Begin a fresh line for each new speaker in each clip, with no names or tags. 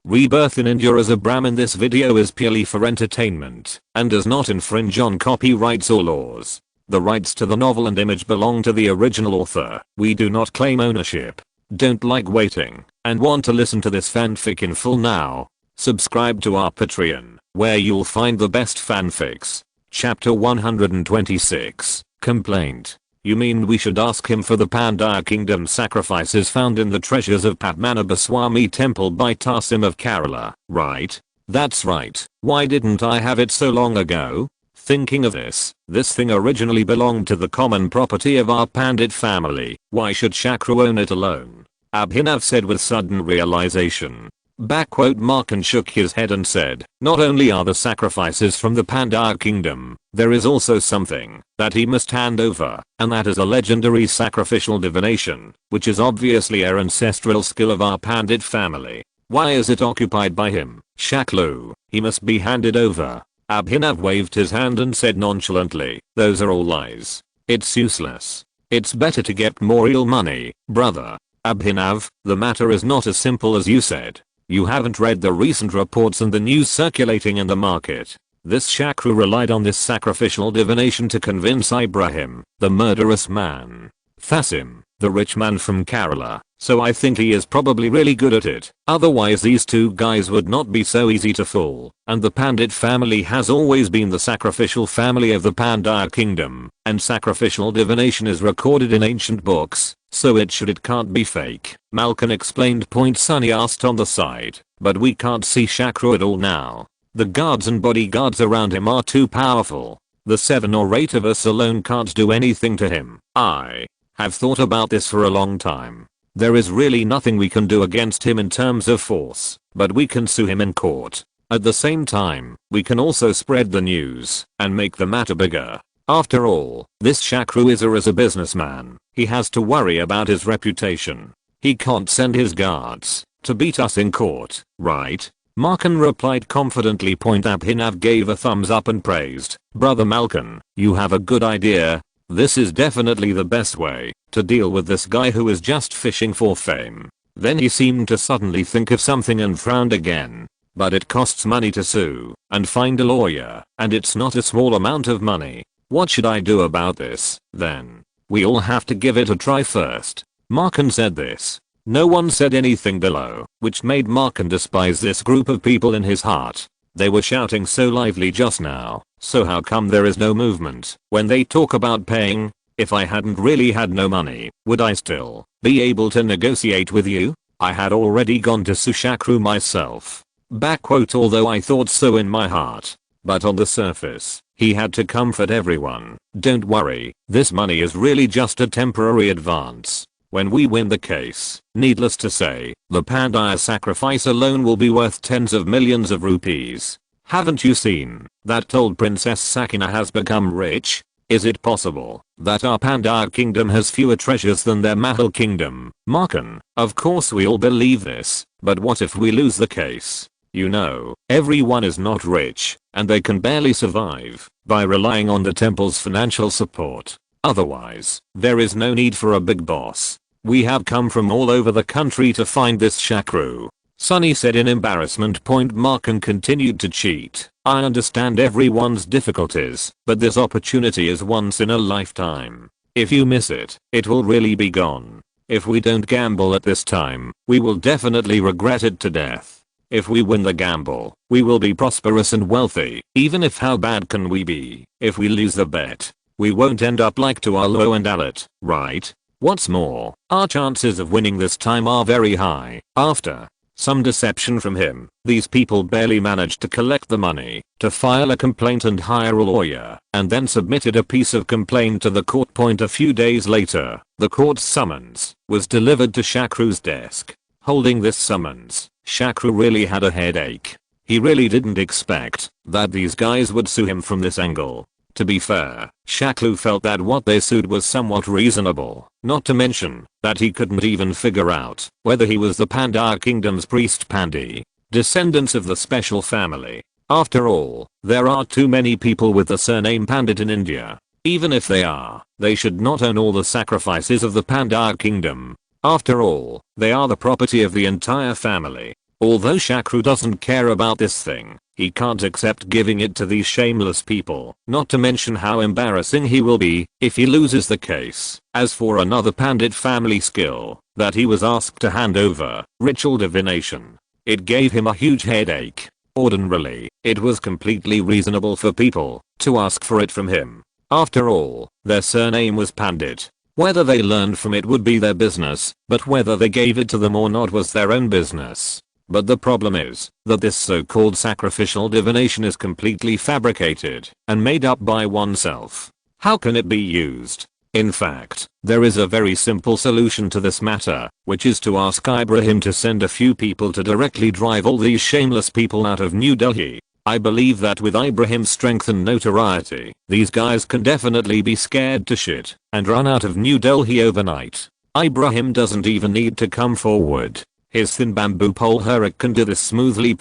Rebirth in India as a Brahmin. This video is purely for entertainment and does not infringe on copyrights or laws. The rights to the novel and image belong to the original author. We do not claim ownership. Don't like waiting and want to listen to this fanfic in full now? Subscribe to our Patreon, where you'll find the best fanfics. Chapter 126, Complaint. You mean we should ask him for the Pandya Kingdom sacrifices found in the treasures of Padmanabhaswamy Temple by Tasim of Kerala, right? That's right. Why didn't I have it so long ago? Thinking of this thing originally belonged to the common property of our Pandit family. Why should Shakru own it alone? Abhinav said with sudden realization. Markan shook his head and said, not only are the sacrifices from the Pandya Kingdom, there is also something that he must hand over, and that is a legendary sacrificial divination, which is obviously an ancestral skill of our Pandit family. Why is it occupied by him? Shakru, he must be handed over. Abhinav waved his hand and said nonchalantly, those are all lies. It's useless. It's better to get more real money, brother. Abhinav, the matter is not as simple as you said. You haven't read the recent reports and the news circulating in the market. This Shakru relied on this sacrificial divination to convince Ibrahim, the murderous man, Tasim, the rich man from Kerala, so I think he is probably really good at it. Otherwise these two guys would not be so easy to fool. And the Pandit family has always been the sacrificial family of the Pandya Kingdom, and sacrificial divination is recorded in ancient books, so it can't be fake. Malcolm explained. Sunny asked on the side, but we can't see Shakru at all now. The guards and bodyguards around him are too powerful. The 7 or 8 of us alone can't do anything to him. I have thought about this for a long time. There is really nothing we can do against him in terms of force, but we can sue him in court. At the same time, we can also spread the news and make the matter bigger. After all, this Shakru is a businessman. He has to worry about his reputation. He can't send his guards to beat us in court, right? Markan replied confidently. Abhinav gave a thumbs up and praised, Brother Malkan, you have a good idea. This is definitely the best way to deal with this guy who is just fishing for fame. Then he seemed to suddenly think of something and frowned again. But it costs money to sue and find a lawyer, and it's not a small amount of money. What should I do about this, then? We all have to give it a try first. Markan said this. No one said anything below, which made Markan despise this group of people in his heart. They were shouting so lively just now, so how come there is no movement when they talk about paying? If I hadn't really had no money, would I still be able to negotiate with you? I had already gone to sue Shakru myself. Although I thought so in my heart. But on the surface, he had to comfort everyone. Don't worry, this money is really just a temporary advance. When we win the case, needless to say, the Pandya sacrifice alone will be worth tens of millions of rupees. Haven't you seen that old Princess Sakina has become rich? Is it possible that our Pandya Kingdom has fewer treasures than their Mahal Kingdom? Markan, of course we all believe this, but what if we lose the case? You know, everyone is not rich, and they can barely survive by relying on the temple's financial support. Otherwise, there is no need for a big boss. We have come from all over the country to find this Shakru. Sunny said in embarrassment. Markan continued to cheat. I understand everyone's difficulties, but this opportunity is once in a lifetime. If you miss it, it will really be gone. If we don't gamble at this time, we will definitely regret it to death. If we win the gamble, we will be prosperous and wealthy. Even if how bad can we be? If we lose the bet, we won't end up like Tualo and Alat, right? What's more, our chances of winning this time are very high. After some deception from him, these people barely managed to collect the money, to file a complaint and hire a lawyer, and then submitted a piece of complaint to the court. A few days later, the court's summons was delivered to Shakru's desk. Holding this summons, Shakru really had a headache. He really didn't expect that these guys would sue him from this angle. To be fair, Shakru felt that what they sued was somewhat reasonable, not to mention that he couldn't even figure out whether he was the Pandya Kingdom's priest Pandi, descendants of the special family. After all, there are too many people with the surname Pandit in India. Even if they are, they should not own all the sacrifices of the Pandya Kingdom. After all, they are the property of the entire family. Although Shakru doesn't care about this thing, he can't accept giving it to these shameless people, not to mention how embarrassing he will be if he loses the case. As for another pandit family skill that he was asked to hand over, ritual divination, it gave him a huge headache. Ordinarily, it was completely reasonable for people to ask for it from him. After all, their surname was Pandit. Whether they learned from it would be their business, but whether they gave it to them or not was their own business. But the problem is that this so-called sacrificial divination is completely fabricated and made up by oneself. How can it be used? In fact, there is a very simple solution to this matter, which is to ask Ibrahim to send a few people to directly drive all these shameless people out of New Delhi. I believe that with Ibrahim's strength and notoriety, these guys can definitely be scared to shit and run out of New Delhi overnight. Ibrahim doesn't even need to come forward. His thin bamboo pole Herrick can do this smoothly.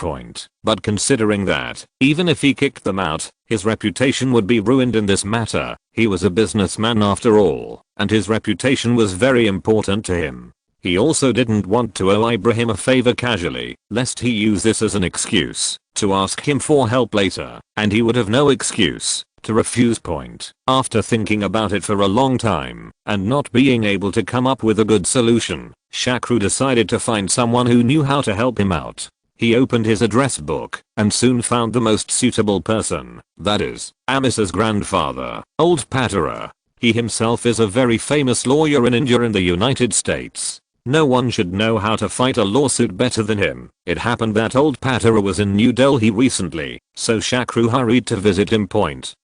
But considering that, even if he kicked them out, his reputation would be ruined in this matter. He was a businessman after all, and his reputation was very important to him. He also didn't want to owe Ibrahim a favor casually, lest he use this as an excuse to ask him for help later, and he would have no excuse to refuse. After thinking about it for a long time and not being able to come up with a good solution, Shakru decided to find someone who knew how to help him out. He opened his address book and soon found the most suitable person, that is, Amis's grandfather, Old Patara. He himself is a very famous lawyer in India and the United States. No one should know how to fight a lawsuit better than him. It happened that Old Patara was in New Delhi recently, so Shakru hurried to visit him.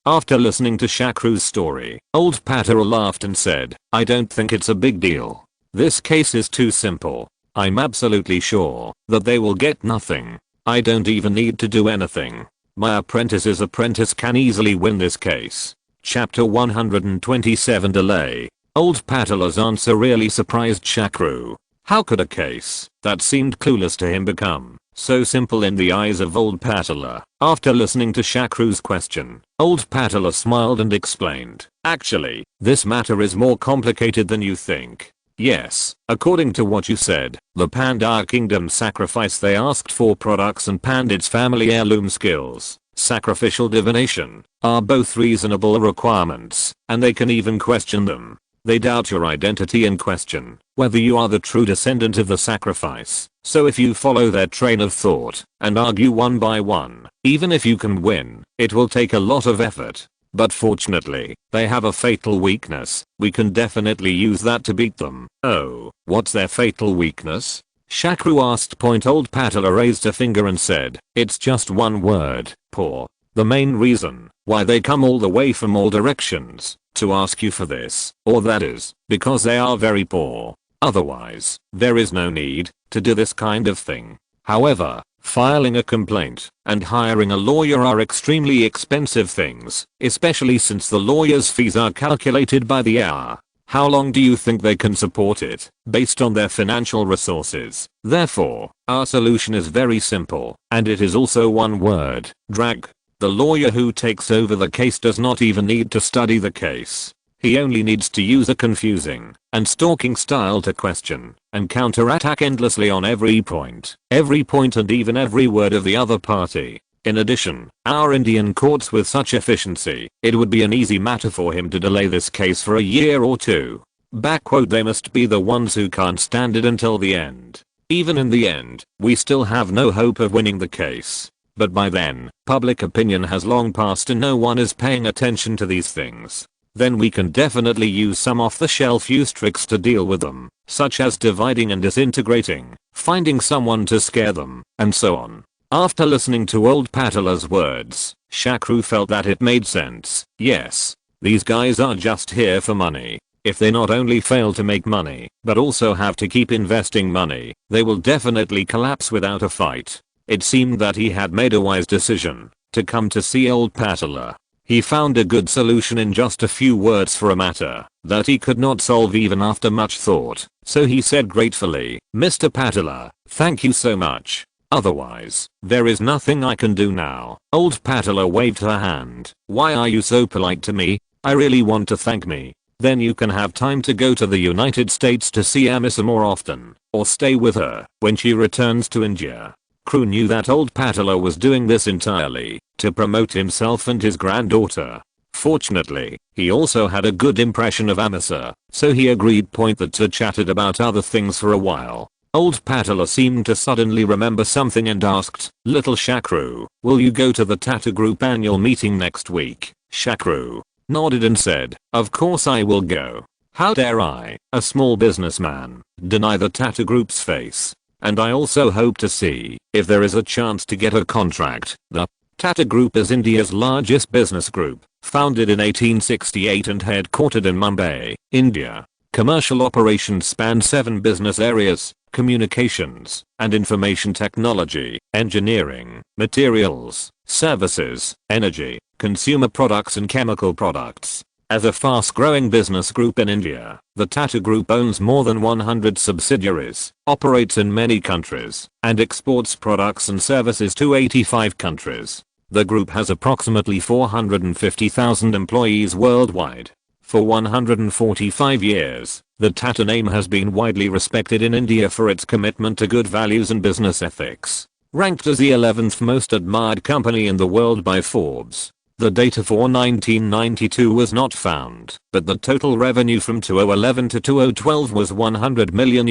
After listening to Shakru's story, Old Patara laughed and said, "I don't think it's a big deal. This case is too simple. I'm absolutely sure that they will get nothing. I don't even need to do anything. My apprentice's apprentice can easily win this case." Chapter 127 Delay. Old Patala's answer really surprised Shakru. How could a case that seemed clueless to him become so simple in the eyes of Old Patala? After listening to Shakru's question, Old Patala smiled and explained, "Actually, this matter is more complicated than you think. Yes, according to what you said, the Pandya kingdom sacrifice they asked for products and Pandit's family heirloom skills, sacrificial divination, are both reasonable requirements, and they can even question them. They doubt your identity and question whether you are the true descendant of the sacrifice. So if you follow their train of thought and argue one by one, even if you can win, it will take a lot of effort. But fortunately, they have a fatal weakness. We can definitely use that to beat them." "Oh, what's their fatal weakness?" Shakru asked. Old Patala raised a finger and said, "It's just one word, poor. The main reason why they come all the way from all directions to ask you for this, or that is, because they are very poor. Otherwise, there is no need to do this kind of thing. However, filing a complaint and hiring a lawyer are extremely expensive things, especially since the lawyer's fees are calculated by the hour. How long do you think they can support it, based on their financial resources? Therefore, our solution is very simple, and it is also one word, drag. The lawyer who takes over the case does not even need to study the case. He only needs to use a confusing and stalking style to question and counterattack endlessly on every point and even every word of the other party. In addition, our Indian courts with such efficiency, it would be an easy matter for him to delay this case for a year or two. They must be the ones who can't stand it until the end. Even in the end, we still have no hope of winning the case. But by then, public opinion has long passed and no one is paying attention to these things. Then we can definitely use some off-the-shelf tricks to deal with them, such as dividing and disintegrating, finding someone to scare them, and so on." After listening to Old Patala's words, Shakru felt that it made sense. Yes, these guys are just here for money. If they not only fail to make money, but also have to keep investing money, they will definitely collapse without a fight. It seemed that he had made a wise decision to come to see Old Patala. He found a good solution in just a few words for a matter that he could not solve even after much thought. So he said gratefully, "Mr. Patala, thank you so much. Otherwise, there is nothing I can do now." Old Patala waved her hand. "Why are you so polite to me? I really want to thank me. Then you can have time to go to the United States to see Amisa more often, or stay with her when she returns to India." Shakru knew that old Patala was doing this entirely to promote himself and his granddaughter. Fortunately, he also had a good impression of Amasa, so he agreed. The two chatted about other things for a while. Old Patala seemed to suddenly remember something and asked, "Little Shakru, will you go to the Tata Group annual meeting next week?" Shakru nodded and said, "Of course I will go. How dare I, a small businessman, deny the Tata Group's face? And I also hope to see if there is a chance to get a contract." The Tata Group is India's largest business group, founded in 1868 and headquartered in Mumbai, India. Commercial operations span 7 business areas: communications and information technology, engineering, materials, services, energy, consumer products and chemical products. As a fast-growing business group in India, the Tata Group owns more than 100 subsidiaries, operates in many countries, and exports products and services to 85 countries. The group has approximately 450,000 employees worldwide. For 145 years, the Tata name has been widely respected in India for its commitment to good values and business ethics. Ranked as the 11th most admired company in the world by Forbes. The data for 1992 was not found, but the total revenue from 2011 to 2012 was $100 million.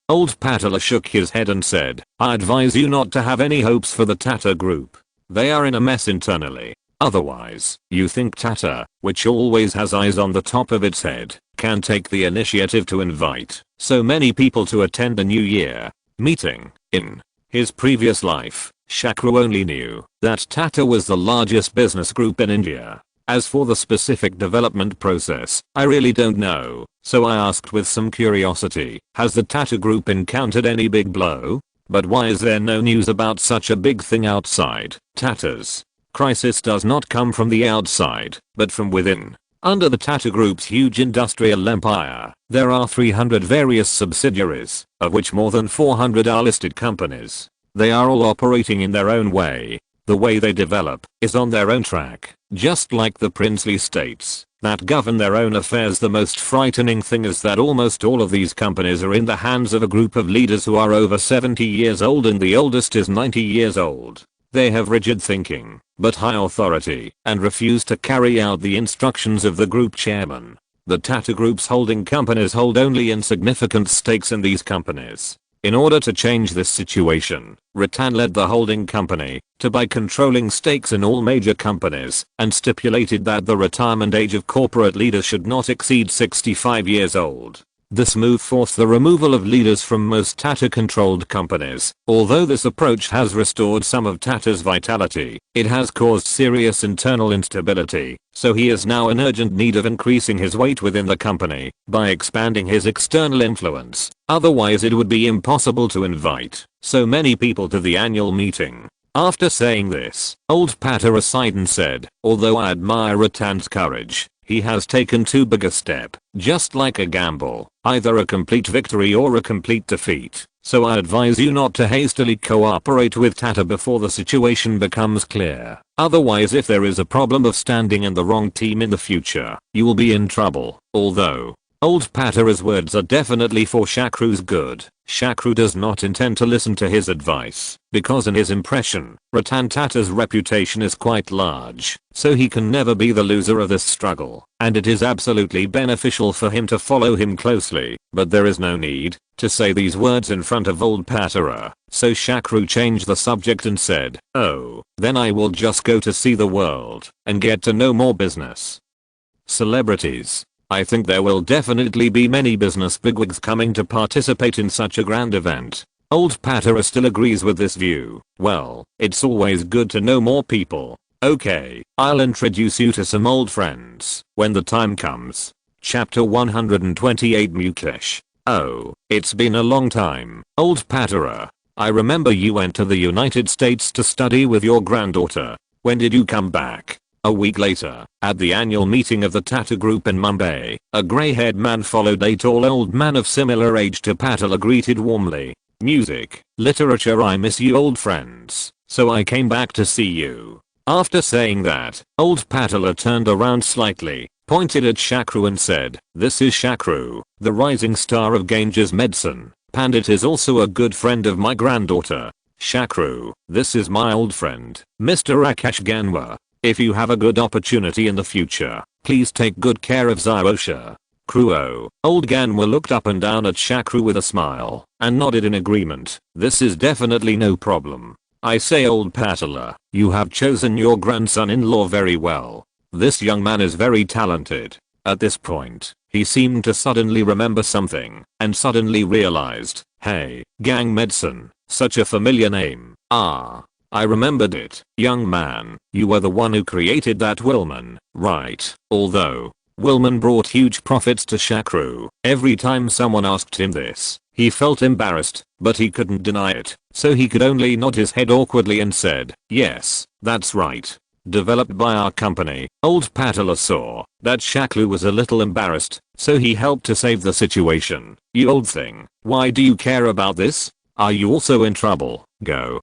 Old Patala shook his head and said, "I advise you not to have any hopes for the Tata Group. They are in a mess internally. Otherwise, you think Tata, which always has eyes on the top of its head, can take the initiative to invite so many people to attend a New Year meeting?" In his previous life, Shakru only knew that Tata was the largest business group in India. As for the specific development process, I really don't know, so I asked with some curiosity, has the Tata Group encountered any big blow? But why is there no news about such a big thing outside? Tata's crisis does not come from the outside, but from within. Under the Tata Group's huge industrial empire, there are 300 various subsidiaries, of which more than 400 are listed companies. They are all operating in their own way. The way they develop is on their own track, just like the princely states that govern their own affairs. The most frightening thing is that almost all of these companies are in the hands of a group of leaders who are over 70 years old and the oldest is 90 years old. They have rigid thinking, but high authority, and refuse to carry out the instructions of the group chairman. The Tata Group's holding companies hold only insignificant stakes in these companies. In order to change this situation, Ratan led the holding company to buy controlling stakes in all major companies and stipulated that the retirement age of corporate leaders should not exceed 65 years old. This move forced the removal of leaders from most Tata-controlled companies. Although this approach has restored some of Tata's vitality, it has caused serious internal instability, so he is now in urgent need of increasing his weight within the company by expanding his external influence. Otherwise it would be impossible to invite so many people to the annual meeting. After saying this, old Pata sighed and said, "Although I admire Ratan's courage, he has taken too big a step, just like a gamble, either a complete victory or a complete defeat. So I advise you not to hastily cooperate with Tata before the situation becomes clear. Otherwise, if there is a problem of standing in the wrong team in the future, you will be in trouble." Although old Pata's words are definitely for Shakru's good, Shakru does not intend to listen to his advice, because in his impression, Ratan Tata's reputation is quite large, so he can never be the loser of this struggle, and it is absolutely beneficial for him to follow him closely. But there is no need to say these words in front of old Patara, so Shakru changed the subject and said, "Oh, then I will just go to see the world and get to know more business celebrities. I think there will definitely be many business bigwigs coming to participate in such a grand event." Old Patara still agrees with this view. "Well, it's always good to know more people. Okay, I'll introduce you to some old friends when the time comes." Chapter 128 Mukesh. "Oh, it's been a long time, old Patara. I remember you went to the United States to study with your granddaughter. When did you come back?" A week later, at the annual meeting of the Tata Group in Mumbai, a grey-haired man followed a tall old man of similar age to Patala greeted warmly. "Music, literature, I miss you old friends, so I came back to see you." After saying that, old Patala turned around slightly, pointed at Shakru and said, "This is Shakru, the rising star of Ganges medicine. Pandit is also a good friend of my granddaughter." Shakru, this is my old friend, Mr. Rakesh Ganwa. If you have a good opportunity in the future, please take good care of Zyosha. Kruo, old Ganwa looked up and down at Shakru with a smile, and nodded in agreement. This is definitely no problem. I say old Patala, you have chosen your grandson-in-law very well. This young man is very talented. At this point, he seemed to suddenly remember something, and suddenly realized, hey, Gang Medicine, such a familiar name. Ah, I remembered it. Young man, you were the one who created that Willman, right? Although, Willman brought huge profits to Shakru. Every time someone asked him this, he felt embarrassed, but he couldn't deny it, so he could only nod his head awkwardly and said, yes, that's right. Developed by our company. Old Patala saw that Shakru was a little embarrassed, so he helped to save the situation. You old thing, why do you care about this? Are you also in trouble? Go.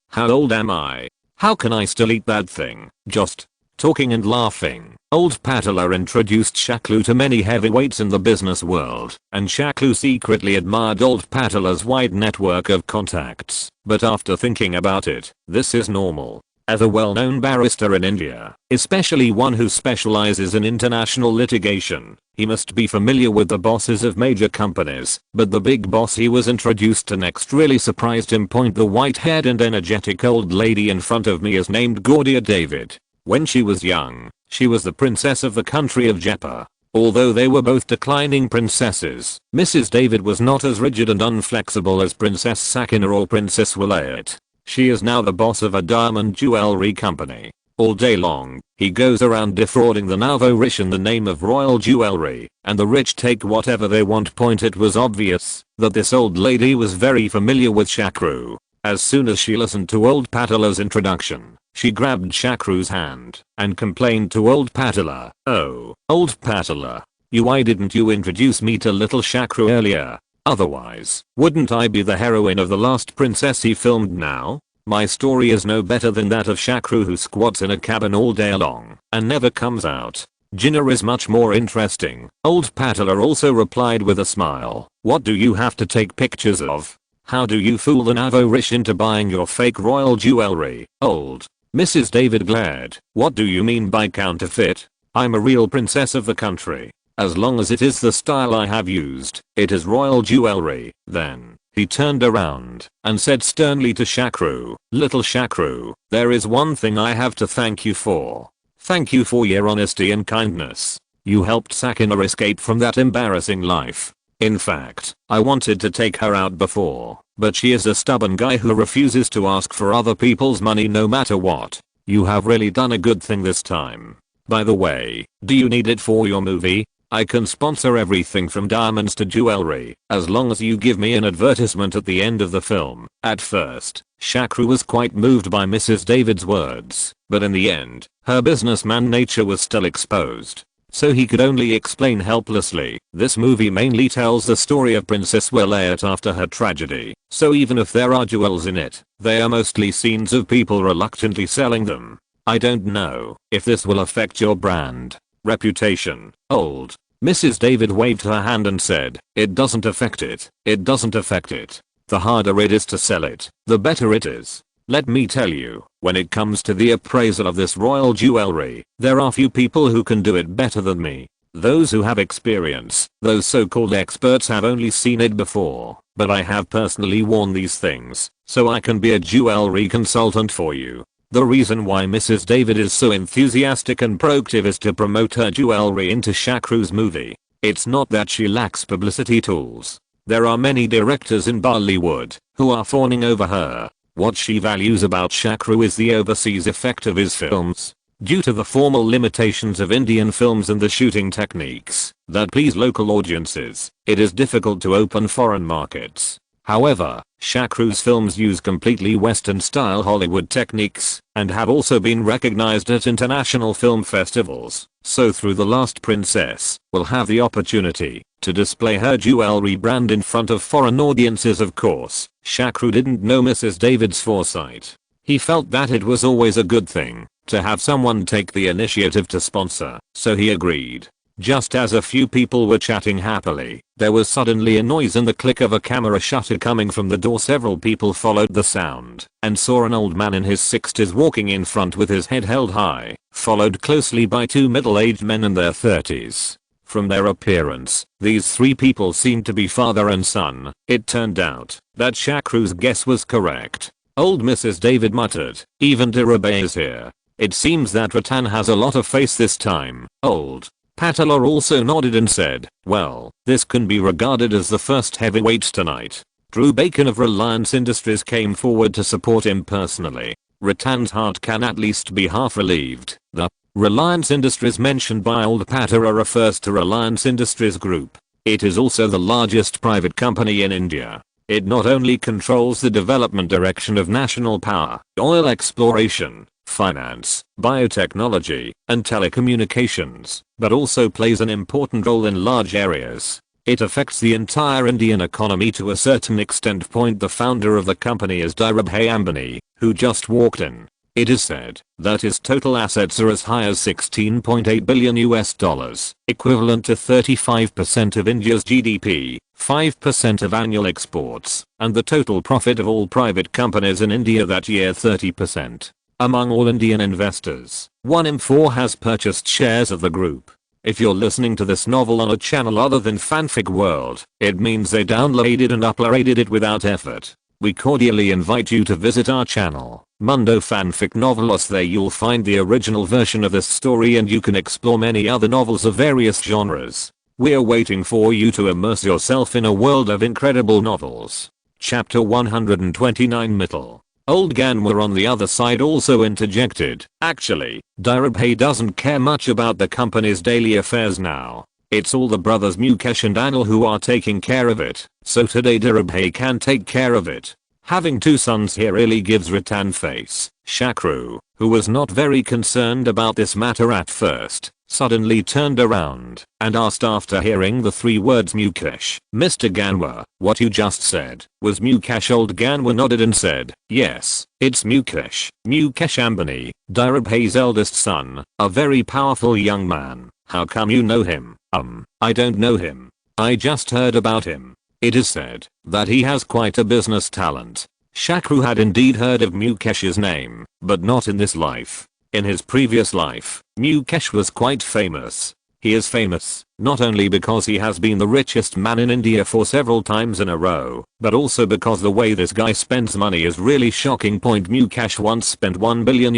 How old am I? How can I still eat that thing? Just talking and laughing. Old Patala introduced Shakru to many heavyweights in the business world, and Shakru secretly admired old Patala's wide network of contacts. But after thinking about it, this is normal. As a well-known barrister in India, especially one who specializes in international litigation, he must be familiar with the bosses of major companies, but the big boss he was introduced to next really surprised him. The white-haired and energetic old lady in front of me is named Gaudia David. When she was young, she was the princess of the country of Jeppa. Although they were both declining princesses, Mrs. David was not as rigid and unflexible as Princess Sakina or Princess Wilayat. She is now the boss of a diamond jewelry company. All day long, he goes around defrauding the Nouveau Riche in the name of royal jewelry, and the rich take whatever they want. It was obvious that this old lady was very familiar with Shakru. As soon as she listened to old Patala's introduction, she grabbed Shakru's hand and complained to old Patala, oh, old Patala, why didn't you introduce me to little Shakru earlier? Otherwise, wouldn't I be the heroine of the last princess he filmed now? My story is no better than that of Shakru, who squats in a cabin all day long and never comes out. Jinnah is much more interesting. Old Patala also replied with a smile. What do you have to take pictures of? How do you fool the Nouveau Riche into buying your fake royal jewelry? Old Mrs. David glared. What do you mean by counterfeit? I'm a real princess of the country. As long as it is the style I have used, it is royal jewelry. Then, he turned around and said sternly to Shakru, little Shakru, there is one thing I have to thank you for. Thank you for your honesty and kindness. You helped Sakina escape from that embarrassing life. In fact, I wanted to take her out before, but she is a stubborn guy who refuses to ask for other people's money no matter what. You have really done a good thing this time. By the way, do you need it for your movie? I can sponsor everything from diamonds to jewelry, as long as you give me an advertisement at the end of the film. At first, Shakru was quite moved by Mrs. David's words, but in the end, her businessman nature was still exposed. So he could only explain helplessly, this movie mainly tells the story of Princess Wilayat after her tragedy, so even if there are jewels in it, they are mostly scenes of people reluctantly selling them. I don't know if this will affect your brand reputation. Old Mrs. David waved her hand and said, it doesn't affect it. It doesn't affect it. The harder it is to sell it, the better it is. Let me tell you, when it comes to the appraisal of this royal jewelry, there are few people who can do it better than me. Those who have experience, those so-called experts, have only seen it before, but I have personally worn these things, so I can be a jewelry consultant for you. The reason why Mrs. David is so enthusiastic and proactive is to promote her jewelry into Shakru's movie. It's not that she lacks publicity tools. There are many directors in Bollywood who are fawning over her. What she values about Shakru is the overseas effect of his films. Due to the formal limitations of Indian films and the shooting techniques that please local audiences, it is difficult to open foreign markets. However, Shakru's films use completely Western-style Hollywood techniques and have also been recognized at international film festivals. So through The Last Princess, we'll have the opportunity to display her jewelry brand in front of foreign audiences. Of course, Shakru didn't know Mrs. David's foresight. He felt that it was always a good thing to have someone take the initiative to sponsor, so he agreed. Just as a few people were chatting happily, there was suddenly a noise and the click of a camera shutter coming from the door. Several people followed the sound and saw an old man in his 60s walking in front with his head held high, followed closely by two middle-aged men in their 30s. From their appearance, these three people seemed to be father and son. It turned out that Shakru's guess was correct. Old Mrs. David muttered, "Even Dirabay is here. It seems that Rattan has a lot of face this time." Old Patala also nodded and said, "Well, this can be regarded as the first heavyweight tonight." Drew Bacon of Reliance Industries came forward to support him personally. Rattan's heart can at least be half relieved. The Reliance Industries mentioned by Old Patara refers to Reliance Industries Group. It is also the largest private company in India. It not only controls the development direction of national power, oil exploration, finance, biotechnology, and telecommunications, but also plays an important role in large areas. It affects the entire Indian economy to a certain extent. The founder of the company is Dhirubhai Ambani, who just walked in. It is said that his total assets are as high as $16.8 billion, equivalent to 35% of India's GDP, 5% of annual exports, and the total profit of all private companies in India that year 30%. Among all Indian investors, 1 in 4 has purchased shares of the group. If you're listening to this novel on a channel other than Fanfic World, it means they downloaded and uploaded it without effort. We cordially invite you to visit our channel, Mundo Fanfic Novelos. There you'll find the original version of this story and you can explore many other novels of various genres. We're waiting for you to immerse yourself in a world of incredible novels. Chapter 129 Mittal. Old Ganwar on the other side also interjected, "Actually, Dhirubhai doesn't care much about the company's daily affairs now. It's all the brothers Mukesh and Anil who are taking care of it, so today Dhirubhai can take care of it." Having two sons here really gives Rattan face. Shakru, who was not very concerned about this matter at first, suddenly turned around and asked after hearing the three words Mukesh, "Mr. Ganwar, what you just said was Mukesh?" Old Ganwar nodded and said, "Yes, it's Mukesh. Mukesh Ambani, Dhirubhai's eldest son, a very powerful young man. How come you know him?" I don't know him. I just heard about him. It is said that he has quite a business talent." Shakru had indeed heard of Mukesh's name, but not in this life. In his previous life, Mukesh was quite famous. He is famous, not only because he has been the richest man in India for several times in a row, but also because the way this guy spends money is really shocking. Mukesh once spent $1 billion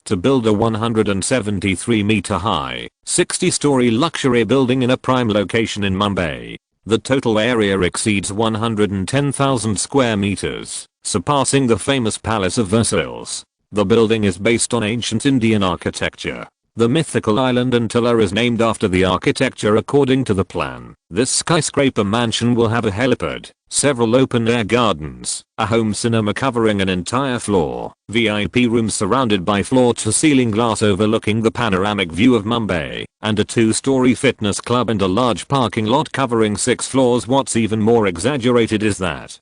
to build a 173-meter high, 60-story luxury building in a prime location in Mumbai. The total area exceeds 110,000 square meters, surpassing the famous Palace of Versailles. The building is based on ancient Indian architecture. The mythical island Antilla is named after the architecture according to the plan. This skyscraper mansion will have a helipad, several open-air gardens, a home cinema covering an entire floor, VIP rooms surrounded by floor-to-ceiling glass overlooking the panoramic view of Mumbai, and a 2-story fitness club and a large parking lot covering 6 floors. What's even more exaggerated is that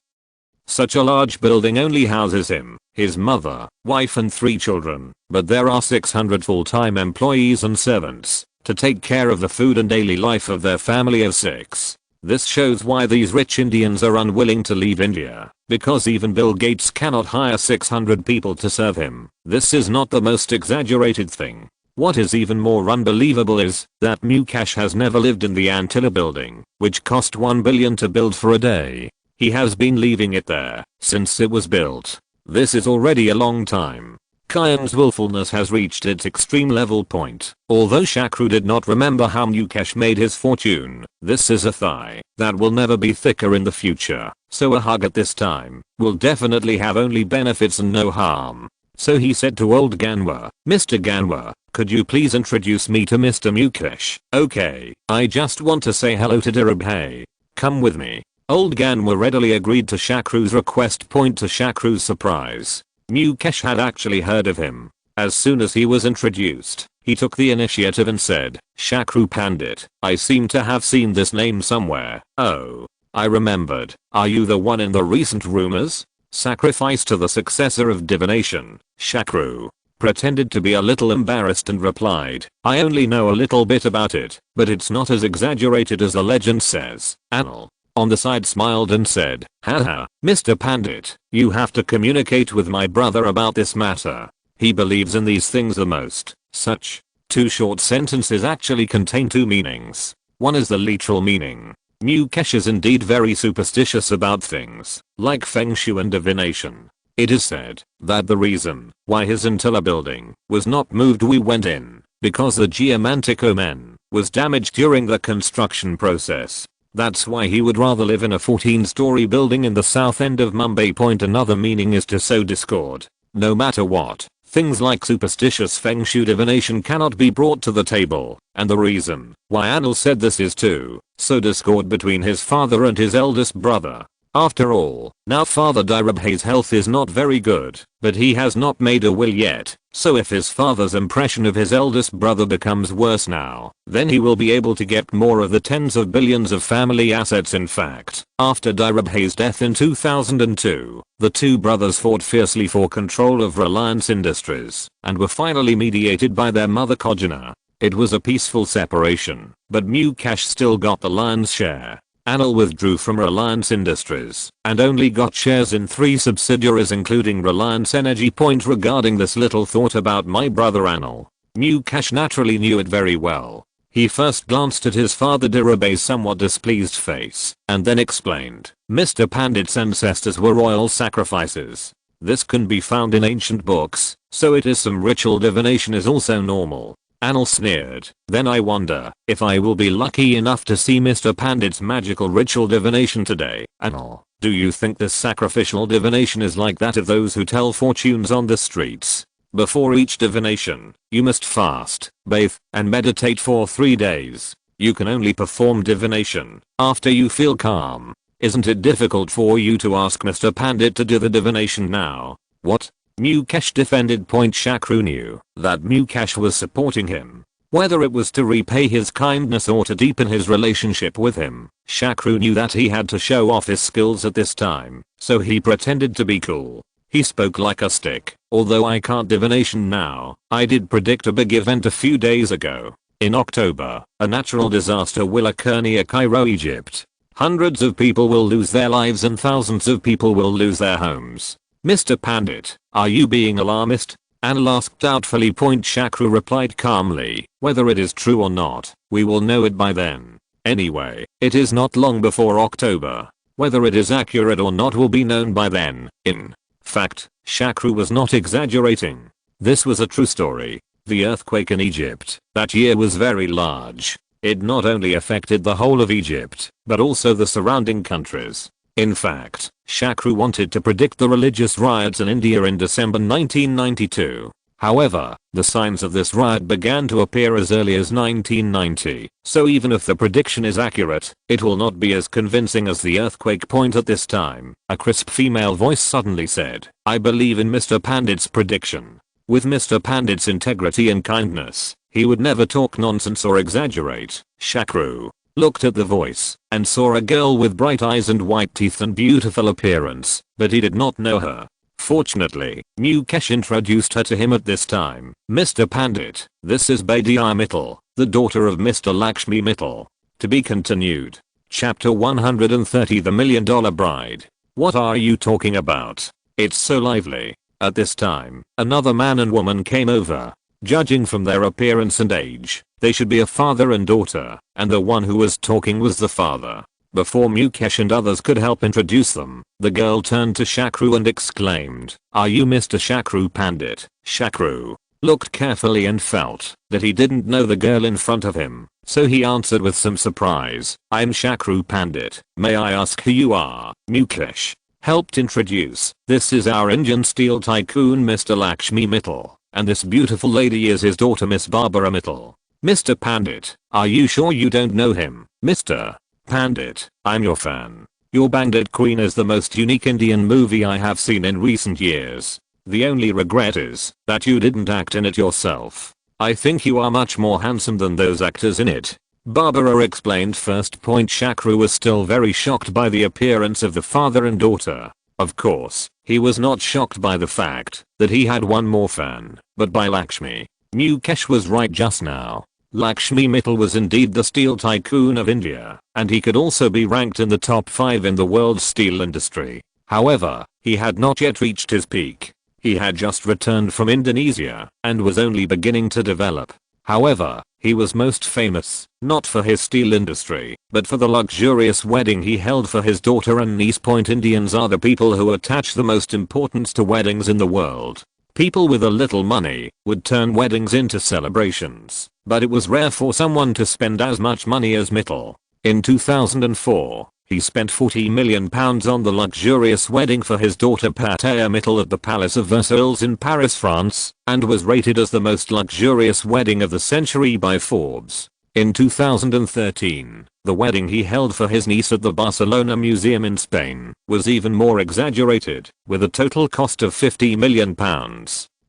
such a large building only houses him, his mother, wife and 3 children, but there are 600 full-time employees and servants to take care of the food and daily life of their family of 6. This shows why these rich Indians are unwilling to leave India, because even Bill Gates cannot hire 600 people to serve him. This is not the most exaggerated thing. What is even more unbelievable is that Mukesh has never lived in the Antilla building, which cost $1 billion to build for a day. He has been leaving it there since it was built. This is already a long time. Kyan's willfulness has reached its extreme level point. Although Shakru did not remember how Mukesh made his fortune, this is a thigh that will never be thicker in the future, so a hug at this time will definitely have only benefits and no harm. So he said to old Ganwar, "Mr. Ganwar, could you please introduce me to Mr. Mukesh?" "Okay, I just want to say hello to Dhirubhai. Come with me." Old Ganwar readily agreed to Shakru's request. To Shakru's surprise, Mukesh had actually heard of him. As soon as he was introduced, he took the initiative and said, "Shakru Pandit, I seem to have seen this name somewhere." "Oh, I remembered. Are you the one in the recent rumors? Sacrifice to the successor of divination, Shakru?" pretended to be a little embarrassed and replied, I only know a little bit about it, but it's not as exaggerated as the legend says. Anil, on the side, smiled and said, haha, Mr. Pandit, you have to communicate with my brother about this matter. He believes in these things the most. Such two short sentences actually contain two meanings. One is the literal meaning. Mukesh is indeed very superstitious about things, like feng shui and divination. It is said that the reason why his entire building was not moved we went in, because the geomantic omen was damaged during the construction process. That's why he would rather live in a 14-story building in the south end of Mumbai. Another meaning is to sow discord. No matter what, things like superstitious feng shui divination cannot be brought to the table, and the reason why Anil said this is to sow discord between his father and his eldest brother. After all, now Father Dirabhai's health is not very good, but he has not made a will yet, so if his father's impression of his eldest brother becomes worse now, then he will be able to get more of the tens of billions of family assets. In fact, after Dirabhai's death in 2002, the two brothers fought fiercely for control of Reliance Industries, and were finally mediated by their mother Kojana. It was a peaceful separation, but Mukesh still got the lion's share. Anil withdrew from Reliance Industries and only got shares in 3 subsidiaries including Reliance Energy. Regarding this little thought about my brother Anil, Mukesh naturally knew it very well. He first glanced at his father Dirabhai's somewhat displeased face and then explained, Mr. Pandit's ancestors were royal sacrifices. This can be found in ancient books, so it is some ritual divination is also normal. Anil sneered, then I wonder if I will be lucky enough to see Mr. Pandit's magical ritual divination today. Anil, do you think this sacrificial divination is like that of those who tell fortunes on the streets? Before each divination, you must fast, bathe, and meditate for 3 days. You can only perform divination after you feel calm. Isn't it difficult for you to ask Mr. Pandit to do the divination now? What? Mukesh defended. Shakru knew that Mukesh was supporting him. Whether it was to repay his kindness or to deepen his relationship with him, Shakru knew that he had to show off his skills at this time, so he pretended to be cool. He spoke like a stick, although I can't divination now, I did predict a big event a few days ago. In October, a natural disaster will occur near Cairo, Egypt. Hundreds of people will lose their lives and thousands of people will lose their homes. Mr. Pandit, are you being alarmist? Anil asked doubtfully. Shakru replied calmly, whether it is true or not, we will know it by then. Anyway, it is not long before October. Whether it is accurate or not will be known by then. In fact, Shakru was not exaggerating. This was a true story. The earthquake in Egypt that year was very large. It not only affected the whole of Egypt, but also the surrounding countries. In fact, Shakru wanted to predict the religious riots in India in December 1992. However, the signs of this riot began to appear as early as 1990, so even if the prediction is accurate, it will not be as convincing as the earthquake. At this time, a crisp female voice suddenly said, I believe in Mr. Pandit's prediction. With Mr. Pandit's integrity and kindness, he would never talk nonsense or exaggerate. Shakru looked at the voice and saw a girl with bright eyes and white teeth and beautiful appearance, but he did not know her. Fortunately, Mukesh introduced her to him at this time. Mr. Pandit, this is Baidiya Mittal, the daughter of Mr. Lakshmi Mittal. To be continued. Chapter 130, The $1 Million Bride. What are you talking about? It's so lively. At this time, another man and woman came over. Judging from their appearance and age, they should be a father and daughter, and the one who was talking was the father. Before Mukesh and others could help introduce them, the girl turned to Shakru and exclaimed, Are you Mr. Shakru Pandit? Shakru looked carefully and felt that he didn't know the girl in front of him, so he answered with some surprise, I'm Shakru Pandit. May I ask who you are? Mukesh helped introduce, this is our Indian steel tycoon Mr. Lakshmi Mittal, and this beautiful lady is his daughter Miss Barbara Mittal. Mr. Pandit, are you sure you don't know him? Mr. Pandit, I'm your fan. Your Bandit Queen is the most unique Indian movie I have seen in recent years. The only regret is that you didn't act in it yourself. I think you are much more handsome than those actors in it. Barbara explained. First point, Shakru was still very shocked by the appearance of the father and daughter. Of course, He was not shocked by the fact that he had one more fan, but by Lakshmi. Mukesh was right just now. Lakshmi Mittal was indeed the steel tycoon of India, and he could also be ranked in the top 5 in the world's steel industry. However, he had not yet reached his peak. He had just returned from Indonesia and was only beginning to develop. However, he was most famous, not for his steel industry, but for the luxurious wedding he held for his daughter and niece. Indians are the people who attach the most importance to weddings in the world. People with a little money would turn weddings into celebrations, but it was rare for someone to spend as much money as Mittal. In 2004, he spent £40 million on the luxurious wedding for his daughter Pattaya Mittal at the Palace of Versailles in Paris, France, and was rated as the most luxurious wedding of the century by Forbes. In 2013, the wedding he held for his niece at the Barcelona Museum in Spain was even more exaggerated, with a total cost of £50 million.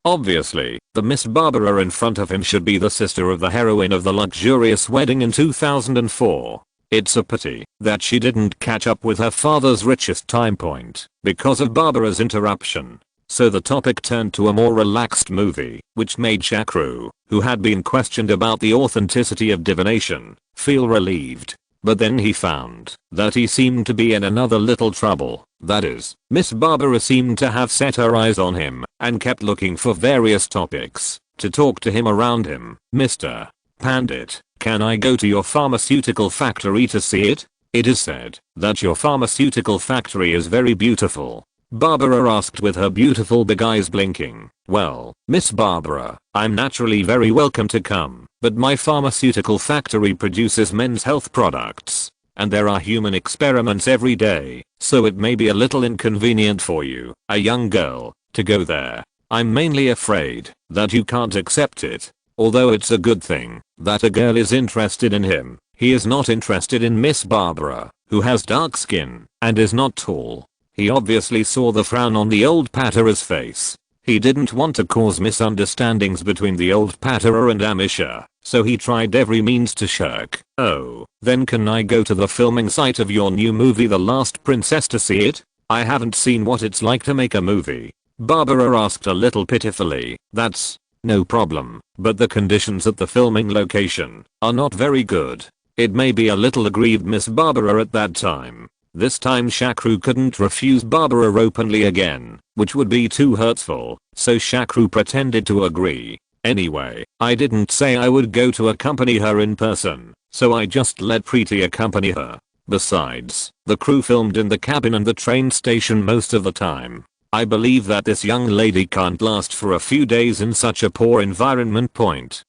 Obviously, the Miss Barbara in front of him should be the sister of the heroine of the luxurious wedding in 2004. It's a pity that she didn't catch up with her father's richest time point because of Barbara's interruption. So the topic turned to a more relaxed movie, which made Shakru, who had been questioned about the authenticity of divination, feel relieved. But then he found that he seemed to be in another little trouble. That is, Miss Barbara seemed to have set her eyes on him and kept looking for various topics to talk to him around him. Mr. Pandit, can I go to your pharmaceutical factory to see it? It is said that your pharmaceutical factory is very beautiful. Barbara asked with her beautiful big eyes blinking. Well, Miss Barbara, I'm naturally very welcome to come, but my pharmaceutical factory produces men's health products, and there are human experiments every day, so it may be a little inconvenient for you, a young girl, to go there. I'm mainly afraid that you can't accept it. Although it's a good thing that a girl is interested in him, he is not interested in Miss Barbara, who has dark skin and is not tall. He obviously saw the frown on the old Patera's face. He didn't want to cause misunderstandings between the old Patera and Amisha, so he tried every means to shirk. Oh, then can I go to the filming site of your new movie The Last Princess to see it? I haven't seen what it's like to make a movie. Barbara asked a little pitifully. That's no problem, but the conditions at the filming location are not very good. It may be a little aggrieved Miss Barbara at that time. This time Shakru couldn't refuse Barbara openly again, which would be too hurtful, so Shakru pretended to agree. Anyway, I didn't say I would go to accompany her in person, so I just let Preeti accompany her. Besides, the crew filmed in the cabin and the train station most of the time. I believe that this young lady can't last for a few days in such a poor environment.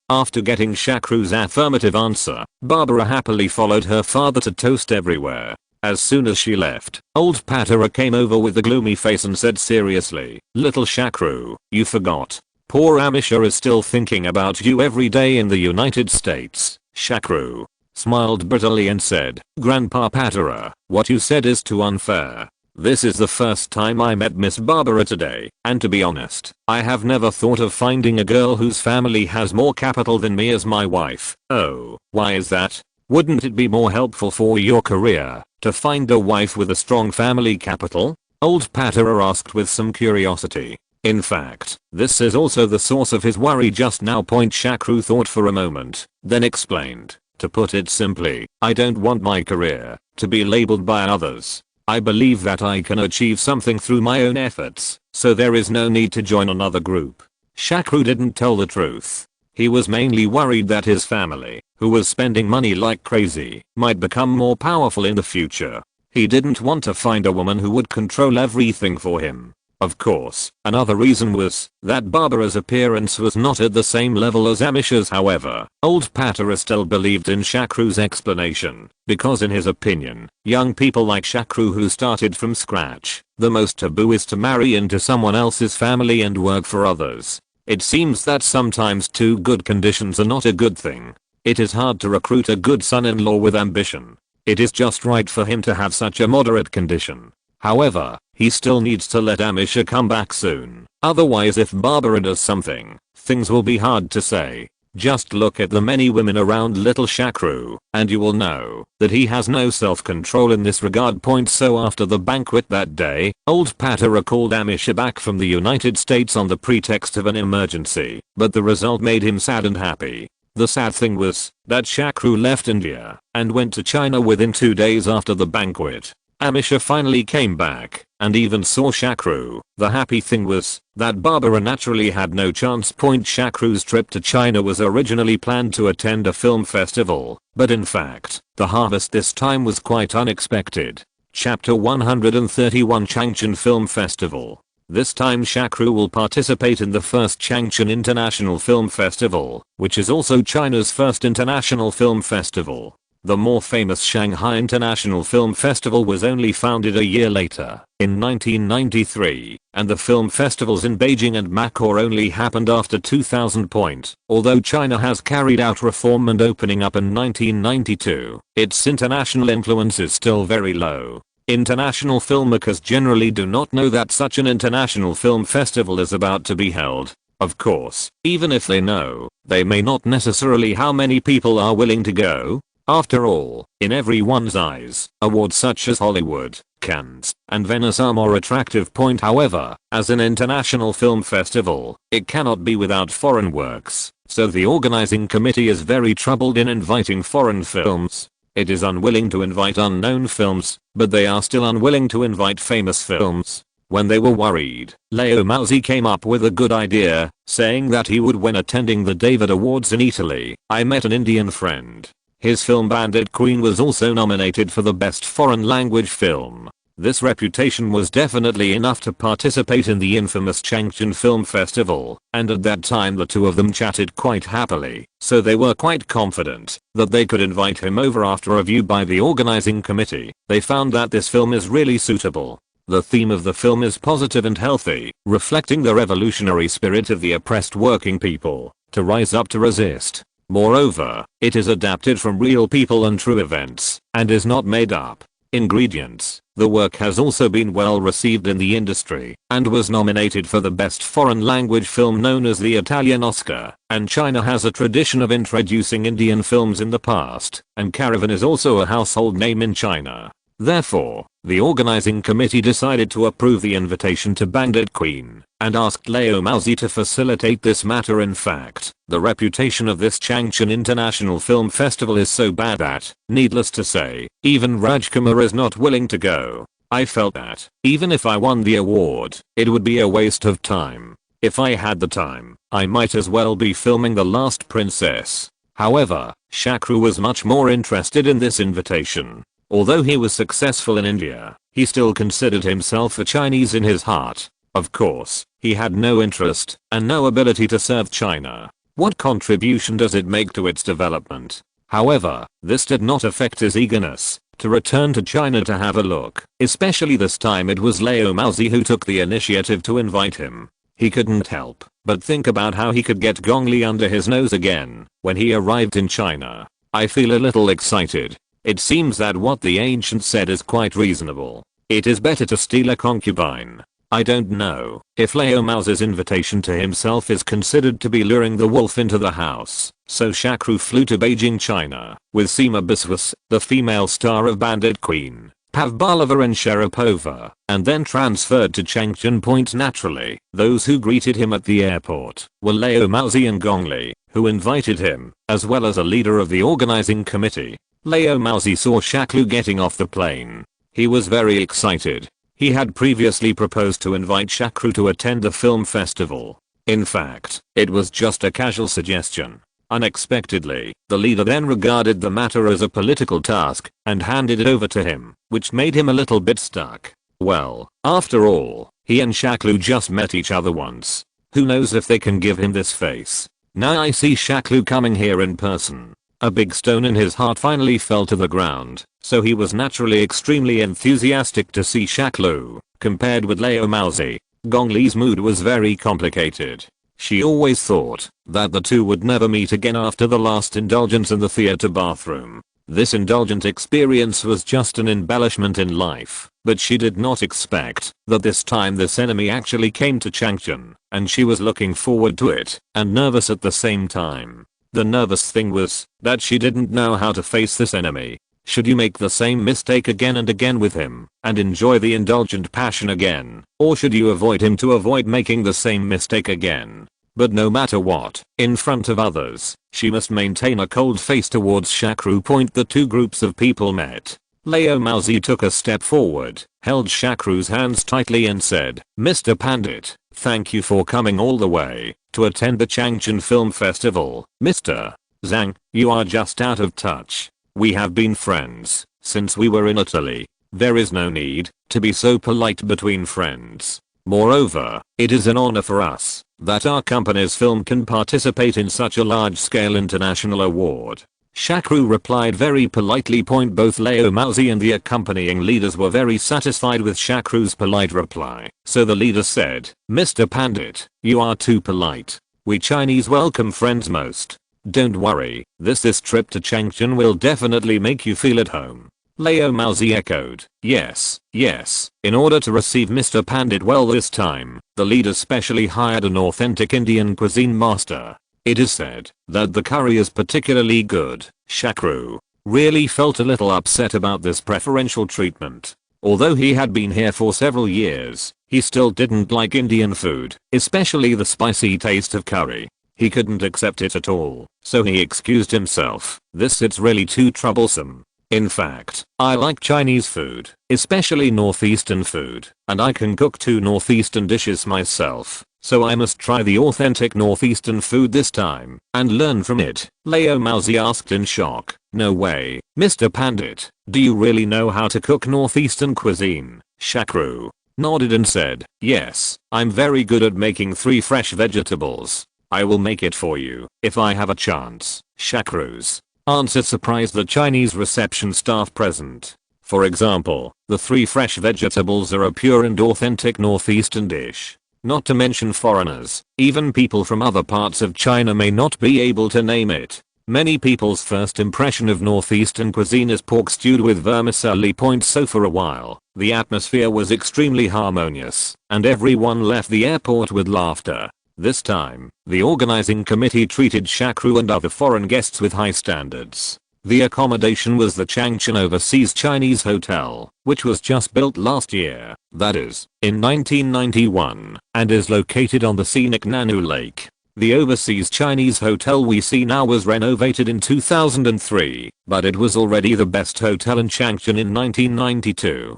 After getting Shakru's affirmative answer, Barbara happily followed her father to Toast Everywhere. As soon as she left, old Patera came over with a gloomy face and said seriously, "Little Shakru, you forgot. Poor Amisha is still thinking about you every day in the United States." Shakru smiled bitterly and said, "Grandpa Patera, what you said is too unfair. This is the first time I met Miss Barbara today, and to be honest, I have never thought of finding a girl whose family has more capital than me as my wife." "Oh, why is that? Wouldn't it be more helpful for your career to find a wife with a strong family capital?" Old Patera asked with some curiosity. In fact, this is also the source of his worry just now. Shakru thought for a moment, then explained, "To put it simply, I don't want my career to be labeled by others. I believe that I can achieve something through my own efforts, so there is no need to join another group." Shakru didn't tell the truth. He was mainly worried that his family, who was spending money like crazy, might become more powerful in the future. He didn't want to find a woman who would control everything for him. Of course, another reason was that Barbara's appearance was not at the same level as Amisha's. However, old Patera still believed in Shakru's explanation, because in his opinion, young people like Shakru who started from scratch, the most taboo is to marry into someone else's family and work for others. It seems that sometimes too good conditions are not a good thing. It is hard to recruit a good son-in-law with ambition. It is just right for him to have such a moderate condition. However, he still needs to let Amisha come back soon. Otherwise, if Barbara does something, things will be hard to say. Just look at the many women around little Shakru, and you will know that he has no self-control in this regard. So after the banquet that day, old Patara called Amisha back from the United States on the pretext of an emergency, but the result made him sad and happy. The sad thing was that Shakru left India and went to China within 2 days after the banquet. Amisha finally came back and even saw Shakru. The happy thing was that Barbara naturally had no chance. Shakru's trip to China was originally planned to attend a film festival, but in fact, the harvest this time was quite unexpected. Chapter 131 Changchun Film Festival. This time Shakru will participate in the first Changchun International Film Festival, which is also China's first international film festival. The more famous Shanghai International Film Festival was only founded a year later, in 1993, and the film festivals in Beijing and Macau only happened after 2000. Although China has carried out reform and opening up in 1992, its international influence is still very low. International filmmakers generally do not know that such an international film festival is about to be held. Of course, even if they know, they may not necessarily how many people are willing to go. After all, in everyone's eyes, awards such as Hollywood, Cannes, and Venice are more attractive. However, as an international film festival, it cannot be without foreign works, so the organizing committee is very troubled in inviting foreign films. It is unwilling to invite unknown films, but they are still unwilling to invite famous films. When they were worried, Leo Mauzi came up with a good idea, saying that he would when attending the David Awards in Italy. I met an Indian friend. His film Bandit Queen was also nominated for the Best Foreign Language Film. This reputation was definitely enough to participate in the infamous Changchun Film Festival, and at that time the two of them chatted quite happily, so they were quite confident that they could invite him over. After review by the organizing committee, they found that this film is really suitable. The theme of the film is positive and healthy, reflecting the revolutionary spirit of the oppressed working people, to rise up to resist. Moreover, it is adapted from real people and true events, and is not made up. Ingredients. The work has also been well received in the industry, and was nominated for the Best Foreign Language Film known as the Italian Oscar, and China has a tradition of introducing Indian films in the past, and Caravan is also a household name in China. Therefore, the organizing committee decided to approve the invitation to Bandit Queen, and asked Leo Mauzi to facilitate this matter. In fact, the reputation of this Changchun International Film Festival is so bad that, needless to say, even Rajkumar is not willing to go. I felt that, even if I won the award, it would be a waste of time. If I had the time, I might as well be filming The Last Princess. However, Shakru was much more interested in this invitation. Although he was successful in India, he still considered himself a Chinese in his heart. Of course, he had no interest and no ability to serve China. What contribution does it make to its development? However, this did not affect his eagerness to return to China to have a look. Especially this time it was Leo Mauzi who took the initiative to invite him. He couldn't help but think about how he could get Gong Li under his nose again when he arrived in China. I feel a little excited. It seems that what the ancients said is quite reasonable. It is better to steal a concubine. I don't know if Leo Mauzi's invitation to himself is considered to be luring the wolf into the house. So Shakru flew to Beijing, China, with Seema Biswas, the female star of Bandit Queen, Pavbalova and Sharapova, and then transferred to Changchun. Naturally, those who greeted him at the airport were Leo Mauzi and Gong Li, who invited him, as well as a leader of the organizing committee. Leo Mauzi saw Shakru getting off the plane. He was very excited. He had previously proposed to invite Shakru to attend the film festival. In fact, it was just a casual suggestion. Unexpectedly, the leader then regarded the matter as a political task and handed it over to him, which made him a little bit stuck. Well, after all, he and Shakru just met each other once. Who knows if they can give him this face? Now I see Shakru coming here in person. A big stone in his heart finally fell to the ground, so he was naturally extremely enthusiastic to see Shakru. Compared with Leo Mauzi, Gong Li's mood was very complicated. She always thought that the two would never meet again after the last indulgence in the theater bathroom. This indulgent experience was just an embellishment in life, but she did not expect that this time this enemy actually came to Changchun, and she was looking forward to it and nervous at the same time. The nervous thing was that she didn't know how to face this enemy. Should you make the same mistake again and again with him and enjoy the indulgent passion again, or should you avoid him to avoid making the same mistake again? But no matter what, in front of others, she must maintain a cold face towards Shakru. The two groups of people met. Lao Maozi took a step forward, held Shakru's hands tightly and said, "Mr. Pandit, thank you for coming all the way to attend the Changchun Film Festival. Mr. Zhang, you are just out of touch. We have been friends since we were in Italy. There is no need to be so polite between friends. Moreover, it is an honor for us that our company's film can participate in such a large-scale international award." Shakru replied very politely. Both Lao Maozi and the accompanying leaders were very satisfied with Shakru's polite reply. So the leader said, "Mr. Pandit, you are too polite. We Chinese welcome friends most. Don't worry, this trip to Changchun will definitely make you feel at home." Lao Maozi echoed, "Yes, yes." In order to receive Mr. Pandit well this time, the leader specially hired an authentic Indian cuisine master. It is said that the curry is particularly good. Shakru really felt a little upset about this preferential treatment. Although he had been here for several years, he still didn't like Indian food, especially the spicy taste of curry. He couldn't accept it at all, so he excused himself. It's really too troublesome. In fact, I like Chinese food, especially northeastern food, and I can cook 2 northeastern dishes myself. So I must try the authentic northeastern food this time and learn from it. Lao Maozi asked in shock, "No way, Mr. Pandit, do you really know how to cook northeastern cuisine?" Shakru nodded and said, "Yes, I'm very good at making 3 fresh vegetables. I will make it for you if I have a chance." Shakru's answer surprised the Chinese reception staff present. For example, the 3 fresh vegetables are a pure and authentic northeastern dish. Not to mention foreigners, even people from other parts of China may not be able to name it. Many people's first impression of northeastern cuisine is pork stewed with vermicelli. So for a while, the atmosphere was extremely harmonious, and everyone left the airport with laughter. This time, the organizing committee treated Shakru and other foreign guests with high standards. The accommodation was the Changchun Overseas Chinese Hotel, which was just built last year, that is, in 1991, and is located on the scenic Nanu Lake. The Overseas Chinese Hotel we see now was renovated in 2003, but it was already the best hotel in Changchun in 1992.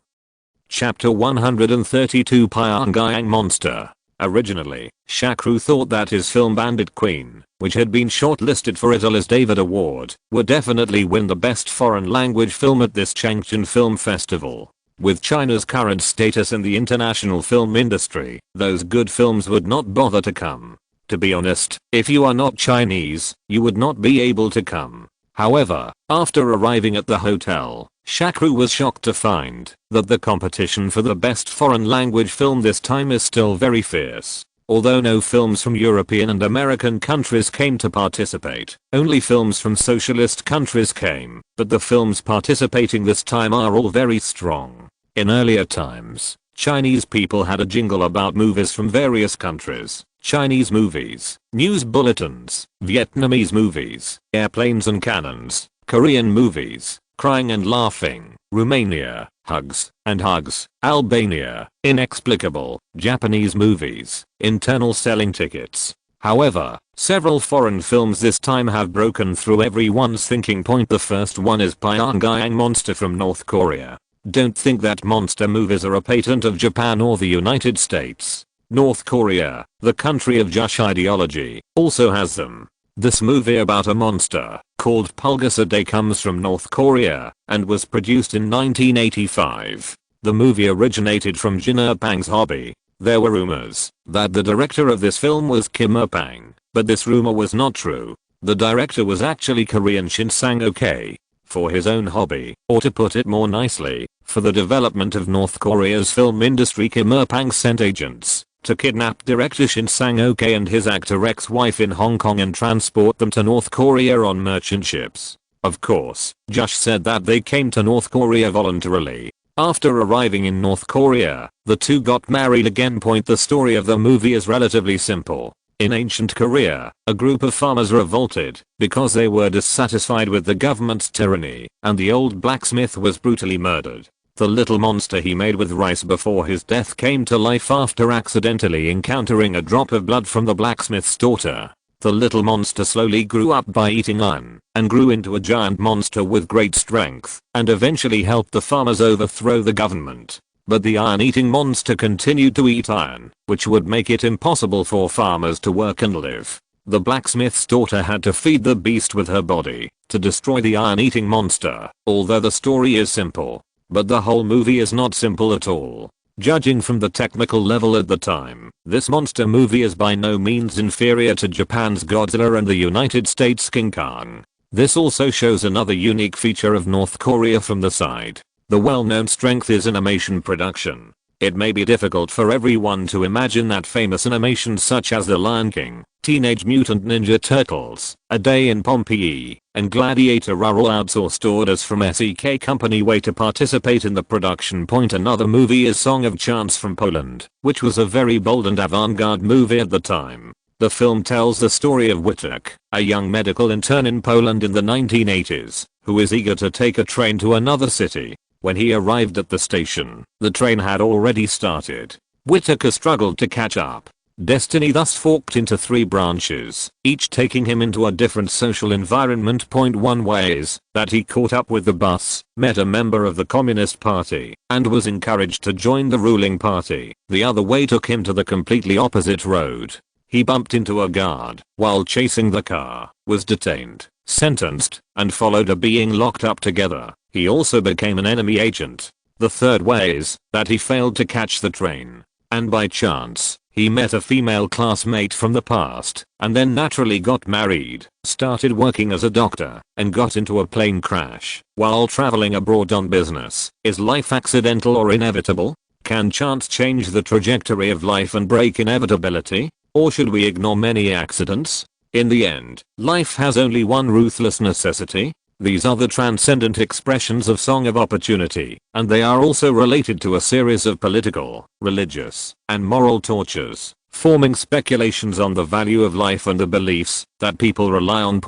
Chapter 132 Pyongyang Monster. Originally, Shakru thought that his film Bandit Queen, which had been shortlisted for Italy's David Award, would definitely win the best foreign language film at this Changchun Film Festival. With China's current status in the international film industry, those good films would not bother to come. To be honest, if you are not Chinese, you would not be able to come. However, after arriving at the hotel, Shakru was shocked to find that the competition for the best foreign language film this time is still very fierce. Although no films from European and American countries came to participate, only films from socialist countries came, but the films participating this time are all very strong. In earlier times, Chinese people had a jingle about movies from various countries. Chinese movies, news bulletins, Vietnamese movies, airplanes and cannons, Korean movies, crying and laughing, Romania, hugs and hugs, Albania, inexplicable, Japanese movies, internal selling tickets. However, several foreign films this time have broken through everyone's thinking point. The first one is Pyongyang Monster from North Korea. Don't think that monster movies are a patent of Japan or the United States. North Korea, the country of Juche ideology, also has them. This movie about a monster, called Pulgasade, comes from North Korea, and was produced in 1985. The movie originated from Jin Er-pang's hobby. There were rumors that the director of this film was Kim Er-pang, but this rumor was not true. The director was actually Korean Shin Sang-ok. For his own hobby, or to put it more nicely, for the development of North Korea's film industry, Kim Er-pang sent agents to kidnap director Shin Sang-ok and his actor ex-wife in Hong Kong and transport them to North Korea on merchant ships. Of course, Juche said that they came to North Korea voluntarily. After arriving in North Korea, the two got married again. The story of the movie is relatively simple. In ancient Korea, a group of farmers revolted because they were dissatisfied with the government's tyranny, and the old blacksmith was brutally murdered. The little monster he made with rice before his death came to life after accidentally encountering a drop of blood from the blacksmith's daughter. The little monster slowly grew up by eating iron, and grew into a giant monster with great strength, and eventually helped the farmers overthrow the government. But the iron-eating monster continued to eat iron, which would make it impossible for farmers to work and live. The blacksmith's daughter had to feed the beast with her body to destroy the iron-eating monster. Although the story is simple, but the whole movie is not simple at all. Judging from the technical level at the time, this monster movie is by no means inferior to Japan's Godzilla and the United States' King Kong. This also shows another unique feature of North Korea from the side. The well-known strength is animation production. It may be difficult for everyone to imagine that famous animations such as The Lion King, Teenage Mutant Ninja Turtles, A Day in Pompeii, and Gladiator are all outsourced orders from SEK Company way to participate in the production. Another movie is Song of Chance from Poland, which was a very bold and avant-garde movie at the time. The film tells the story of Wojtek, a young medical intern in Poland in the 1980s, who is eager to take a train to another city. When he arrived at the station, the train had already started. Whittaker struggled to catch up. Destiny thus forked into 3 branches, each taking him into a different social environment. One way is that he caught up with the bus, met a member of the Communist Party, and was encouraged to join the ruling party. The other way took him to the completely opposite road. He bumped into a guard while chasing the car, was detained, sentenced, and followed a being locked up together. He also became an enemy agent. The third way is that he failed to catch the train, and by chance, he met a female classmate from the past, and then naturally got married, started working as a doctor, and got into a plane crash while traveling abroad on business. Is life accidental or inevitable? Can chance change the trajectory of life and break inevitability? Or should we ignore many accidents? In the end, life has only one ruthless necessity. These are the transcendent expressions of Song of Opportunity, and they are also related to a series of political, religious, and moral tortures, forming speculations on the value of life and the beliefs that people rely on.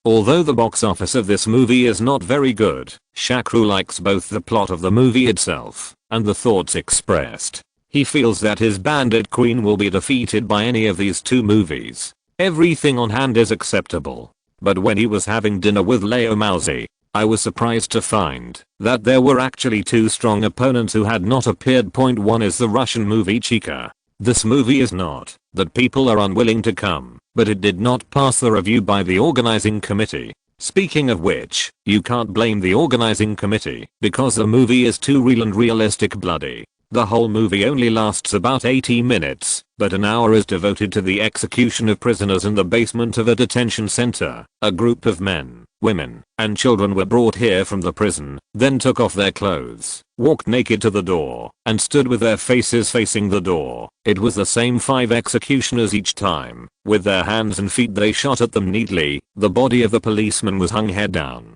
Although the box office of this movie is not very good, Shakru likes both the plot of the movie itself and the thoughts expressed. He feels that his bandit queen will be defeated by any of these 2 movies. Everything on hand is acceptable. But when he was having dinner with Leo Mousy, I was surprised to find that there were actually 2 strong opponents who had not appeared. One is the Russian movie Chika. This movie is not that people are unwilling to come, but it did not pass the review by the organizing committee. Speaking of which, you can't blame the organizing committee because the movie is too real and realistic bloody. The whole movie only lasts about 80 minutes, but an hour is devoted to the execution of prisoners in the basement of a detention center. A group of men, women, and children were brought here from the prison, then took off their clothes, walked naked to the door, and stood with their faces facing the door. It was the same 5 executioners each time. With their hands and feet they shot at them neatly. The body of the policeman was hung head down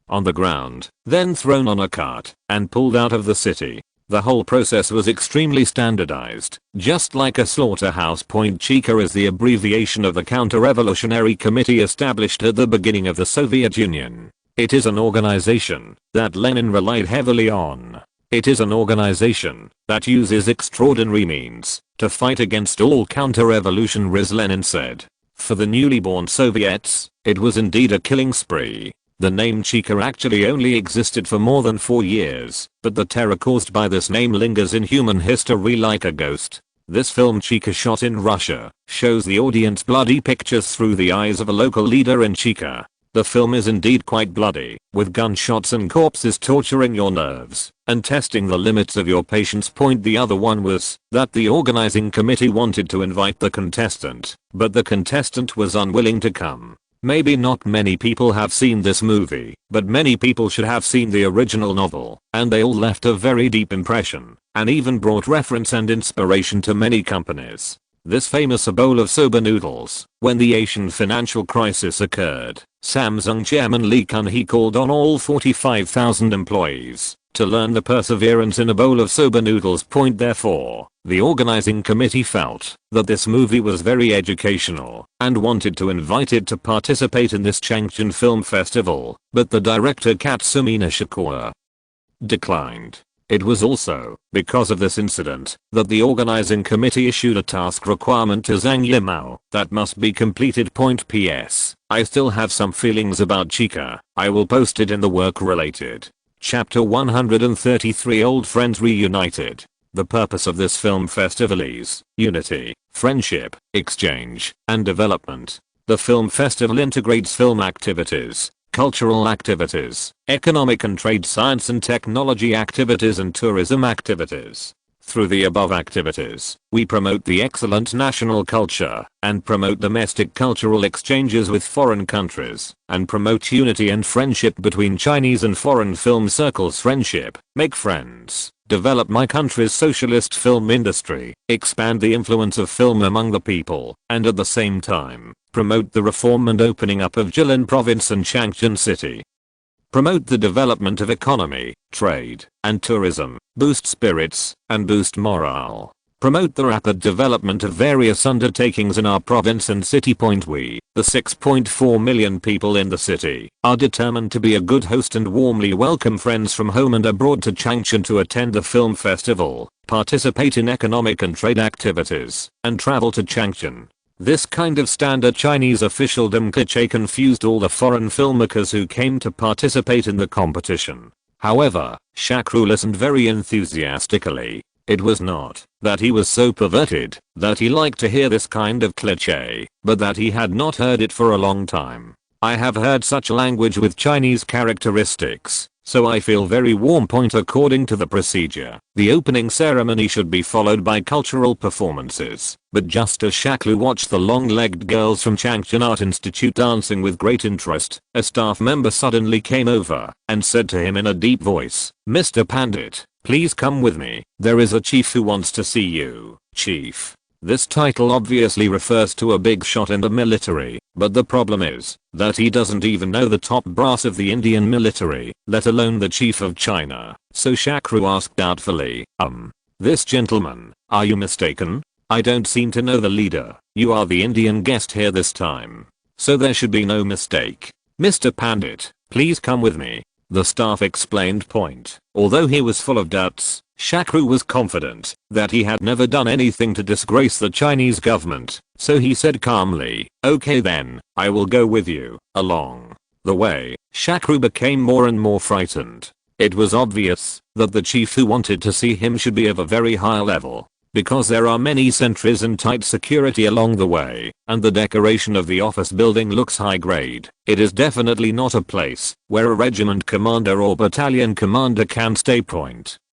on the ground, then thrown on a cart, and pulled out of the city. The whole process was extremely standardized, just like a slaughterhouse. Chika is the abbreviation of the Counter-Revolutionary Committee established at the beginning of the Soviet Union. It is an organization that Lenin relied heavily on. It is an organization that uses extraordinary means to fight against all counter-revolutionaries, Lenin said. For the newly born Soviets, it was indeed a killing spree. The name Chika actually only existed for more than 4 years, but the terror caused by this name lingers in human history like a ghost. This film, Chika, shot in Russia, shows the audience bloody pictures through the eyes of a local leader in Chika. The film is indeed quite bloody, with gunshots and corpses torturing your nerves and testing the limits of your patience. The other one was that the organizing committee wanted to invite the contestant, but the contestant was unwilling to come. Maybe not many people have seen this movie, but many people should have seen the original novel, and they all left a very deep impression, and even brought reference and inspiration to many companies. This famous bowl of soba noodles, when the Asian financial crisis occurred, Samsung chairman Lee Kun-hee called on all 45,000 employees to learn the perseverance in a bowl of soba noodles. Therefore, the organizing committee felt that this movie was very educational and wanted to invite it to participate in this Changchun Film Festival, but the director Katsumina Shakura declined. It was also because of this incident that the organizing committee issued a task requirement to Zhang Yimou that must be completed. PS. I still have some feelings about Chica. I will post it in the work related. Chapter 133 Old Friends Reunited. The purpose of this film festival is unity, friendship, exchange, and development. The film festival integrates film activities, cultural activities, economic and trade, science and technology activities, and tourism activities. Through the above activities, we promote the excellent national culture and promote domestic cultural exchanges with foreign countries and promote unity and friendship between Chinese and foreign film circles. Friendship, make friends, develop my country's socialist film industry, expand the influence of film among the people, and at the same time, promote the reform and opening up of Jilin province and Changchun city. Promote the development of economy, trade, and tourism, boost spirits, and boost morale. Promote the rapid development of various undertakings in our province and city. We, the 6.4 million people in the city, are determined to be a good host and warmly welcome friends from home and abroad to Changchun to attend the film festival, participate in economic and trade activities, and travel to Changchun. This kind of standard Chinese officialdom cliché confused all the foreign filmmakers who came to participate in the competition. However, Shakru listened very enthusiastically. It was not that he was so perverted that he liked to hear this kind of cliché, but that he had not heard it for a long time. I have heard such language with Chinese characteristics, so I feel very warm. According to the procedure, the opening ceremony should be followed by cultural performances, but just as Shakru watched the long-legged girls from Changchun Art Institute dancing with great interest, a staff member suddenly came over and said to him in a deep voice, "Mr. Pandit, please come with me. There is a chief who wants to see you." Chief. This title obviously refers to a big shot in the military, but the problem is that he doesn't even know the top brass of the Indian military, let alone the chief of China. So Shakru asked doubtfully, "This gentleman, are you mistaken? I don't seem to know the leader. You are the Indian guest here this time, so there should be no mistake. Mr. Pandit, please come with me," the staff explained. Although he was full of doubts, Shakru was confident that he had never done anything to disgrace the Chinese government, so he said calmly, "Okay then, I will go with you." Along the way, Shakru became more and more frightened. It was obvious that the chief who wanted to see him should be of a very high level, because there are many sentries and tight security along the way, and the decoration of the office building looks high grade. It is definitely not a place where a regiment commander or battalion commander can stay.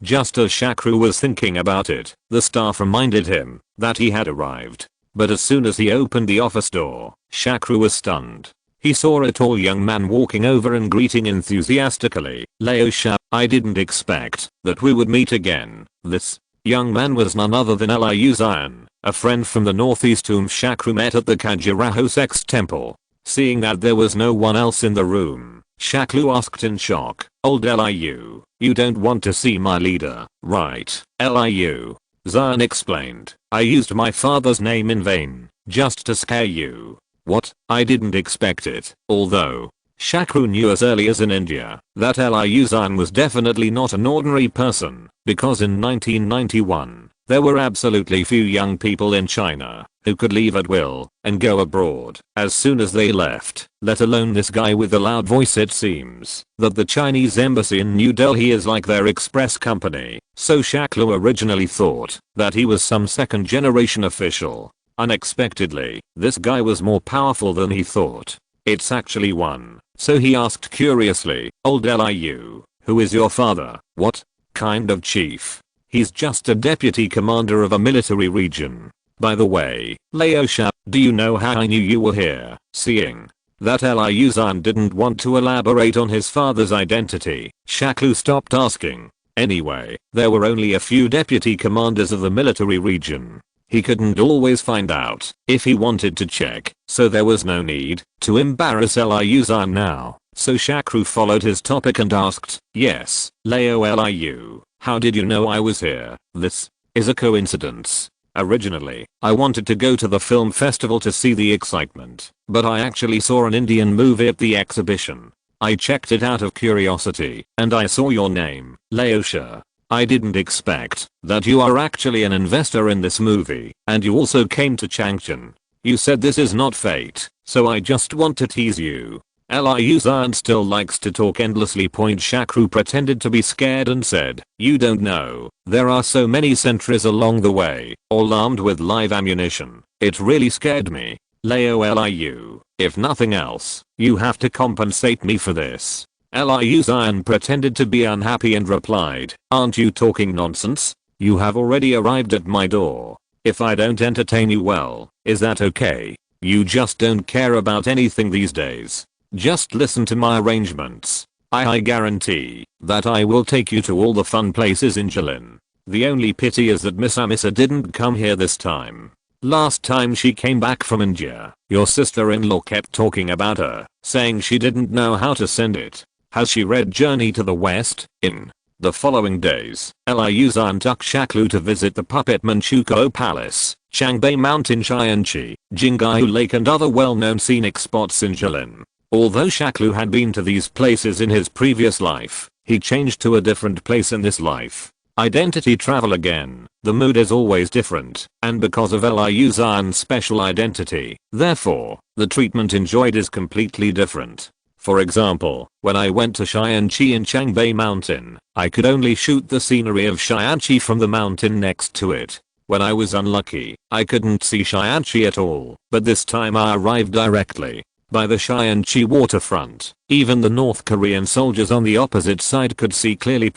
Just as Shakru was thinking about it, the staff reminded him that he had arrived. But as soon as he opened the office door, Shakru was stunned. He saw a tall young man walking over and greeting enthusiastically, "Lao Sha, I didn't expect that we would meet again." This young man was none other than Liu Zion, a friend from the northeast whom Shakru met at the Khajuraho Sex Temple. Seeing that there was no one else in the room, Shakru asked in shock, "Old Liu, you don't want to see my leader, right?" Liu Zion explained, "I used my father's name in vain, just to scare you." What? I didn't expect it. Although Shakru knew as early as in India that Liu Zion was definitely not an ordinary person, because in 1991, there were absolutely few young people in China who could leave at will and go abroad as soon as they left, let alone this guy with the loud voice. It seems that the Chinese embassy in New Delhi is like their express company, so Shakru originally thought that he was some second generation official. Unexpectedly, this guy was more powerful than he thought. It's actually one. So he asked curiously, "Old Liu, who is your father?" "What kind of chief? He's just a deputy commander of a military region. By the way, Lao Sha, do you know how I knew you were here?" Seeing that Liu Zion didn't want to elaborate on his father's identity, Shakru stopped asking. Anyway, there were only a few deputy commanders of the military region. He couldn't always find out if he wanted to check, so there was no need to embarrass Liu Zion now. So Shakru followed his topic and asked, yes, Liu, how did you know I was here? This is a coincidence. Originally, I wanted to go to the film festival to see the excitement, but I actually saw an Indian movie at the exhibition. I checked it out of curiosity, and I saw your name, Leosha. I didn't expect that you are actually an investor in this movie, and you also came to Changchun. You said this is not fate, so I just want to tease you. Liu Zion still likes to talk endlessly. Shakru pretended to be scared and said, you don't know, there are so many sentries along the way, all armed with live ammunition. It really scared me. Liu, if nothing else, you have to compensate me for this. Liu Zion pretended to be unhappy and replied, aren't you talking nonsense? You have already arrived at my door. If I don't entertain you well, is that okay? You just don't care about anything these days. Just listen to my arrangements. I guarantee that I will take you to all the fun places in Jilin. The only pity is that Miss Amisa didn't come here this time. Last time she came back from India, your sister-in-law kept talking about her, saying she didn't know how to send it. Has she read Journey to the West? In the following days, Liu Zion took Shakru to visit the Puppet Manchukuo Palace, Changbei Mountain, Xianqi, Jingaihu Lake and other well-known scenic spots in Jilin. Although Shakru had been to these places in his previous life, he changed to a different place in this life. Identity travel again. The mood is always different, and because of Liu Zion's special identity, therefore, the treatment enjoyed is completely different. For example, when I went to Xianqi in Changbei Mountain, I could only shoot the scenery of Xianqi from the mountain next to it. When I was unlucky, I couldn't see Xianqi at all, but this time I arrived directly by the Xianqi waterfront. Even the North Korean soldiers on the opposite side could see clearly.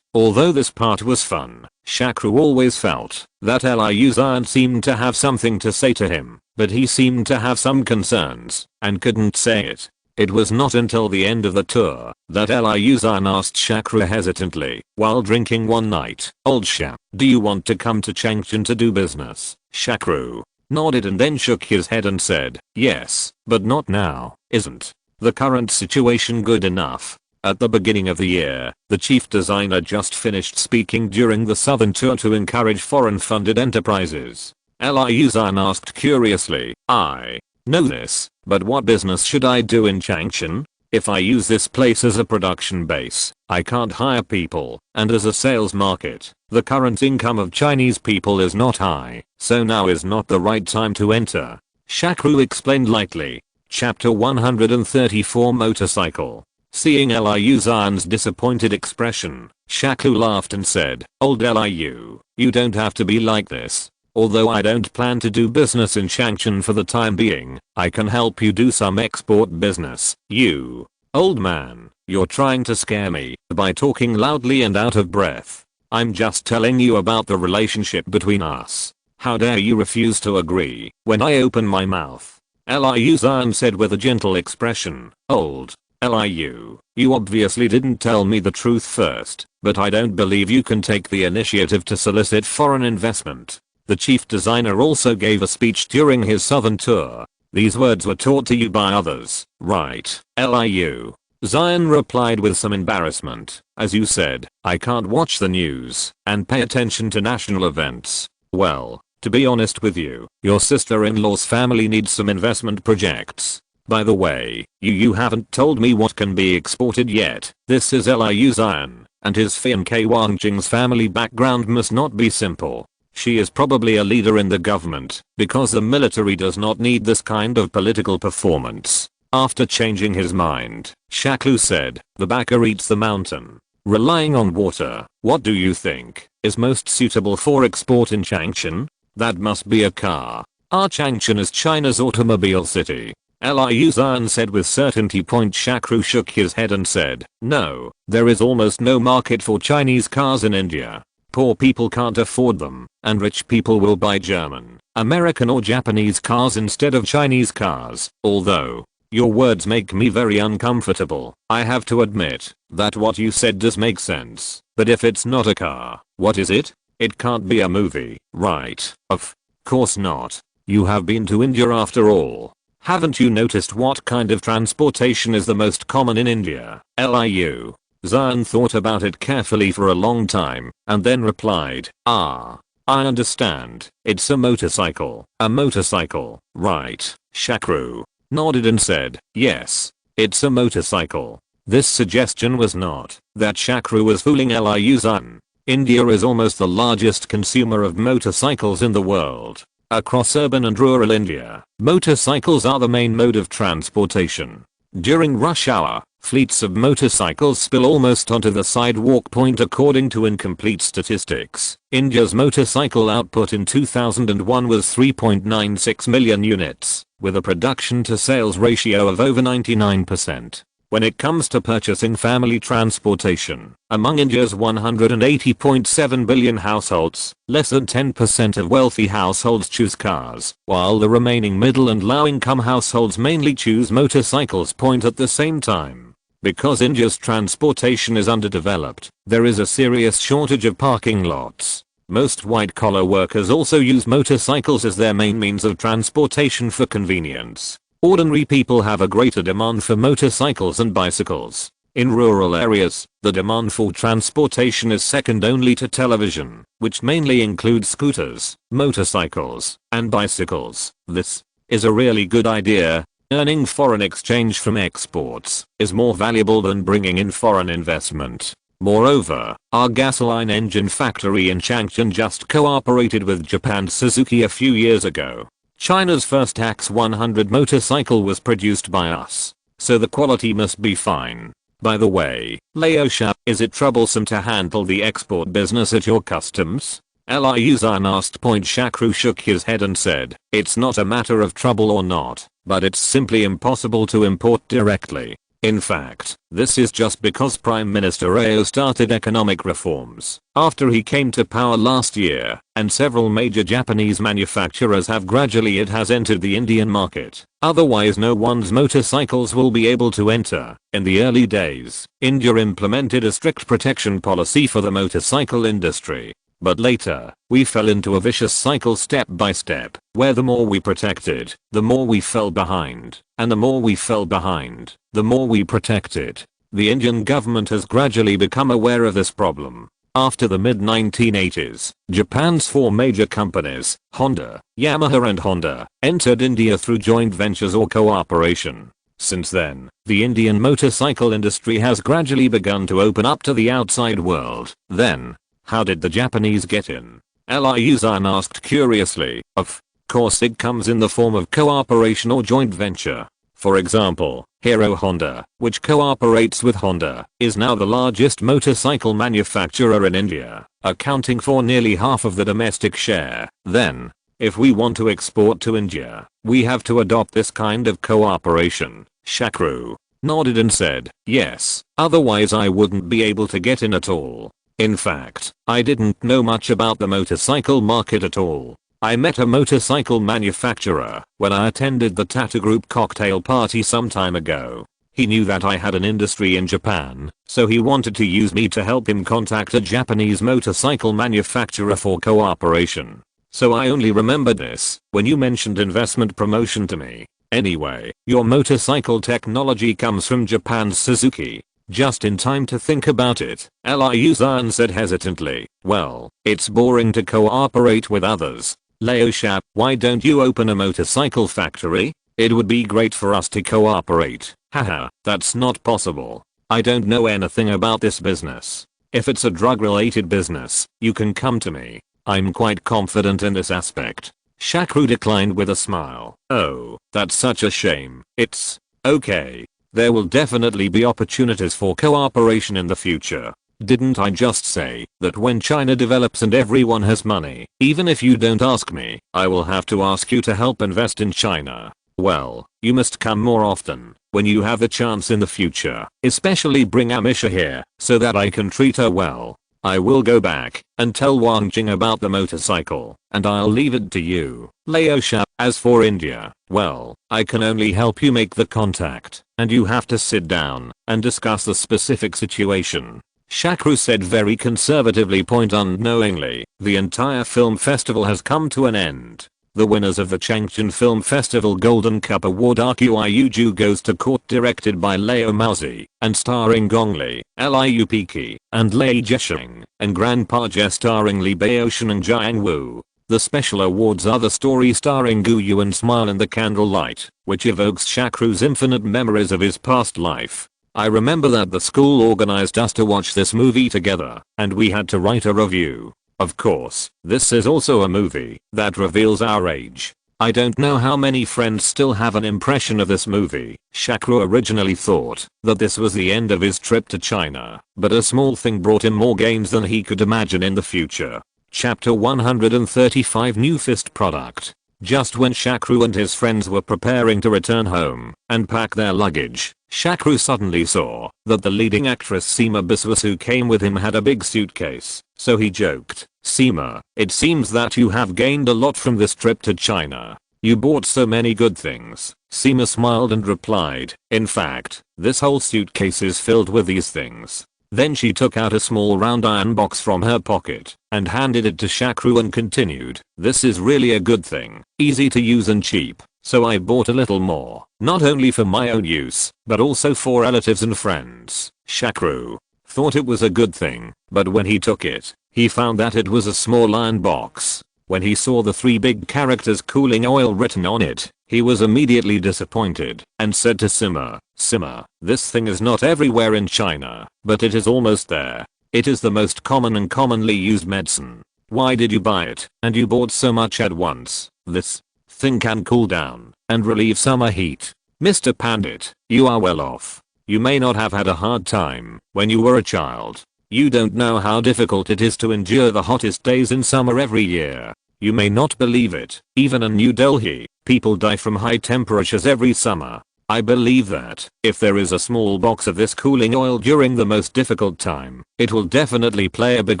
Although this part was fun, Shakru always felt that Liu Zion seemed to have something to say to him, but he seemed to have some concerns and couldn't say it. It was not until the end of the tour that Liu Zion asked Shakru hesitantly, while drinking one night, old chap, do you want to come to Changchun to do business? Shakru nodded and then shook his head and said, yes, but not now. Isn't the current situation good enough? At the beginning of the year, the chief designer just finished speaking during the southern tour to encourage foreign-funded enterprises. Liu Zion asked curiously, I know this, but what business should I do in Changchun? If I use this place as a production base, I can't hire people, and as a sales market, the current income of Chinese people is not high, so now is not the right time to enter. Shakru explained lightly. Chapter 134 Motorcycle. Seeing Liu Zion's disappointed expression, Shakru laughed and said, old Liu, you don't have to be like this. Although I don't plan to do business in Changchun for the time being, I can help you do some export business. You old man, you're trying to scare me by talking loudly and out of breath. I'm just telling you about the relationship between us. How dare you refuse to agree when I open my mouth? Liu Zion said with a gentle expression, old Liu, you obviously didn't tell me the truth first, but I don't believe you can take the initiative to solicit foreign investment. The chief designer also gave a speech during his southern tour. These words were taught to you by others, right, Liu? Zion replied with some embarrassment. As you said, I can't watch the news and pay attention to national events. Well, to be honest with you, your sister-in-law's family needs some investment projects. By the way, you haven't told me what can be exported yet. This is Liu Zion, and his fiancée Wang Jing's family background must not be simple. She is probably a leader in the government, because the military does not need this kind of political performance. After changing his mind, Shakru said, the backer eats the mountain. Relying on water, what do you think is most suitable for export in Changchun? That must be a car. Our Changchun is China's automobile city. Liu Zion said with certainty. Shakru shook his head and said, no, there is almost no market for Chinese cars in India. Poor people can't afford them, and rich people will buy German, American or Japanese cars instead of Chinese cars. Although your words make me very uncomfortable, I have to admit that what you said does make sense. But if it's not a car, what is it? It can't be a movie, right? Of course not. You have been to India after all. Haven't you noticed what kind of transportation is the most common in India? Liu. Zion thought about it carefully for a long time and then replied, I understand. It's a motorcycle. A motorcycle, right? Shakru nodded and said, yes, it's a motorcycle. This suggestion was not that Shakru was fooling Liu Zion. India is almost the largest consumer of motorcycles in the world. Across urban and rural India, motorcycles are the main mode of transportation. During rush hour, fleets of motorcycles spill almost onto the sidewalk point according to incomplete statistics. India's motorcycle output in 2001 was 3.96 million units, with a production to sales ratio of over 99%. When it comes to purchasing family transportation, among India's 180.7 billion households, less than 10% of wealthy households choose cars, while the remaining middle and low-income households mainly choose motorcycles. At the same time, because India's transportation is underdeveloped, there is a serious shortage of parking lots. Most white-collar workers also use motorcycles as their main means of transportation for convenience. Ordinary people have a greater demand for motorcycles and bicycles. In rural areas, the demand for transportation is second only to television, which mainly includes scooters, motorcycles, and bicycles. This is a really good idea. Earning foreign exchange from exports is more valuable than bringing in foreign investment. Moreover, our gasoline engine factory in Changchun just cooperated with Japan's Suzuki a few years ago. China's first X100 motorcycle was produced by us, so the quality must be fine. By the way, Laosha, is it troublesome to handle the export business at your customs? Liu Zion asked. Shakru shook his head and said, it's not a matter of trouble or not, but it's simply impossible to import directly. In fact, this is just because Prime Minister Ayo started economic reforms after he came to power last year, and several major Japanese manufacturers have gradually entered the Indian market. Otherwise no one's motorcycles will be able to enter. In the early days, India implemented a strict protection policy for the motorcycle industry. But later, we fell into a vicious cycle step by step, where the more we protected, the more we fell behind, and the more we fell behind, the more we protected. The Indian government has gradually become aware of this problem. After the mid-1980s, Japan's four major companies, Honda, Yamaha and Honda, entered India through joint ventures or cooperation. Since then, the Indian motorcycle industry has gradually begun to open up to the outside world. Then, how did the Japanese get in? Liu Zion asked curiously. Of course it comes in the form of cooperation or joint venture. For example, Hero Honda, which cooperates with Honda, is now the largest motorcycle manufacturer in India, accounting for nearly half of the domestic share. Then, if we want to export to India, we have to adopt this kind of cooperation. Shakru nodded and said, yes, otherwise I wouldn't be able to get in at all. In fact, I didn't know much about the motorcycle market at all. I met a motorcycle manufacturer when I attended the Tata Group cocktail party some time ago. He knew that I had an industry in Japan, so he wanted to use me to help him contact a Japanese motorcycle manufacturer for cooperation. So I only remembered this when you mentioned investment promotion to me. Anyway, your motorcycle technology comes from Japan's Suzuki. Just in time to think about it, Liu Zion said hesitantly. Well, it's boring to cooperate with others. Laosha, why don't you open a motorcycle factory? It would be great for us to cooperate. Haha, that's not possible. I don't know anything about this business. If it's a drug-related business, you can come to me. I'm quite confident in this aspect. Shakru declined with a smile. Oh, that's such a shame. It's okay. There will definitely be opportunities for cooperation in the future. Didn't I just say that when China develops and everyone has money, even if you don't ask me, I will have to ask you to help invest in China? Well, you must come more often when you have a chance in the future. Especially bring Amisha here so that I can treat her well. I will go back and tell Wang Jing about the motorcycle, and I'll leave it to you, Laosha. As for India, well, I can only help you make the contact, and you have to sit down and discuss the specific situation. Shakru said very conservatively. Unknowingly, the entire film festival has come to an end. The winners of the Changchun Film Festival Golden Cup Award Ju Goes to Court, directed by Leo Mauzi, and starring Gong Li, Liu Piki, and Lei Jisheng, and Grandpa Jie starring Li Baoshan and Jiang Wu. The special awards are the story starring Gu Yu and Smile in the Candlelight, which evokes Shakru's infinite memories of his past life. I remember that the school organized us to watch this movie together, and we had to write a review. Of course, this is also a movie that reveals our age. I don't know how many friends still have an impression of this movie. Shakru originally thought that this was the end of his trip to China, but a small thing brought him more gains than he could imagine in the future. Chapter 135 New Fist Product. Just when Shakru and his friends were preparing to return home and pack their luggage, Shakru suddenly saw that the leading actress Seema Biswas who came with him had a big suitcase, so he joked, "Seema, it seems that you have gained a lot from this trip to China. You bought so many good things." Seema smiled and replied, "In fact, this whole suitcase is filled with these things." Then she took out a small round iron box from her pocket and handed it to Shakru and continued, "This is really a good thing, easy to use and cheap, so I bought a little more, not only for my own use, but also for relatives and friends." Shakru thought it was a good thing, but when he took it, he found that it was a small iron box. When he saw the 3 big characters cooling oil written on it, he was immediately disappointed and said to Seema, "Seema, this thing is not everywhere in China, but it is almost there. It is the most common and commonly used medicine. Why did you buy it? And you bought so much at once. This thing can cool down and relieve summer heat. Mr. Pandit, you are well off. You may not have had a hard time when you were a child. You don't know how difficult it is to endure the hottest days in summer every year. You may not believe it, even in New Delhi, people die from high temperatures every summer. I believe that if there is a small box of this cooling oil during the most difficult time, it will definitely play a big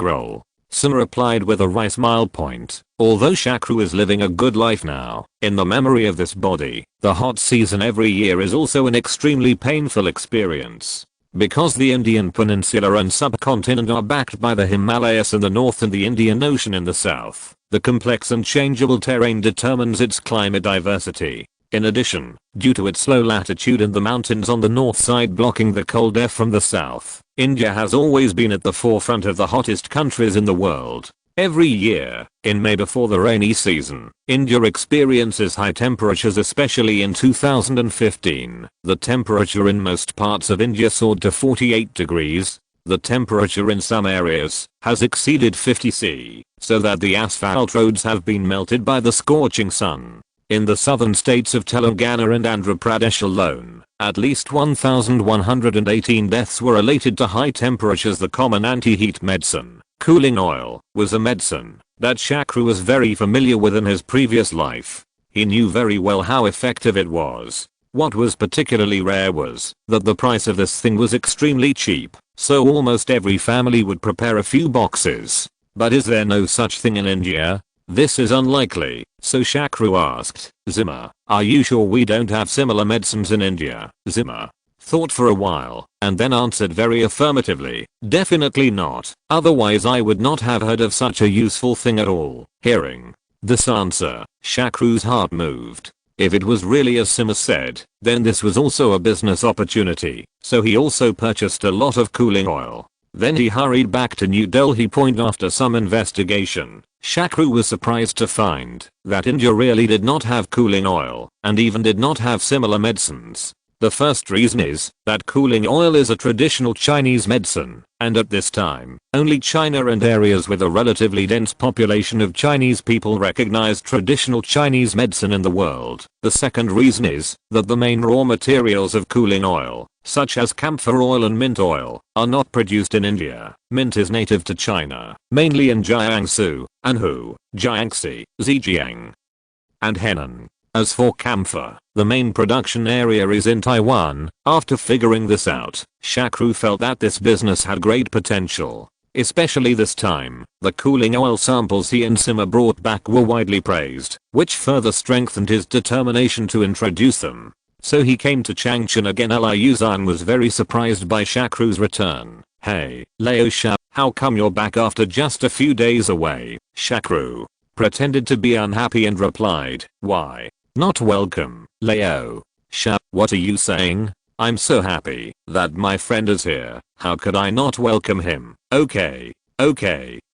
role." Seema replied with a wry smile point. Although Shakru is living a good life now, in the memory of this body, the hot season every year is also an extremely painful experience. Because the Indian peninsula and subcontinent are backed by the Himalayas in the north and the Indian Ocean in the south, the complex and changeable terrain determines its climate diversity. In addition, due to its low latitude and the mountains on the north side blocking the cold air from the south, India has always been at the forefront of the hottest countries in the world. Every year, in May before the rainy season, India experiences high temperatures, especially in 2015. The temperature in most parts of India soared to 48 degrees. The temperature in some areas has exceeded 50 C, so that the asphalt roads have been melted by the scorching sun. In the southern states of Telangana and Andhra Pradesh alone, at least 1,118 deaths were related to high temperatures. The common anti-heat medicine, cooling oil, was a medicine that Shakru was very familiar with in his previous life. He knew very well how effective it was. What was particularly rare was that the price of this thing was extremely cheap, so almost every family would prepare a few boxes. But is there no such thing in India? This is unlikely, so Shakru asked, "Seema, are you sure we don't have similar medicines in India?" Seema thought for a while, and then answered very affirmatively, "Definitely not, otherwise I would not have heard of such a useful thing at all." Hearing this answer, Shakru's heart moved. If it was really as Seema said, then this was also a business opportunity, so he also purchased a lot of cooling oil. Then he hurried back to New Delhi. After some investigation, Shakru was surprised to find that India really did not have cooling oil, and even did not have similar medicines. The first reason is that cooling oil is a traditional Chinese medicine, and at this time, only China and areas with a relatively dense population of Chinese people recognize traditional Chinese medicine in the world. The second reason is that the main raw materials of cooling oil, such as camphor oil and mint oil, are not produced in India. Mint is native to China, mainly in Jiangsu, Anhui, Jiangxi, Zhejiang, and Henan. As for camphor, the main production area is in Taiwan. After figuring this out, Shakru felt that this business had great potential. Especially this time, the cooling oil samples he and Seema brought back were widely praised, which further strengthened his determination to introduce them. So he came to Changchun again. Liu Zhan was very surprised by Shakru's return. "Hey, Leo Sha, how come you're back after just a few days away?" Shakru pretended to be unhappy and replied, "Why? Not welcome, Leo. What are you saying? I'm so happy that my friend is here. How could I not welcome him? Okay,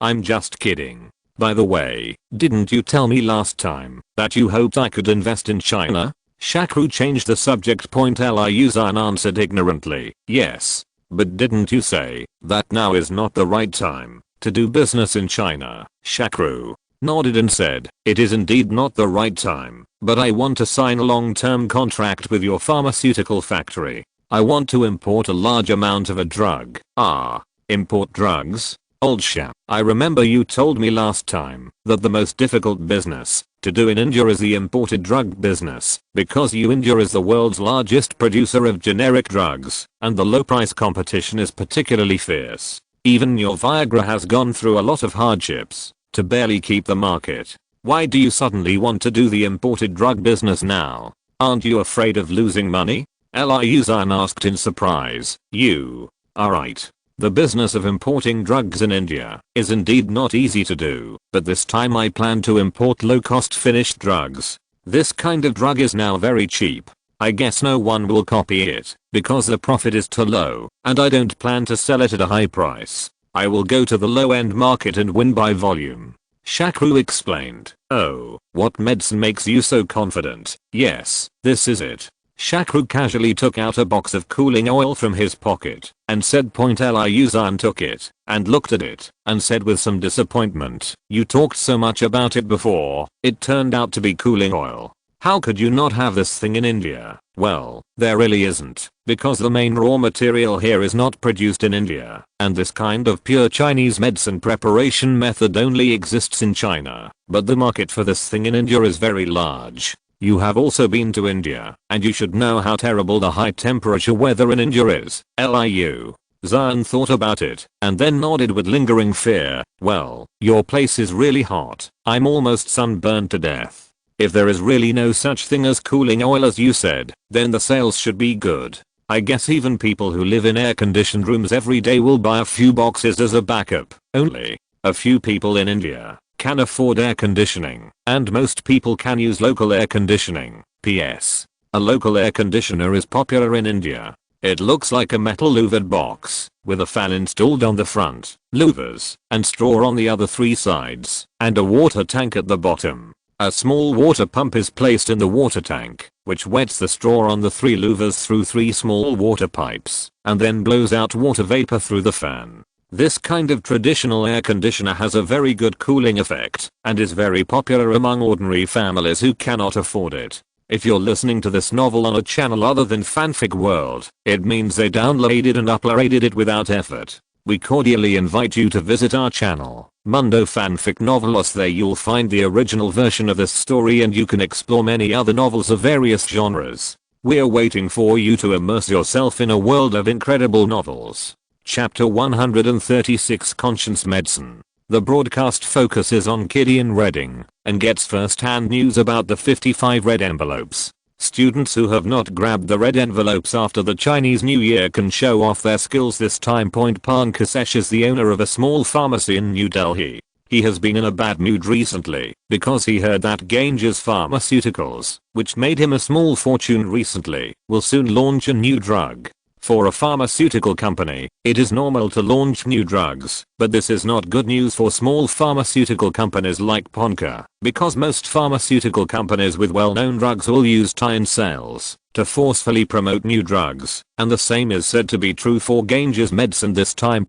I'm just kidding. By the way, didn't you tell me last time that you hoped I could invest in China?" Shakru changed the subject. Liu Zhan answered ignorantly, "Yes. But didn't you say that now is not the right time to do business in China?" Shakru nodded and said, "It is indeed not the right time, but I want to sign a long-term contract with your pharmaceutical factory. I want to import a large amount of a drug." "Ah, import drugs? Old chap, I remember you told me last time that the most difficult business to do in India is the imported drug business, because India is the world's largest producer of generic drugs, and the low price competition is particularly fierce. Even your Viagra has gone through a lot of hardships to barely keep the market. Why do you suddenly want to do the imported drug business now? Aren't you afraid of losing money?" Liu Zhan asked in surprise. "You are right. The business of importing drugs in India is indeed not easy to do, but this time I plan to import low-cost finished drugs. This kind of drug is now very cheap. I guess no one will copy it, because the profit is too low, and I don't plan to sell it at a high price. I will go to the low-end market and win by volume." Shakru explained. "Oh, what medicine makes you so confident?" "Yes, this is it." Shakru casually took out a box of cooling oil from his pocket and said. Liu Zhan took it and looked at it and said with some disappointment, "You talked so much about it before. It turned out to be cooling oil. How could you not have this thing in India?" "Well, there really isn't, because the main raw material here is not produced in India, and this kind of pure Chinese medicine preparation method only exists in China. But the market for this thing in India is very large. You have also been to India, and you should know how terrible the high temperature weather in India is." Liu Zhan thought about it and then nodded with lingering fear. "Well, your place is really hot. I'm almost sunburned to death. If there is really no such thing as cooling oil as you said, then the sales should be good. I guess even people who live in air-conditioned rooms every day will buy a few boxes as a backup. Only a few people in India can afford air conditioning, and most people can use local air conditioning. PS. A local air conditioner is popular in India. It looks like a metal louvered box with a fan installed on the front, louvers, and straw on the other three sides, and a water tank at the bottom. A small water pump is placed in the water tank, which wets the straw on the three louvers through three small water pipes, and then blows out water vapor through the fan. This kind of traditional air conditioner has a very good cooling effect and is very popular among ordinary families who cannot afford it. If you're listening to this novel on a channel other than Fanfic World, it means they downloaded and uploaded it without effort. We cordially invite you to visit our channel, Mundo Fanfic Novelos. There you'll find the original version of this story and you can explore many other novels of various genres. We're waiting for you to immerse yourself in a world of incredible novels. Chapter 136 Conscience Medicine. The broadcast focuses on Gideon Redding and gets first-hand news about the 55 red envelopes. Students who have not grabbed the red envelopes after the Chinese New Year can show off their skills this time. Pankaj is the owner of a small pharmacy in New Delhi. He has been in a bad mood recently because he heard that Ganges Pharmaceuticals, which made him a small fortune recently, will soon launch a new drug. For a pharmaceutical company, it is normal to launch new drugs, but this is not good news for small pharmaceutical companies like Ponka, because most pharmaceutical companies with well-known drugs will use tie-in sales to forcefully promote new drugs, and the same is said to be true for Ganges Medicine this time.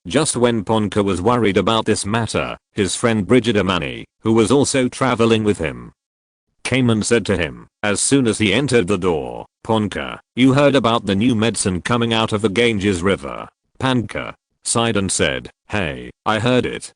Just when Ponka was worried about this matter, his friend Bridget Amani, who was also traveling with him, came and said to him, as soon as he entered the door, "Ponka, you heard about the new medicine coming out of the Ganges River?" Ponka sighed and said, "Hey, I heard it.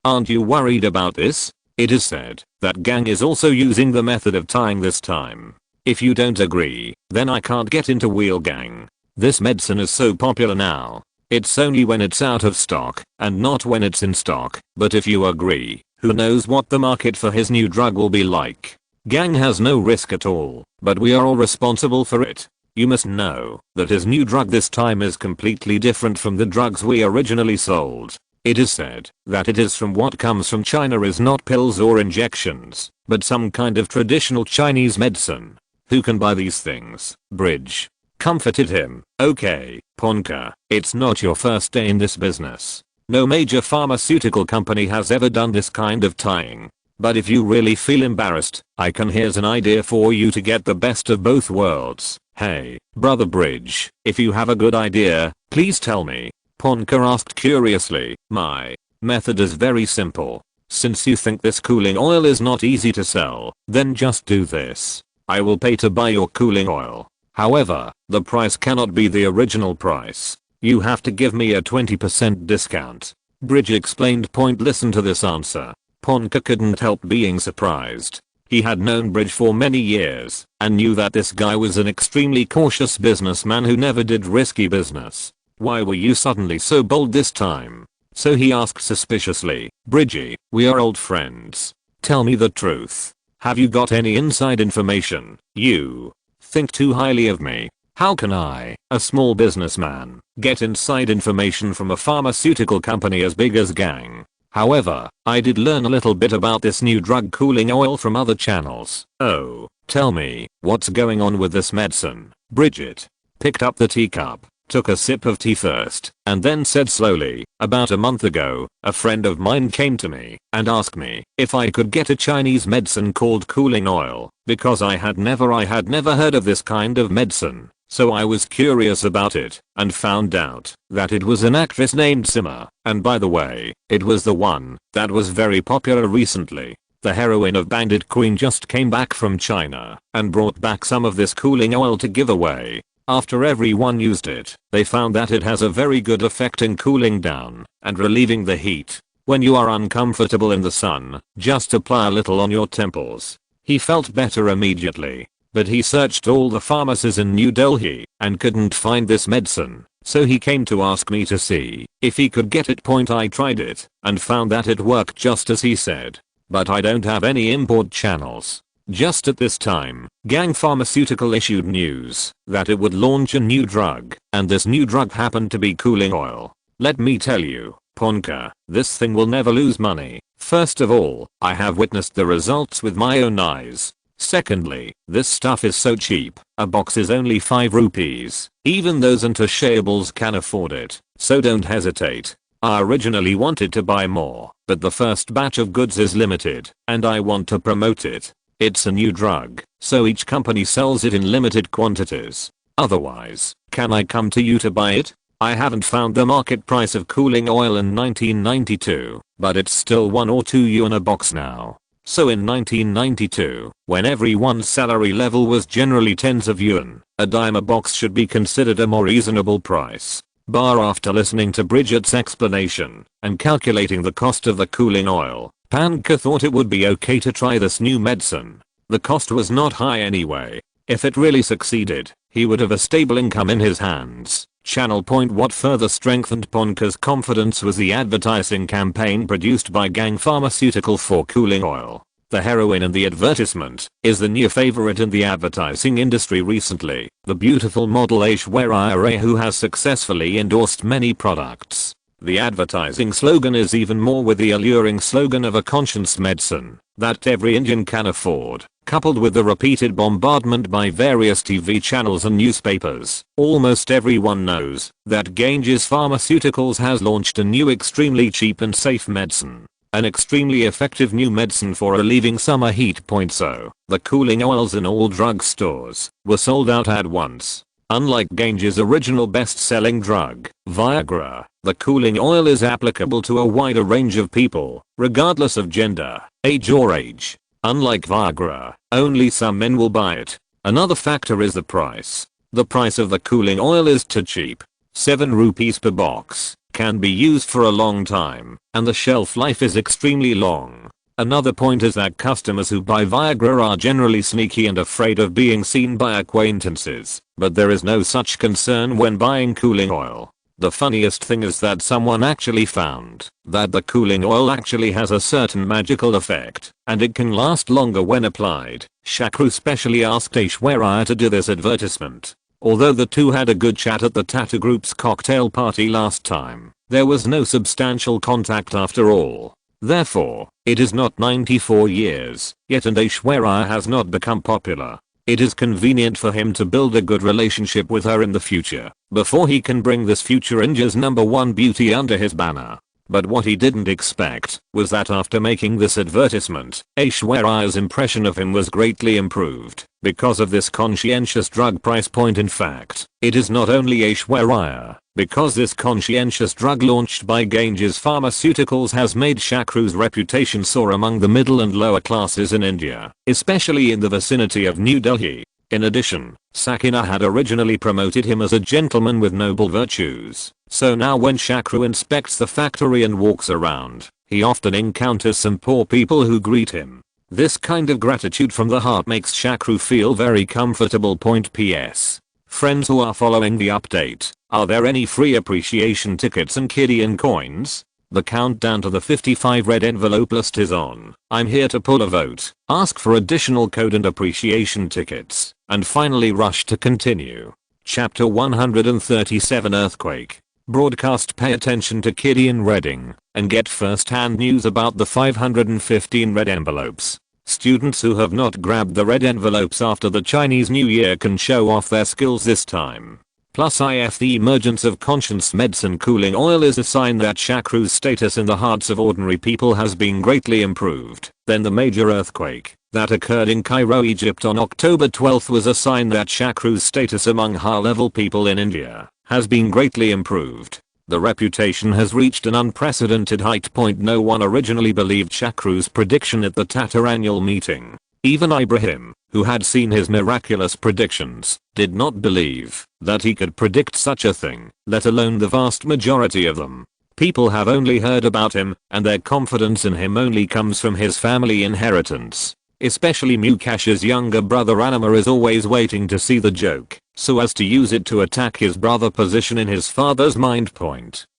Aren't you worried about this? It is said that gang is also using the method of tying this time. If you don't agree, then I can't get into Wheel Gang. This medicine is so popular now. It's only when it's out of stock, and not when it's in stock. But if you agree, who knows what the market for his new drug will be like. Gang has no risk at all, but we are all responsible for it. You must know that his new drug this time is completely different from the drugs we originally sold. It is said that it is from what comes from China is not pills or injections, but some kind of traditional Chinese medicine. Who can buy these things? Bridge comforted him. Okay, Ponka, it's not your first day in this business. No major pharmaceutical company has ever done this kind of tying. But if you really feel embarrassed, here's an idea for you to get the best of both worlds. Hey, brother Bridge, if you have a good idea, please tell me. Ponka asked curiously. My method is very simple. Since you think this cooling oil is not easy to sell, then just do this. I will pay to buy your cooling oil. However, the price cannot be the original price. You have to give me a 20% discount. Bridge explained. Listen to this answer. Ponka couldn't help being surprised. He had known Bridge for many years and knew that this guy was an extremely cautious businessman who never did risky business. Why were you suddenly so bold this time? So he asked suspiciously. Bridgie, we are old friends. Tell me the truth. Have you got any inside information? You think too highly of me. How can I, a small businessman, get inside information from a pharmaceutical company as big as Gang? However, I did learn a little bit about this new drug cooling oil from other channels. Oh, tell me, what's going on with this medicine? Bridget picked up the teacup, took a sip of tea first, and then said slowly, about a month ago, a friend of mine came to me and asked me if I could get a Chinese medicine called cooling oil, because I had never heard of this kind of medicine. So I was curious about it and found out that it was an actress named Sima, and by the way, it was the one that was very popular recently. The heroine of Bandit Queen just came back from China and brought back some of this cooling oil to give away. After everyone used it, they found that it has a very good effect in cooling down and relieving the heat. When you are uncomfortable in the sun, just apply a little on your temples. He felt better immediately. But he searched all the pharmacies in New Delhi and couldn't find this medicine, so he came to ask me to see if he could get it. I tried it and found that it worked just as he said. But I don't have any import channels. Just at this time, Gang Pharmaceutical issued news that it would launch a new drug, and this new drug happened to be cooling oil. Let me tell you, Ponka, this thing will never lose money. First of all, I have witnessed the results with my own eyes. Secondly, this stuff is so cheap, a box is only 5 rupees. Even those untouchables can afford it, so don't hesitate. I originally wanted to buy more, but the first batch of goods is limited, and I want to promote it. It's a new drug, so each company sells it in limited quantities. Otherwise, can I come to you to buy it? I haven't found the market price of cooling oil in 1992, but it's still 1 or 2 yuan a box now. So in 1992, when everyone's salary level was generally tens of yuan, a dime a box should be considered a more reasonable price. After listening to Bridget's explanation and calculating the cost of the cooling oil, Panka thought it would be okay to try this new medicine. The cost was not high anyway. If it really succeeded, he would have a stable income in his hands. What further strengthened Ponka's confidence was the advertising campaign produced by Gang Pharmaceutical for cooling oil. The heroine in the advertisement is the new favorite in the advertising industry recently, the beautiful model Aishwarya, who has successfully endorsed many products. The advertising slogan is even more with the alluring slogan of a conscience medicine that every Indian can afford, coupled with the repeated bombardment by various TV channels and newspapers. Almost everyone knows that Ganges Pharmaceuticals has launched a new extremely cheap and safe medicine. An extremely effective new medicine for relieving summer heat. So, the cooling oils in all drugstores were sold out at once. Unlike Ganges' original best-selling drug, Viagra, the cooling oil is applicable to a wider range of people, regardless of gender, age or age. Unlike Viagra, only some men will buy it. Another factor is the price. The price of the cooling oil is too cheap. 7 rupees per box, can be used for a long time, and the shelf life is extremely long. Another point is that customers who buy Viagra are generally sneaky and afraid of being seen by acquaintances, but there is no such concern when buying cooling oil. The funniest thing is that someone actually found that the cooling oil actually has a certain magical effect, and it can last longer when applied. Shakru specially asked Aishwarya to do this advertisement. Although the two had a good chat at the tattoo group's cocktail party last time, there was no substantial contact after all. Therefore, it is not 94 years yet and Aishwarya has not become popular. It is convenient for him to build a good relationship with her in the future, before he can bring this future India's #1 beauty under his banner. But what he didn't expect was that after making this advertisement, Aishwarya's impression of him was greatly improved because of this conscientious drug price point. In fact, it is not only Aishwarya, because this conscientious drug launched by Ganges Pharmaceuticals has made Shakru's reputation soar among the middle and lower classes in India, especially in the vicinity of New Delhi. In addition, Sakina had originally promoted him as a gentleman with noble virtues, so now when Shakru inspects the factory and walks around, he often encounters some poor people who greet him. This kind of gratitude from the heart makes Shakru feel very comfortable. PS. Friends who are following the update, are there any free appreciation tickets and Kidian coins? The countdown to the 55 red envelope list is on. I'm here to pull a vote, ask for additional code and appreciation tickets, and finally rush to continue. Chapter 137 Earthquake. Broadcast. Pay attention to Kidian Reading, and get first-hand news about the 515 red envelopes. Students who have not grabbed the red envelopes after the Chinese New Year can show off their skills this time. Plus if the emergence of conscience medicine cooling oil is a sign that Shakru's status in the hearts of ordinary people has been greatly improved, then the major earthquake that occurred in Cairo, Egypt on October 12th was a sign that Shakru's status among high-level people in India has been greatly improved. The reputation has reached an unprecedented height. No one originally believed Shakru's prediction at the Tatar annual meeting. Even Ibrahim, who had seen his miraculous predictions, did not believe that he could predict such a thing, let alone the vast majority of them. People have only heard about him, and their confidence in him only comes from his family inheritance. Especially Mukash's younger brother Anima is always waiting to see the joke, so as to use it to attack his brother position in his father's mind.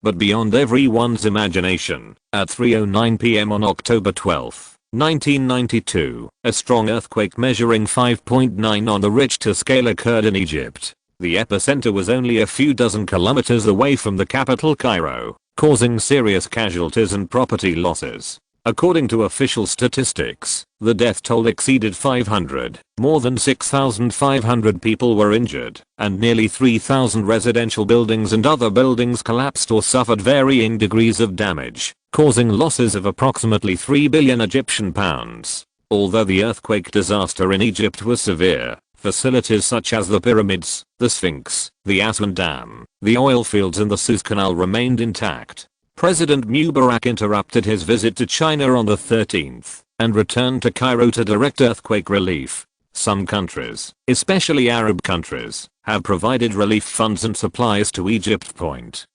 But beyond everyone's imagination, at 3:09 PM on October 12th, 1992, a strong earthquake measuring 5.9 on the Richter scale occurred in Egypt. The epicenter was only a few dozen kilometers away from the capital Cairo, causing serious casualties and property losses. According to official statistics, the death toll exceeded 500, more than 6,500 people were injured, and nearly 3,000 residential buildings and other buildings collapsed or suffered varying degrees of damage, causing losses of approximately 3 billion Egyptian pounds. Although the earthquake disaster in Egypt was severe, facilities such as the pyramids, the Sphinx, the Aswan Dam, the oil fields and the Suez Canal remained intact. President Mubarak interrupted his visit to China on the 13th and returned to Cairo to direct earthquake relief. Some countries, especially Arab countries, have provided relief funds and supplies to Egypt.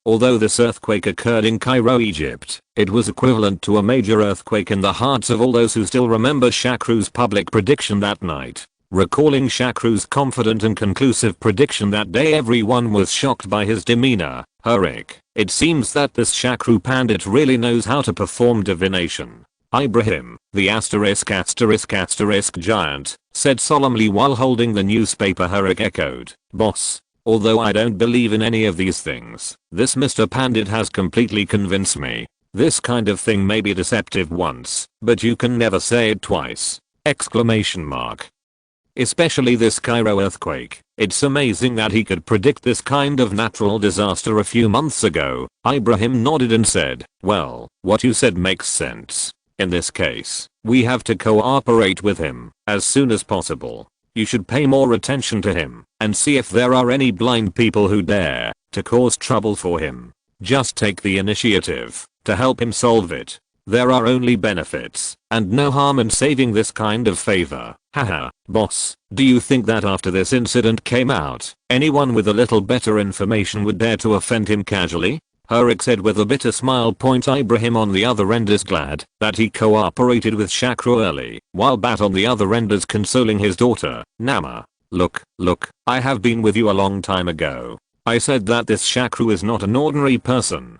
Although this earthquake occurred in Cairo, Egypt, it was equivalent to a major earthquake in the hearts of all those who still remember Shakru's public prediction that night. Recalling Shakru's confident and conclusive prediction that day, everyone was shocked by his demeanor. Heroic. It seems that this Shakru Pandit really knows how to perform divination. Ibrahim, the **** giant, said solemnly while holding the newspaper. Heroic echoed, "Boss, although I don't believe in any of these things, this Mr. Pandit has completely convinced me. This kind of thing may be deceptive once, but you can never say it twice!" Especially this Cairo earthquake. It's amazing that he could predict this kind of natural disaster a few months ago. Ibrahim nodded and said, "Well, what you said makes sense. In this case, we have to cooperate with him as soon as possible. You should pay more attention to him and see if there are any blind people who dare to cause trouble for him. Just take the initiative to help him solve it. There are only benefits and no harm in saving this kind of favor." Haha, boss, do you think that after this incident came out, anyone with a little better information would dare to offend him casually? Heroic said with a bitter smile. Ibrahim on the other end is glad that he cooperated with Shakru early, while Bat on the other end is consoling his daughter, Nama. Look, I have been with you a long time ago. I said that this Shakru is not an ordinary person,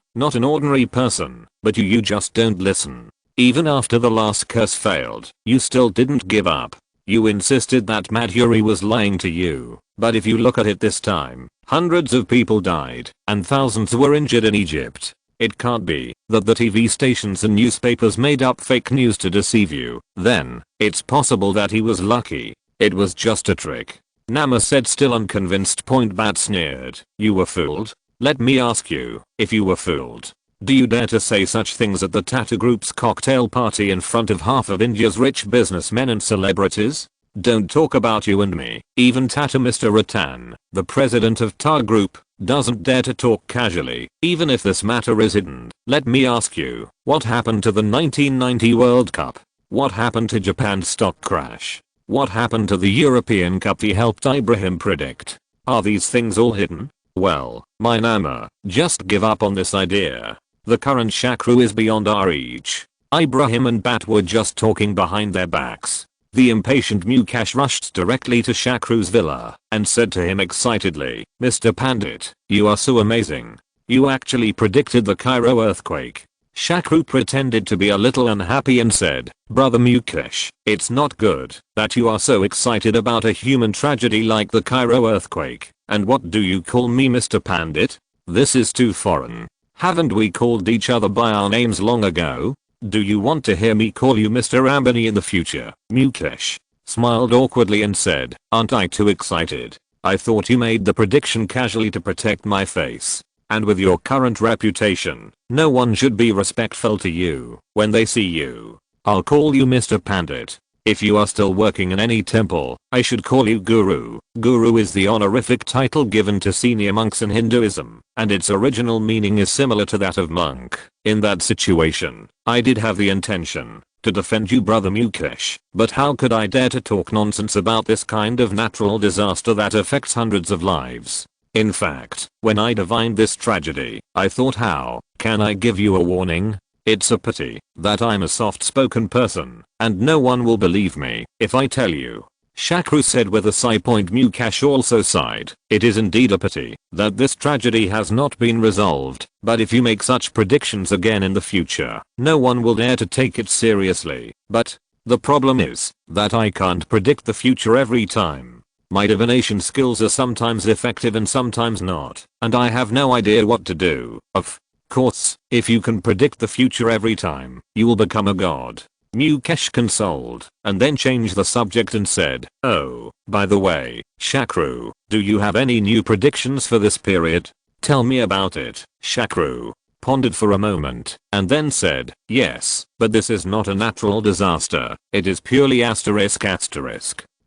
but you just don't listen. Even after the last curse failed, you still didn't give up. You insisted that Madhuri was lying to you. But if you look at it this time, hundreds of people died and thousands were injured in Egypt. It can't be that the TV stations and newspapers made up fake news to deceive you. Then, it's possible that he was lucky. It was just a trick. Nama said, still unconvinced. Bat sneered. You were fooled? Let me ask you, if you were fooled, do you dare to say such things at the Tata Group's cocktail party in front of half of India's rich businessmen and celebrities? Don't talk about you and me. Even Tata Mr. Ratan, the president of Tata Group, doesn't dare to talk casually, even if this matter is hidden. Let me ask you, what happened to the 1990 World Cup? What happened to Japan's stock crash? What happened to the European Cup he helped Ibrahim predict? Are these things all hidden? Well, my Nama, just give up on this idea. The current Shakru is beyond our reach. Ibrahim and Bat were just talking behind their backs. The impatient Mukesh rushed directly to Shakru's villa and said to him excitedly, Mr. Pandit, you are so amazing. You actually predicted the Cairo earthquake. Shakru pretended to be a little unhappy and said, Brother Mukesh, it's not good that you are so excited about a human tragedy like the Cairo earthquake. And what do you call me, Mr. Pandit? This is too foreign. Haven't we called each other by our names long ago? Do you want to hear me call you Mr. Ambani in the future? Mukesh smiled awkwardly and said, aren't I too excited? I thought you made the prediction casually to protect my face. And with your current reputation, no one should be respectful to you when they see you. I'll call you Mr. Pandit. If you are still working in any temple, I should call you Guru. Guru is the honorific title given to senior monks in Hinduism, and its original meaning is similar to that of monk. In that situation, I did have the intention to defend you, Brother Mukesh, but how could I dare to talk nonsense about this kind of natural disaster that affects hundreds of lives? In fact, when I divined this tragedy, I thought, how can I give you a warning? It's a pity that I'm a soft-spoken person, and no one will believe me if I tell you. Shakru said with a sigh. Mukesh also sighed. It is indeed a pity that this tragedy has not been resolved, but if you make such predictions again in the future, no one will dare to take it seriously. But the problem is that I can't predict the future every time. My divination skills are sometimes effective and sometimes not, and I have no idea what to do. Of course, if you can predict the future every time, you will become a god. Mukesh consoled, and then changed the subject and said, oh, by the way, Shakru, do you have any new predictions for this period? Tell me about it. Shakru pondered for a moment, and then said, yes, but this is not a natural disaster, it is purely asterisk.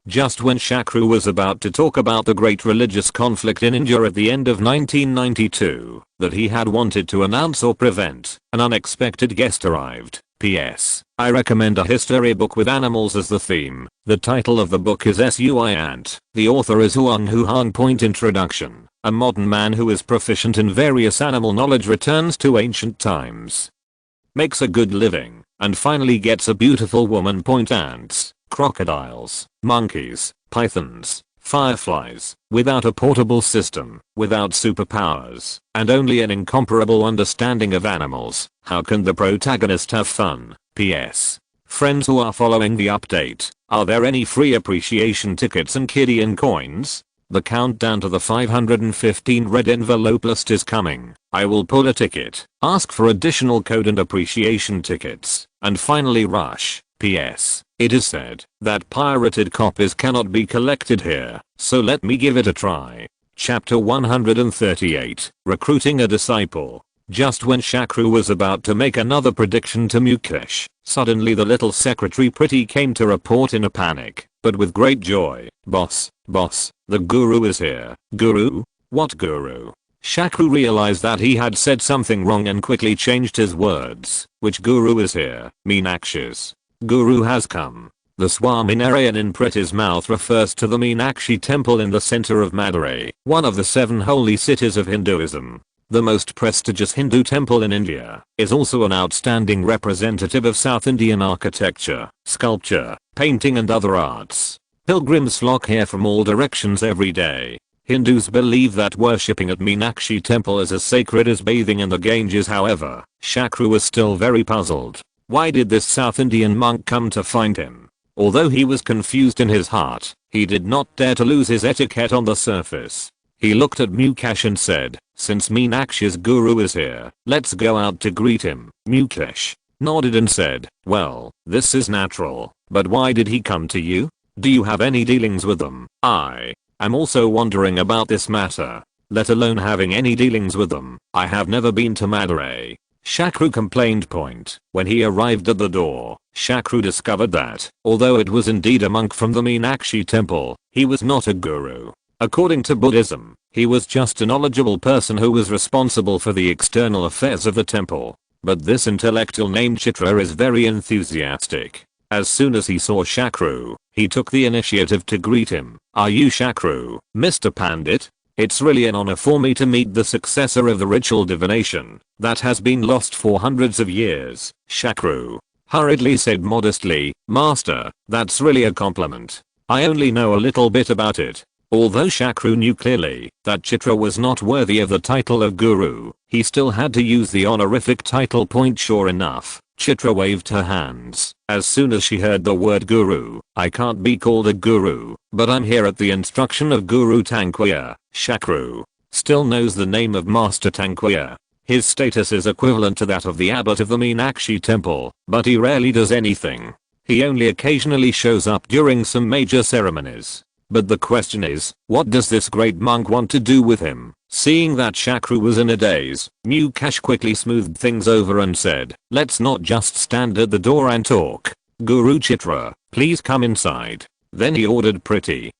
Just when Shakru was about to talk about the great religious conflict in India at the end of 1992 that he had wanted to announce or prevent, an unexpected guest arrived. P.S. I recommend a history book with animals as the theme. The title of the book is SUI Ant. The author is Huang Huang. Introduction. A modern man who is proficient in various animal knowledge returns to ancient times, makes a good living, and finally gets a beautiful woman. Ants, crocodiles, monkeys, pythons, fireflies, without a portable system, without superpowers, and only an incomparable understanding of animals. How can the protagonist have fun? P.S. Friends who are following the update, are there any free appreciation tickets and Kidian coins? The countdown to the 515 red envelope list is coming. I will pull a ticket, ask for additional code and appreciation tickets, and finally rush. P.S. It is said that pirated copies cannot be collected here, so let me give it a try. Chapter 138, Recruiting a Disciple. Just when Shakru was about to make another prediction to Mukesh, suddenly the little secretary Pretty came to report in a panic, but with great joy. Boss, the guru is here. Guru? What guru? Shakru realized that he had said something wrong and quickly changed his words. Which guru is here? Meenakshi's guru has come. The Swaminarayan in Pretty's mouth refers to the Meenakshi temple in the center of Madurai, one of the 7 holy cities of Hinduism. The most prestigious Hindu temple in India, is also an outstanding representative of South Indian architecture, sculpture, painting and other arts. Pilgrims flock here from all directions every day. Hindus believe that worshipping at Meenakshi temple is as sacred as bathing in the Ganges. However, Shakru was still very puzzled. Why did this South Indian monk come to find him? Although he was confused in his heart, He did not dare to lose his etiquette on the surface. He looked at Mukesh and said, since Meenakshi's guru is here, let's go out to greet him. Mukesh nodded and said, well, this is natural, but why did he come to you? Do you have any dealings with them? I am also wondering about this matter, let alone having any dealings with them. I have never been to Madurai. Shakru complained. When he arrived at the door, Shakru discovered that, although it was indeed a monk from the Meenakshi temple, he was not a guru. According to Buddhism, he was just a knowledgeable person who was responsible for the external affairs of the temple. But this intellectual named Chitra is very enthusiastic. As soon as he saw Shakru, he took the initiative to greet him. Are you Shakru, Mr. Pandit? It's really an honor for me to meet the successor of the ritual divination that has been lost for hundreds of years. Shakru hurriedly said modestly, Master, that's really a compliment. I only know a little bit about it. Although Shakru knew clearly that Chitra was not worthy of the title of guru, he still had to use the honorific title. Sure enough, Chitra waved her hands as soon as she heard the word guru. I can't be called a guru, but I'm here at the instruction of Guru Tanqueya. Shakru still knows the name of Master Tanqueya. His status is equivalent to that of the abbot of the Meenakshi temple, but he rarely does anything. He only occasionally shows up during some major ceremonies. But the question is, what does this great monk want to do with him? Seeing that Shakru was in a daze, Mukesh quickly smoothed things over and said, let's not just stand at the door and talk. Guru Chitra, please come inside. Then he ordered Pretty,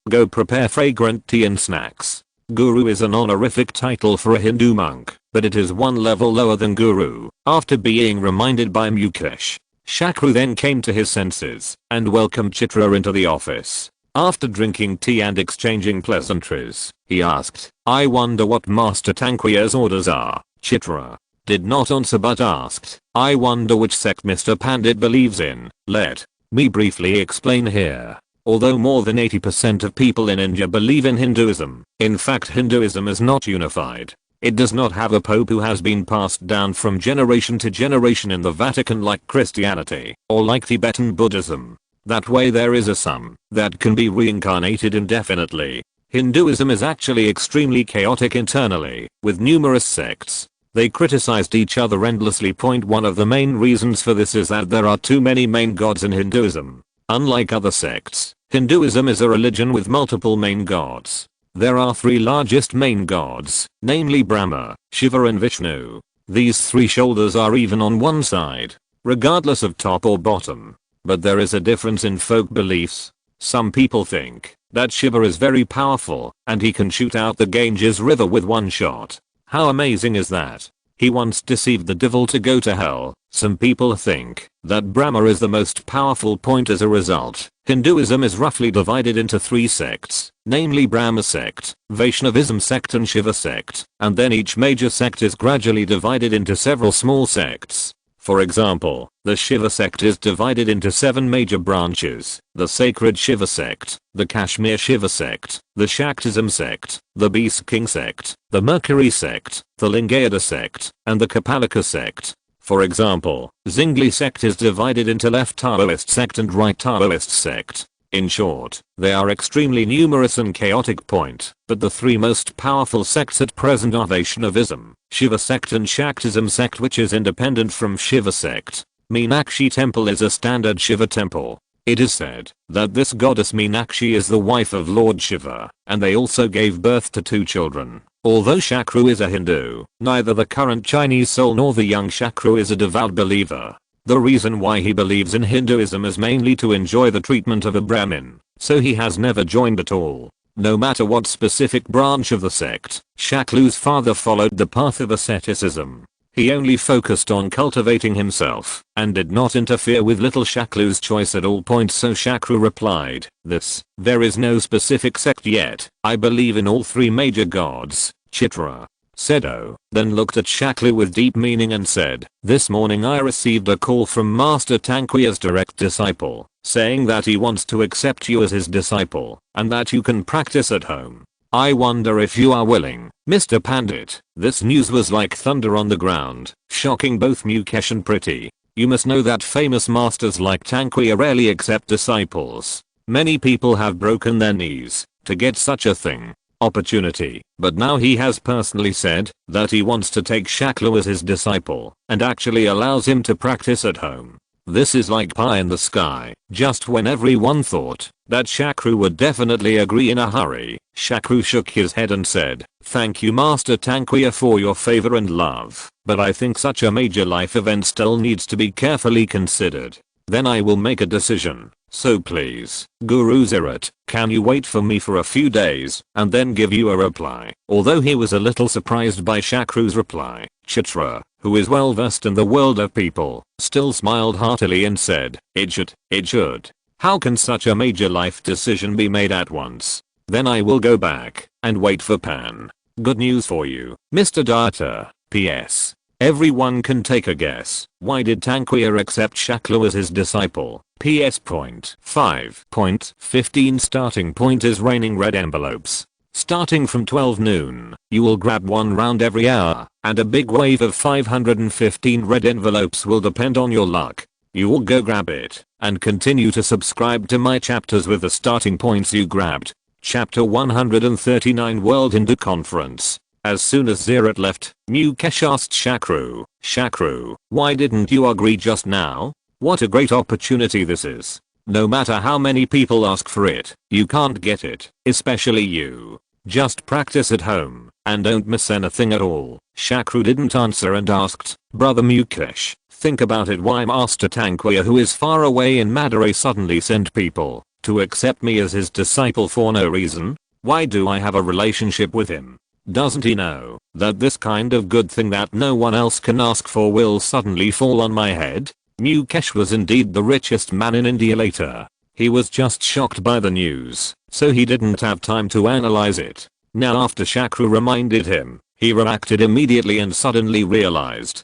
go prepare fragrant tea and snacks. Guru is an honorific title for a Hindu monk, but it is one level lower than guru. After being reminded by Mukesh, Shakru then came to his senses and welcomed Chitra into the office. After drinking tea and exchanging pleasantries, he asked, I wonder what Master Tanqueya's orders are. Chitra did not answer but asked, I wonder which sect Mr. Pandit believes in. Let me briefly explain here. Although more than 80% of people in India believe in Hinduism, in fact Hinduism is not unified. It does not have a pope who has been passed down from generation to generation in the Vatican like Christianity, or like Tibetan Buddhism. That way there is a son that can be reincarnated indefinitely. Hinduism is actually extremely chaotic internally, with numerous sects. They criticized each other endlessly. One of the main reasons for this is that there are too many main gods in Hinduism. Unlike other sects, Hinduism is a religion with multiple main gods. There are three largest main gods, namely Brahma, Shiva and Vishnu. These three shoulders are even on one side, regardless of top or bottom. But there is a difference in folk beliefs. Some people think that Shiva is very powerful and he can shoot out the Ganges river with one shot. How amazing is that? He once deceived the devil to go to hell. Some people think that Brahma is the most powerful. As a result, Hinduism is roughly divided into three sects, namely Brahma sect, Vaishnavism sect and Shiva sect, and then each major sect is gradually divided into several small sects. For example, the Shiva sect is divided into 7 major branches: the Sacred Shiva sect, the Kashmir Shiva sect, the Shaktism sect, the Beast King sect, the Mercury sect, the Lingayada sect, and the Kapalika sect. For example, Zingli sect is divided into left Taoist sect and right Taoist sect. In short, they are extremely numerous and chaotic. But the three most powerful sects at present are Vaishnavism, Shiva sect and Shaktism sect, which is independent from Shiva sect. Meenakshi temple is a standard Shiva temple. It is said that this goddess Meenakshi is the wife of Lord Shiva, and they also gave birth to 2 children. Although Shakru is a Hindu, neither the current Chinese soul nor the young Shakru is a devout believer. The reason why he believes in Hinduism is mainly to enjoy the treatment of a Brahmin, so he has never joined at all. No matter what specific branch of the sect, Shakru's father followed the path of asceticism. He only focused on cultivating himself, and did not interfere with little Shakru's choice at all. So Shakru replied, there is no specific sect yet. I believe in all 3 major gods. Chitra said then looked at Shakru with deep meaning and said, this morning I received a call from Master Tanqueya's direct disciple, saying that he wants to accept you as his disciple, and that you can practice at home. I wonder if you are willing, Mr. Pandit. This news was like thunder on the ground, shocking both Mukesh and Pretty. You must know that famous masters like Tanqueya rarely accept disciples. Many people have broken their knees to get such a thing. Opportunity, but now he has personally said that he wants to take Shakru as his disciple and actually allows him to practice at home. This is like pie in the sky. Just when everyone thought that Shakru would definitely agree in a hurry, Shakru shook his head and said, "Thank you Master Tanquia for your favor and love, but I think such a major life event still needs to be carefully considered. Then I will make a decision. So please, Guru Zirat, can you wait for me for a few days and then give you a reply?" Although he was a little surprised by Shakru's reply, Chitra, who is well versed in the world of people, still smiled heartily and said, It should. How can such a major life decision be made at once? Then I will go back and wait for Pan. Good news for you, Mr. Data. PS. Everyone can take a guess. Why did Tanquia accept Shakru as his disciple? PS. 5.15 Starting point is raining red envelopes. Starting from 12 noon, you will grab one round every hour, and a big wave of 515 red envelopes will depend on your luck. You will go grab it, and continue to subscribe to my chapters with the starting points you grabbed. Chapter 139 World Hindu Conference. As soon as Zirat left, Mukesh asked Shakru, "Shakru, why didn't you agree just now? What a great opportunity this is. No matter how many people ask for it, you can't get it, especially you. Just practice at home, and don't miss anything at all." Shakru didn't answer and asked, "Brother Mukesh, think about it, why Master Tanquia, who is far away in Madurai, suddenly sent people to accept me as his disciple for no reason? Why do I have a relationship with him? Doesn't he know that this kind of good thing that no one else can ask for will suddenly fall on my head?" Mukesh was indeed the richest man in India later. He was just shocked by the news, so he didn't have time to analyze it. Now after Shakru reminded him, he reacted immediately and suddenly realized,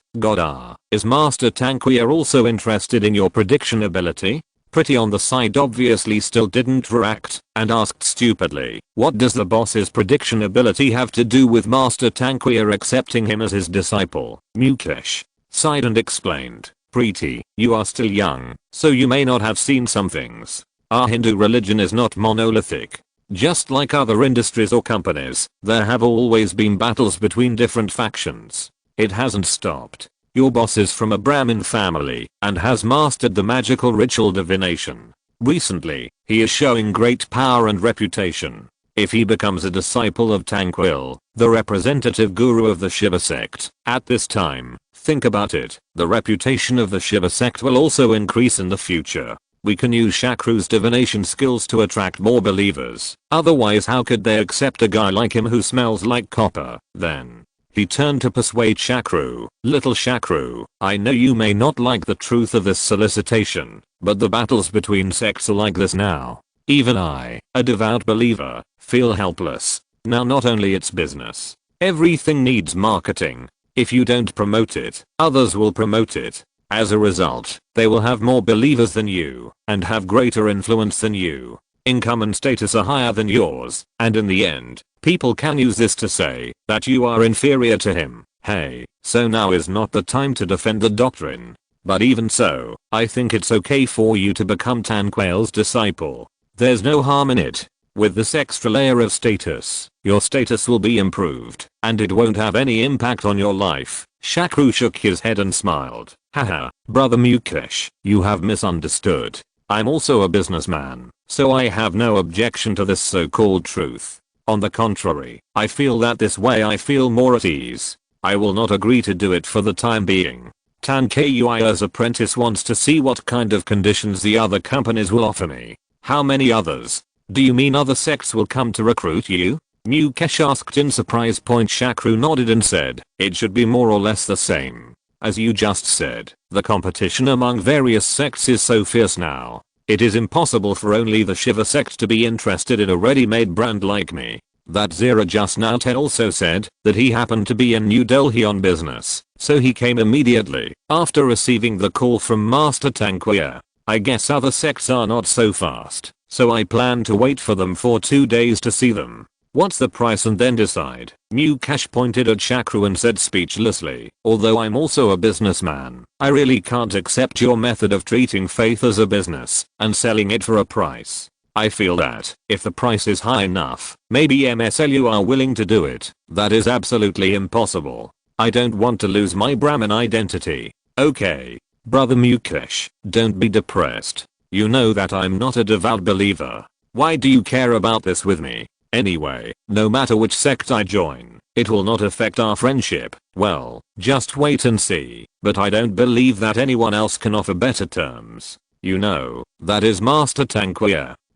is Master Tanquia also interested in your prediction ability? Pretty on the side obviously still didn't react, and asked stupidly, "What does the boss's prediction ability have to do with Master Tanquia accepting him as his disciple?" Mukesh sighed and explained, "Preeti, you are still young, so you may not have seen some things. Our Hindu religion is not monolithic. Just like other industries or companies, there have always been battles between different factions. It hasn't stopped. Your boss is from a Brahmin family and has mastered the magical ritual divination. Recently, he is showing great power and reputation. If he becomes a disciple of Tanquil, the representative guru of the Shiva sect, at this time, think about it, the reputation of the Shiva sect will also increase in the future. We can use Shakru's divination skills to attract more believers. Otherwise, how could they accept a guy like him who smells like copper?" Then he turned to persuade Shakru, "Little Shakru, I know you may not like the truth of this solicitation, but the battles between sects are like this now. Even I, a devout believer, feel helpless. Now not only it's business. Everything needs marketing. If you don't promote it, others will promote it. As a result, they will have more believers than you, and have greater influence than you. Income and status are higher than yours, and in the end, people can use this to say that you are inferior to him. Hey, so now is not the time to defend the doctrine. But even so, I think it's okay for you to become Tanquil's disciple. There's no harm in it. With this extra layer of status, your status will be improved, and it won't have any impact on your life." Shakru shook his head and smiled. "Haha, Brother Mukesh, you have misunderstood. I'm also a businessman, so I have no objection to this so-called truth. On the contrary, I feel that this way I feel more at ease. I will not agree to do it for the time being. Tanquil's apprentice wants to see what kind of conditions the other companies will offer me." "How many others? Do you mean other sects will come to recruit you?" Mukesh asked in surprise. Shakru nodded and said, "It should be more or less the same. As you just said, the competition among various sects is so fierce now. It is impossible for only the Shiva sect to be interested in a ready-made brand like me." That Zira just now also said that he happened to be in New Delhi on business, so he came immediately after receiving the call from Master Tanquia. "I guess other sects are not so fast, so I plan to wait for them for 2 days to see them. What's the price and then decide." Mukesh pointed at Shakru and said speechlessly, "Although I'm also a businessman, I really can't accept your method of treating faith as a business and selling it for a price. I feel that if the price is high enough, maybe MSLU are willing to do it. That is absolutely impossible. I don't want to lose my Brahmin identity. Okay. Brother Mukesh, don't be depressed. You know that I'm not a devout believer. Why do you care about this with me? Anyway, no matter which sect I join, it will not affect our friendship. Well, just wait and see. But I don't believe that anyone else can offer better terms. You know, that is Master Tang.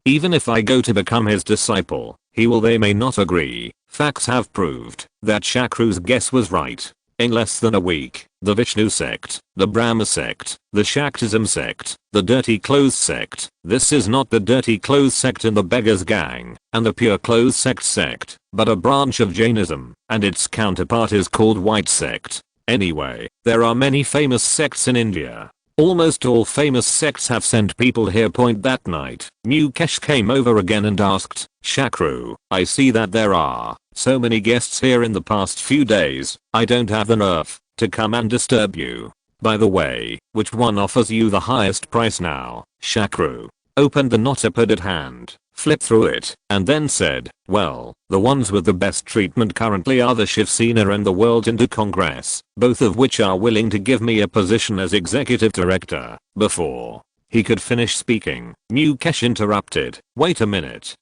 Even if I go to become his disciple, they may not agree. Facts have proved that Shakru's guess was right. In less than a week, the Vishnu sect, the Brahma sect, the Shaktism sect, the Dirty Clothes sect, this is not the Dirty Clothes sect in the Beggars Gang, and the Pure Clothes sect, but a branch of Jainism, and its counterpart is called White sect. Anyway, there are many famous sects in India. Almost all famous sects have sent people here. That night, Mukesh came over again and asked, Shakru, I see that there are so many guests here in the past few days. I don't have the nerve to come and disturb you. By the way, which one offers you the highest price now? Shakru opened the notepad at hand, flipped through it, and then said, well, the ones with the best treatment currently are the Shiv Sena and the World Hindu Congress, both of which are willing to give me a position as executive director. Before he could finish speaking, Mukesh interrupted, wait a minute,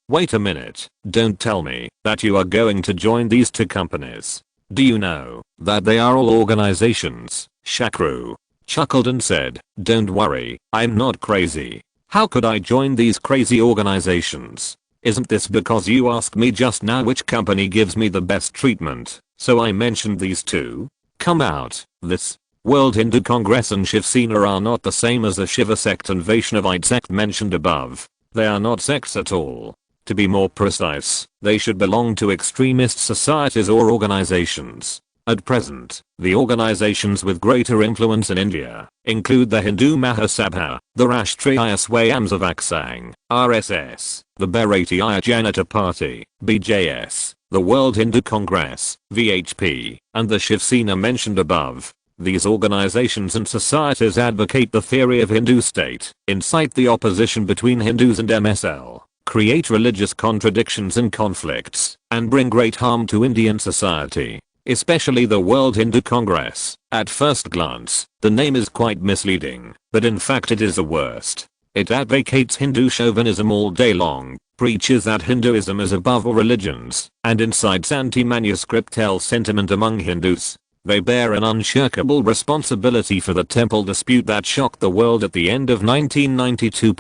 don't tell me that you are going to join these two companies. Do you know that they are all organizations? Shakru chuckled and said, don't worry, I'm not crazy. How could I join these crazy organizations? Isn't this because you asked me just now which company gives me the best treatment? So I mentioned these two. Come out. This World Hindu Congress and Shiv Sena are not the same as the Shiva sect and Vaishnavite sect mentioned above. They are not sects at all. To be more precise, they should belong to extremist societies or organizations. At present, the organizations with greater influence in India include the Hindu Mahasabha, the Rashtriya Swayamsevak Sangh, RSS, the Bharatiya Janata Party, BJS, the World Hindu Congress, VHP, and the Shiv Sena mentioned above. These organizations and societies advocate the theory of Hindu state, incite the opposition between Hindus and MSL, create religious contradictions and conflicts, and bring great harm to Indian society. Especially the World Hindu Congress. At first glance, the name is quite misleading, but in fact it is the worst. It advocates Hindu chauvinism all day long, preaches that Hinduism is above all religions, and incites anti-manuscriptal sentiment among Hindus. They bear an unshakable responsibility for the temple dispute that shocked the world at the end of 1992.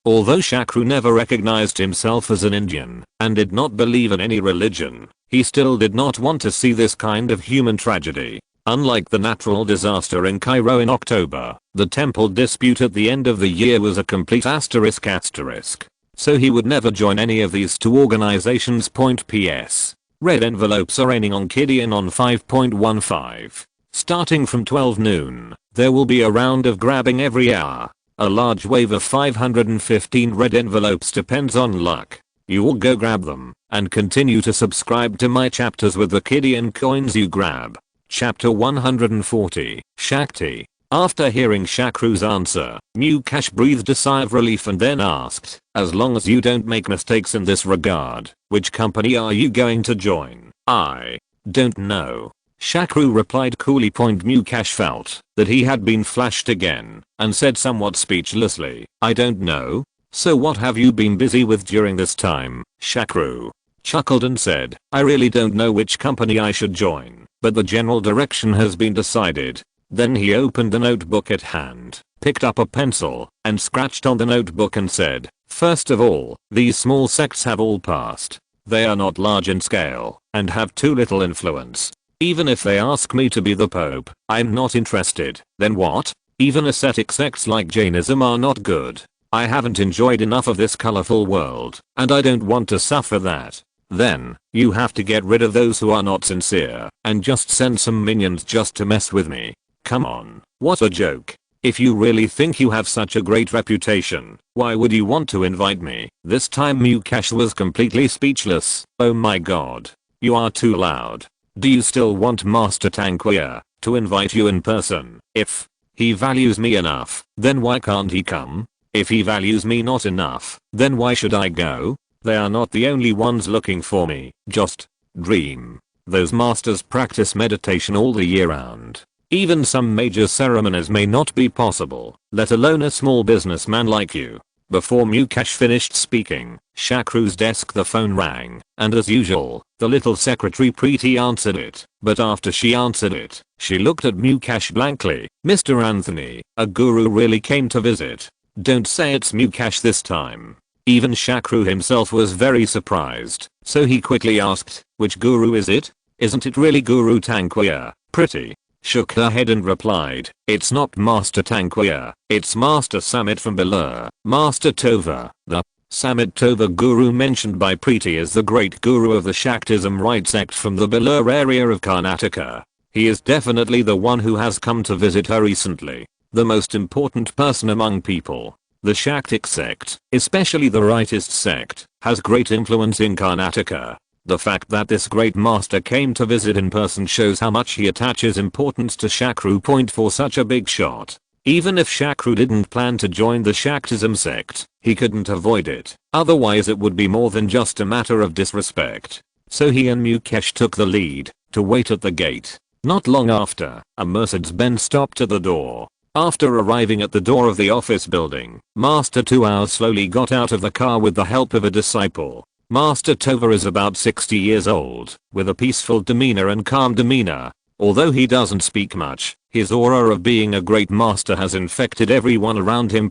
Although Shakru never recognized himself as an Indian and did not believe in any religion, he still did not want to see this kind of human tragedy. Unlike the natural disaster in Cairo in October, the temple dispute at the end of the year was a complete asterisk. So he would never join any of these two organizations. PS. Red envelopes are raining on Gideon on 5.15. Starting from 12 noon, there will be a round of grabbing every hour. A large wave of 515 red envelopes depends on luck. You all go grab them, and continue to subscribe to my chapters with the Gideon coins you grab. Chapter 140, Shakti. After hearing Shakru's answer, Mukesh breathed a sigh of relief and then asked, as long as you don't make mistakes in this regard, which company are you going to join? I don't know. Shakru replied coolly. Mukesh felt that he had been flashed again, and said somewhat speechlessly, I don't know. So what have you been busy with during this time? Shakru chuckled and said, I really don't know which company I should join, but the general direction has been decided. Then he opened the notebook at hand, picked up a pencil, and scratched on the notebook and said, first of all, these small sects have all passed. They are not large in scale, and have too little influence. Even if they ask me to be the Pope, I'm not interested. Then what? Even ascetic sects like Jainism are not good. I haven't enjoyed enough of this colorful world, and I don't want to suffer that. Then, you have to get rid of those who are not sincere, and just send some minions just to mess with me. Come on, what a joke. If you really think you have such a great reputation, why would you want to invite me? This time Mukesh was completely speechless. Oh my god. You are too loud. Do you still want Master Tang to invite you in person? If he values me enough, then why can't he come? If he values me not enough, then why should I go? They are not the only ones looking for me. Just dream. Those masters practice meditation all the year round. Even some major ceremonies may not be possible, let alone a small businessman like you. Before Mukesh finished speaking, Shakru's desk the phone rang, and as usual, the little secretary Preeti answered it, but after she answered it, she looked at Mukesh blankly. Mr. Anthony, a guru really came to visit. Don't say it's Mukesh this time. Even Shakru himself was very surprised, so he quickly asked, which guru is it? Isn't it really Guru Tanqueer? Preeti shook her head and replied, it's not Master Tanqueer, it's Master Samit from Belur. Master Tova, the Samit Tova guru mentioned by Preeti is the great guru of the Shaktism rite sect from the Belur area of Karnataka. He is definitely the one who has come to visit her recently. The most important person among people. The Shaktic sect, especially the rightist sect, has great influence in Karnataka. The fact that this great master came to visit in person shows how much he attaches importance to Shakru. Point for such a big shot. Even if Shakru didn't plan to join the Shaktism sect, he couldn't avoid it. Otherwise it would be more than just a matter of disrespect. So he and Mukesh took the lead, to wait at the gate. Not long after, a Mercedes-Benz stopped at the door. After arriving at the door of the office building, Master Tuao slowly got out of the car with the help of a disciple. Master Tova is about 60 years old, with a peaceful demeanor and calm demeanor. Although he doesn't speak much, his aura of being a great master has infected everyone around him.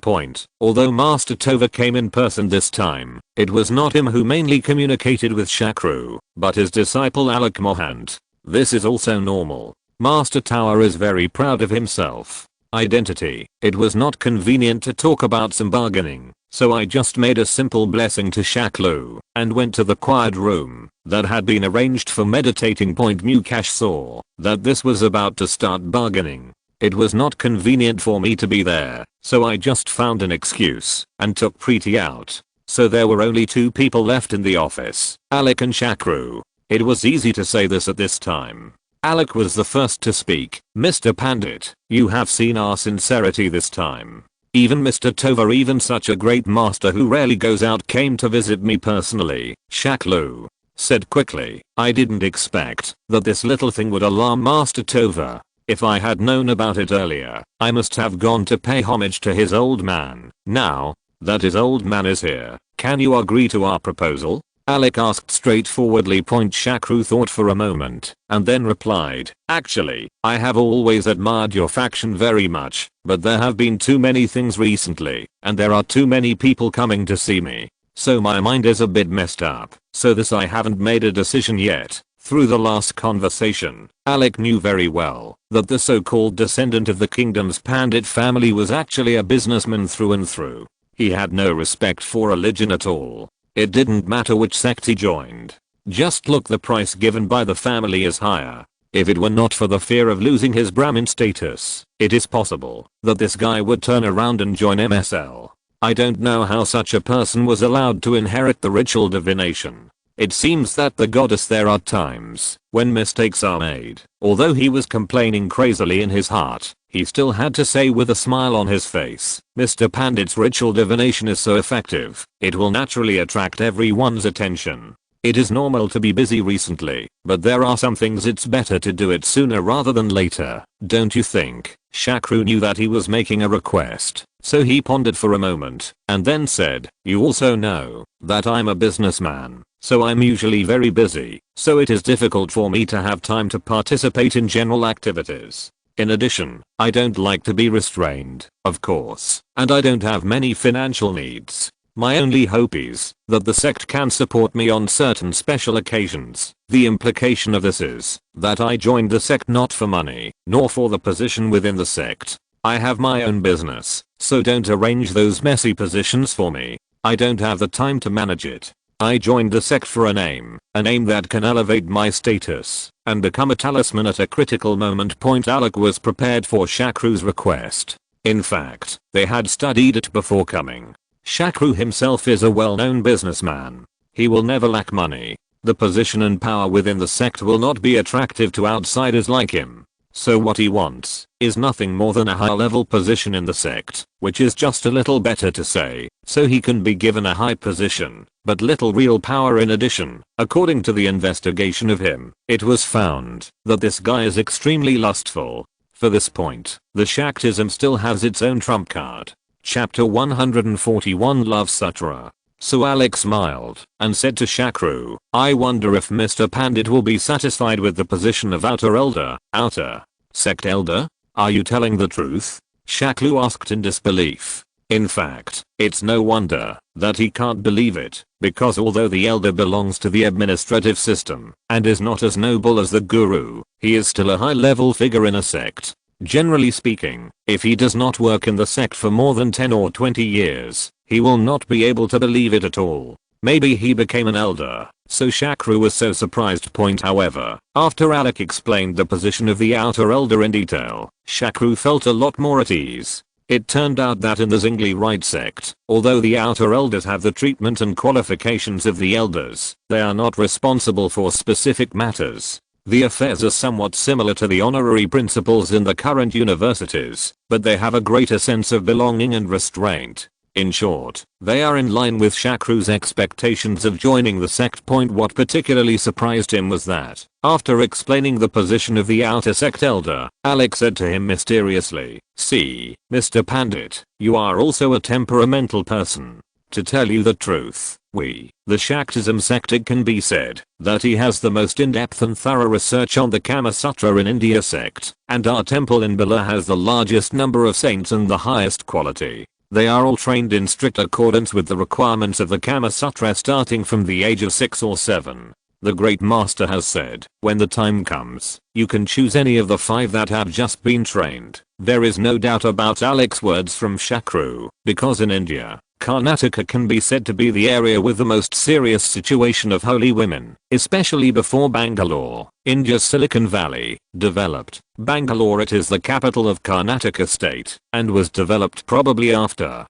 Although Master Tova came in person this time, it was not him who mainly communicated with Shakru, but his disciple Alok Mohant. This is also normal. Master Tower is very proud of himself. Identity. It was not convenient to talk about some bargaining, so I just made a simple blessing to Shaklu, and went to the quiet room that had been arranged for meditating. Mukesh saw that this was about to start bargaining. It was not convenient for me to be there, so I just found an excuse and took Preeti out. So there were only two people left in the office, Alok and Shakru. It was easy to say this at this time. Alok was the first to speak. Mr. Pandit, you have seen our sincerity this time. Even Mr. Tova, even such a great master who rarely goes out, came to visit me personally. Shaklu said quickly. I didn't expect that this little thing would alarm Master Tova. If I had known about it earlier, I must have gone to pay homage to his old man. Now that his old man is here, can you agree to our proposal? Alok asked straightforwardly. Shakru thought for a moment, and then replied, actually, I have always admired your faction very much, but there have been too many things recently, and there are too many people coming to see me. So my mind is a bit messed up, so this I haven't made a decision yet. Through the last conversation, Alok knew very well that the so-called descendant of the kingdom's Pandit family was actually a businessman through and through. He had no respect for religion at all. It didn't matter which sect he joined. Just look, the price given by the family is higher. If it were not for the fear of losing his Brahmin status, it is possible that this guy would turn around and join MSL. I don't know how such a person was allowed to inherit the ritual divination. It seems that the goddess, there are times when mistakes are made. Although he was complaining crazily in his heart, he still had to say with a smile on his face, Mr. Pandit's ritual divination is so effective, it will naturally attract everyone's attention. It is normal to be busy recently, but there are some things it's better to do it sooner rather than later, don't you think? Shakru knew that he was making a request, so he pondered for a moment, and then said, you also know that I'm a businessman, so I'm usually very busy, so it is difficult for me to have time to participate in general activities. In addition, I don't like to be restrained, of course, and I don't have many financial needs. My only hope is that the sect can support me on certain special occasions. The implication of this is that I joined the sect not for money, nor for the position within the sect. I have my own business, so don't arrange those messy positions for me. I don't have the time to manage it. I joined the sect for a name that can elevate my status and become a talisman at a critical moment. Alok was prepared for Shakru's request. In fact, they had studied it before coming. Shakru himself is a well-known businessman. He will never lack money. The position and power within the sect will not be attractive to outsiders like him. So what he wants is nothing more than a high level position in the sect, which is just a little better to say, so he can be given a high position, but little real power in addition. According to the investigation of him, it was found that this guy is extremely lustful. For this point, the Shaktism still has its own trump card. Chapter 141 Love Sutra. So Alex smiled and said to Shakru, I wonder if Mr. Pandit will be satisfied with the position of outer elder. Outer sect elder? Are you telling the truth? Shakru asked in disbelief. In fact, it's no wonder that he can't believe it, because although the elder belongs to the administrative system and is not as noble as the guru, he is still a high-level figure in a sect. Generally speaking, if he does not work in the sect for more than 10 or 20 years, he will not be able to believe it at all. Maybe he became an elder, so Shakru was so surprised. However, after Alec explained the position of the outer elder in detail, Shakru felt a lot more at ease. It turned out that in the Zingli Rite sect, although the outer elders have the treatment and qualifications of the elders, they are not responsible for specific matters. The affairs are somewhat similar to the honorary principals in the current universities, but they have a greater sense of belonging and restraint. In short, they are in line with Shakru's expectations of joining the sect. What particularly surprised him was that, after explaining the position of the outer sect elder, Alex said to him mysteriously, see, Mr. Pandit, you are also a temperamental person. To tell you the truth, the Shaktism sect, it can be said that he has the most in-depth and thorough research on the Kama Sutra in India sect, and our temple in Bala has the largest number of saints and the highest quality. They are all trained in strict accordance with the requirements of the Kama Sutra starting from the age of 6 or 7. The great master has said, when the time comes, you can choose any of the 5 that have just been trained. There is no doubt about Alex's words from Shakru, because in India, Karnataka can be said to be the area with the most serious situation of holy women, especially before Bangalore, India's Silicon Valley, developed. Bangalore, it is the capital of Karnataka state, and was developed probably after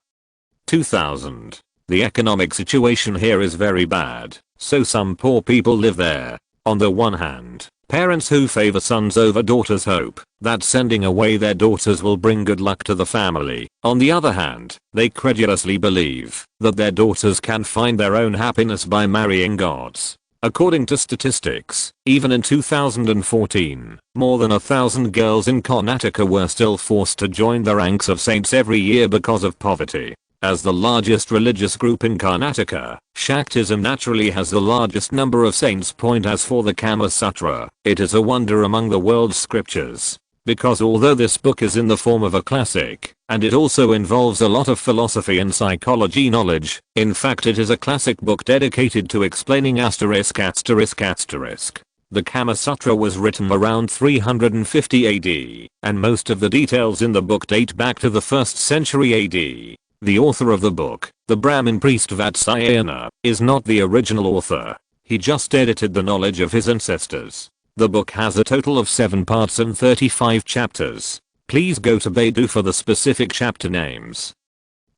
2000. The economic situation here is very bad, so some poor people live there. On the one hand, parents who favor sons over daughters hope that sending away their daughters will bring good luck to the family. On the other hand, they credulously believe that their daughters can find their own happiness by marrying gods. According to statistics, even in 2014, more than 1,000 girls in Karnataka were still forced to join the ranks of saints every year because of poverty. As the largest religious group in Karnataka, Shaktism naturally has the largest number of saints. As for the Kama Sutra, it is a wonder among the world's scriptures. Because although this book is in the form of a classic, and it also involves a lot of philosophy and psychology knowledge, in fact it is a classic book dedicated to explaining *****. The Kama Sutra was written around 350 AD, and most of the details in the book date back to the 1st century AD. The author of the book, the Brahmin priest Vatsayana, is not the original author. He just edited the knowledge of his ancestors. The book has a total of 7 parts and 35 chapters. Please go to Baidu for the specific chapter names.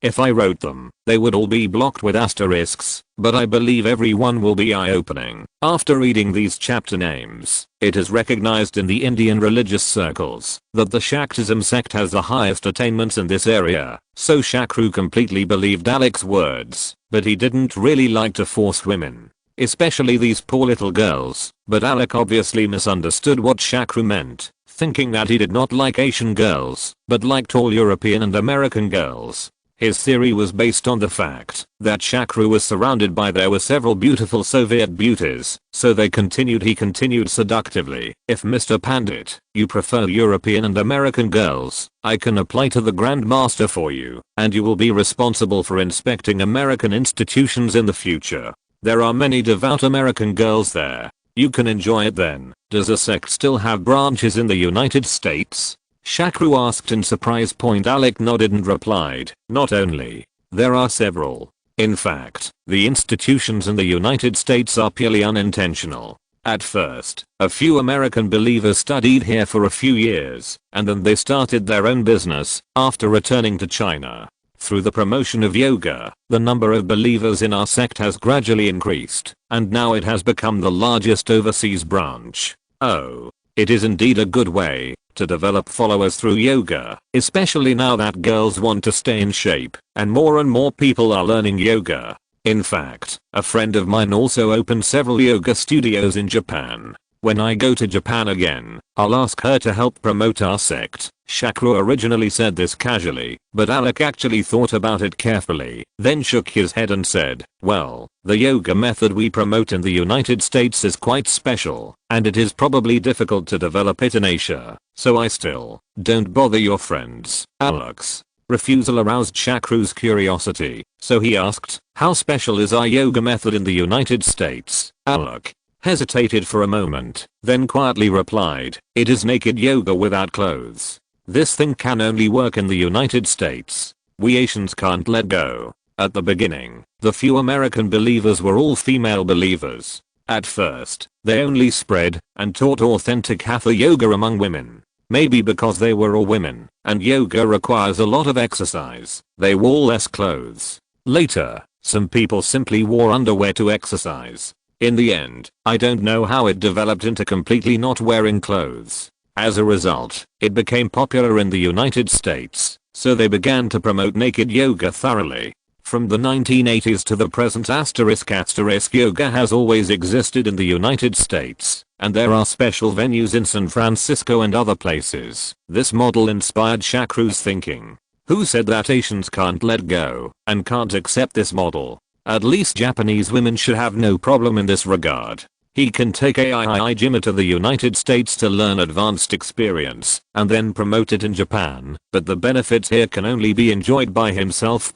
If I wrote them, they would all be blocked with asterisks, but I believe every one will be eye-opening. After reading these chapter names, it is recognized in the Indian religious circles that the Shaktism sect has the highest attainments in this area, so Shakru completely believed Alex's words, but he didn't really like to force women, especially these poor little girls, but Alec obviously misunderstood what Shakru meant, thinking that he did not like Asian girls, but liked all European and American girls. His theory was based on the fact that Shakru was surrounded by there were several beautiful Soviet beauties, so he continued seductively, if Mr. Pandit, you prefer European and American girls, I can apply to the Grand Master for you, and you will be responsible for inspecting American institutions in the future. There are many devout American girls there. You can enjoy it then. Does the sect still have branches in the United States? Shakru asked in surprise. Alec nodded and replied, not only. There are several. In fact, the institutions in the United States are purely unintentional. At first, a few American believers studied here for a few years, and then they started their own business, after returning to China. Through the promotion of yoga, the number of believers in our sect has gradually increased, and now it has become the largest overseas branch. Oh. It is indeed a good way to develop followers through yoga, especially now that girls want to stay in shape and more people are learning yoga. In fact, a friend of mine also opened several yoga studios in Japan. When I go to Japan again, I'll ask her to help promote our sect. Shakru originally said this casually, but Alec actually thought about it carefully, then shook his head and said, well, the yoga method we promote in the United States is quite special, and it is probably difficult to develop it in Asia, so I still don't bother your friends. Alec's refusal aroused Shakru's curiosity, so he asked, how special is our yoga method in the United States? Alec hesitated for a moment, then quietly replied, it is naked yoga without clothes. This thing can only work in the United States. We Asians can't let go. At the beginning, the few American believers were all female believers. At first, they only spread and taught authentic hatha yoga among women. Maybe because they were all women, and yoga requires a lot of exercise, they wore less clothes. Later, some people simply wore underwear to exercise. In the end, I don't know how it developed into completely not wearing clothes. As a result, it became popular in the United States, so they began to promote naked yoga thoroughly. From the 1980s to the present *** yoga has always existed in the United States, and there are special venues in San Francisco and other places. This model inspired Shakru's thinking. Who said that Asians can't let go and can't accept this model? At least Japanese women should have no problem in this regard. He can take Aijima to the United States to learn advanced experience and then promote it in Japan, but the benefits here can only be enjoyed by himself.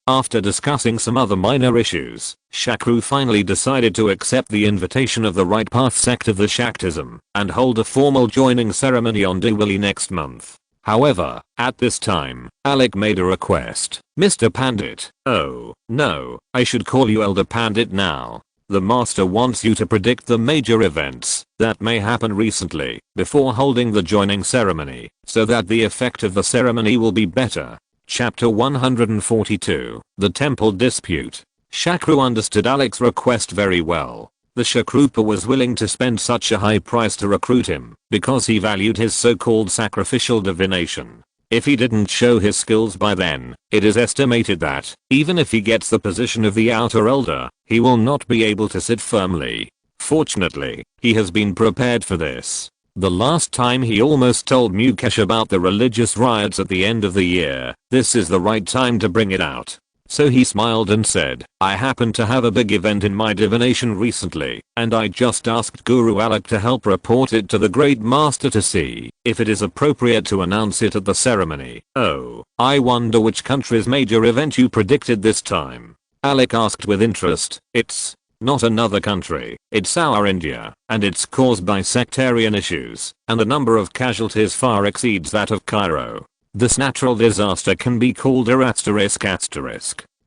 After discussing some other minor issues, Shakru finally decided to accept the invitation of the Right Path sect of the Shaktism and hold a formal joining ceremony on Diwali next month. However, at this time, Alec made a request. Mr. Pandit. Oh, no, I should call you Elder Pandit now. The master wants you to predict the major events that may happen recently before holding the joining ceremony, so that the effect of the ceremony will be better. Chapter 142. The Temple Dispute. Shakru understood Alec's request very well. The Shakrupa was willing to spend such a high price to recruit him because he valued his so-called sacrificial divination. If he didn't show his skills by then, it is estimated that, even if he gets the position of the outer elder, he will not be able to sit firmly. Fortunately, he has been prepared for this. The last time he almost told Mukesh about the religious riots at the end of the year. This is the right time to bring it out. So he smiled and said, I happened to have a big event in my divination recently, and I just asked Guru Alec to help report it to the Great Master to see if it is appropriate to announce it at the ceremony. Oh, I wonder which country's major event you predicted this time. Alec asked with interest. It's not another country, it's our India, and it's caused by sectarian issues, and the number of casualties far exceeds that of Cairo. This natural disaster can be called ****.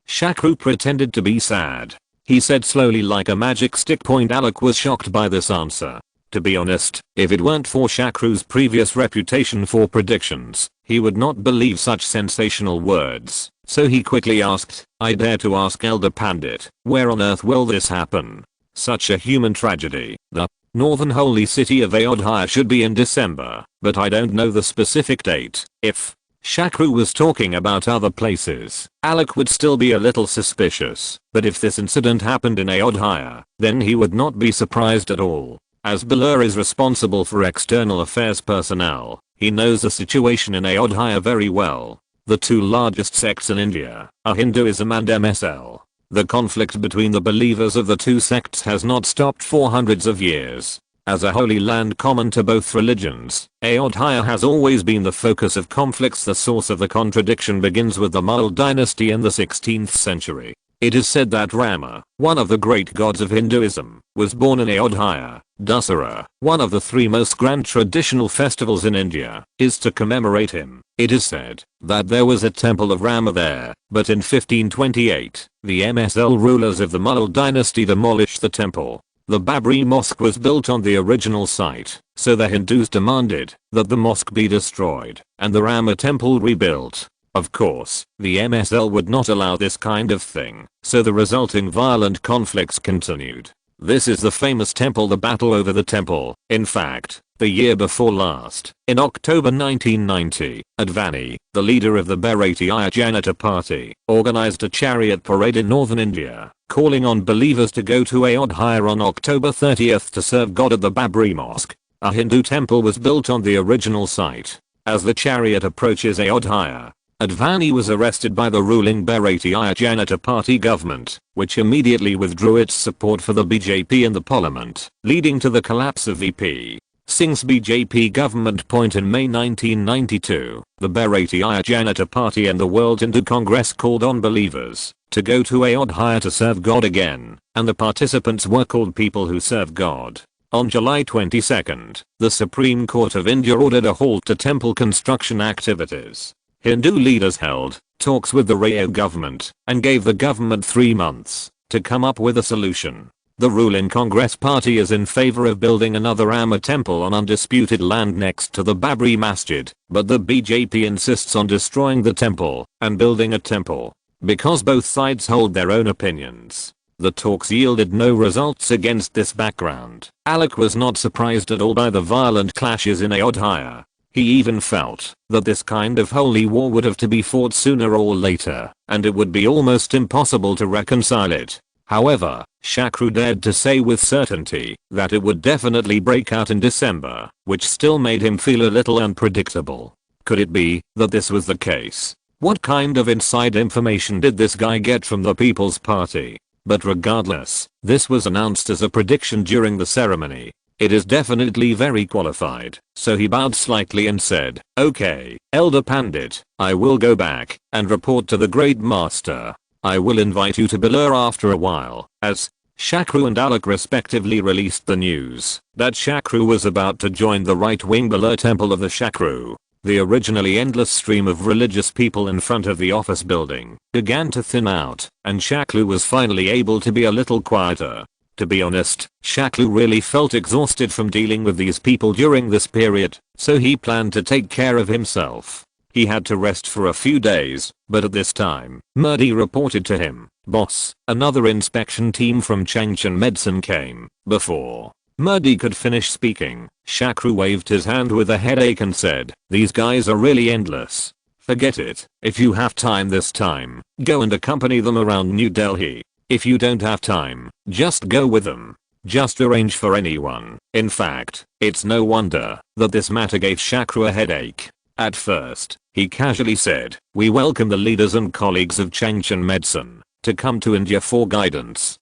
Shakru pretended to be sad. He said slowly like a magic stick. Alec was shocked by this answer. To be honest, if it weren't for Shakru's previous reputation for predictions, he would not believe such sensational words. So he quickly asked, I dare to ask Elder Pandit, where on earth will this happen? Such a human tragedy. The northern holy city of Ayodhya should be in December, but I don't know the specific date. If Shakru was talking about other places, Alec would still be a little suspicious, but if this incident happened in Ayodhya, then he would not be surprised at all. As Balur is responsible for external affairs personnel, he knows the situation in Ayodhya very well. The two largest sects in India are Hinduism and MSL. The conflict between the believers of the two sects has not stopped for hundreds of years. As a holy land common to both religions, Ayodhya has always been the focus of conflicts. The source of the contradiction begins with the Mughal dynasty in the 16th century. It is said that Rama, one of the great gods of Hinduism, was born in Ayodhya. Dussehra, one of the three most grand traditional festivals in India, is to commemorate him. It is said that there was a temple of Rama there, but in 1528, the MSL rulers of the Mughal dynasty demolished the temple. The Babri Mosque was built on the original site, so the Hindus demanded that the mosque be destroyed and the Rama temple rebuilt. Of course, the MSL would not allow this kind of thing, so the resulting violent conflicts continued. This is the famous temple. The battle over the temple, in fact, the year before last, in October 1990, Advani, the leader of the Bharatiya Janata Party, organized a chariot parade in northern India, calling on believers to go to Ayodhya on October 30th to serve God at the Babri Mosque. A Hindu temple was built on the original site. As the chariot approaches Ayodhya, Advani was arrested by the ruling Bharatiya Janata Party government, which immediately withdrew its support for the BJP in the parliament, leading to the collapse of VP Singh's BJP government. In May 1992, the Bharatiya Janata Party and the World Hindu Congress called on believers to go to Ayodhya to serve God again, and the participants were called People Who Serve God. On July 22, the Supreme Court of India ordered a halt to temple construction activities. Hindu leaders held talks with the Rao government and gave the government 3 months to come up with a solution. The ruling Congress party is in favor of building another Rama temple on undisputed land next to the Babri Masjid, but the BJP insists on destroying the temple and building a temple. Because both sides hold their own opinions, the talks yielded no results. Against this background, Alec was not surprised at all by the violent clashes in Ayodhya. He even felt that this kind of holy war would have to be fought sooner or later, and it would be almost impossible to reconcile it. However, Shakru dared to say with certainty that it would definitely break out in December, which still made him feel a little unpredictable. Could it be that this was the case? What kind of inside information did this guy get from the People's Party? But regardless, this was announced as a prediction during the ceremony. It is definitely very qualified, so he bowed slightly and said, "Okay, Elder Pandit, I will go back and report to the Great Master. I will invite you to Bilur after a while." As Shakru and Alec respectively released the news that Shakru was about to join the right-wing Bilur temple of the Shakru, the originally endless stream of religious people in front of the office building began to thin out, and Shakru was finally able to be a little quieter. To be honest, Shakru really felt exhausted from dealing with these people during this period, so he planned to take care of himself. He had to rest for a few days, but at this time, Murdy reported to him, "Boss, another inspection team from Changchun Medicine came." Before Murdy could finish speaking, Shakru waved his hand with a headache and said, "These guys are really endless. Forget it. If you have time this time, go and accompany them around New Delhi. If you don't have time, just go with them. Just arrange for anyone." In fact, it's no wonder that this matter gave Shakru a headache. At first, he casually said, "We welcome the leaders and colleagues of Changchun Medicine to come to India for guidance."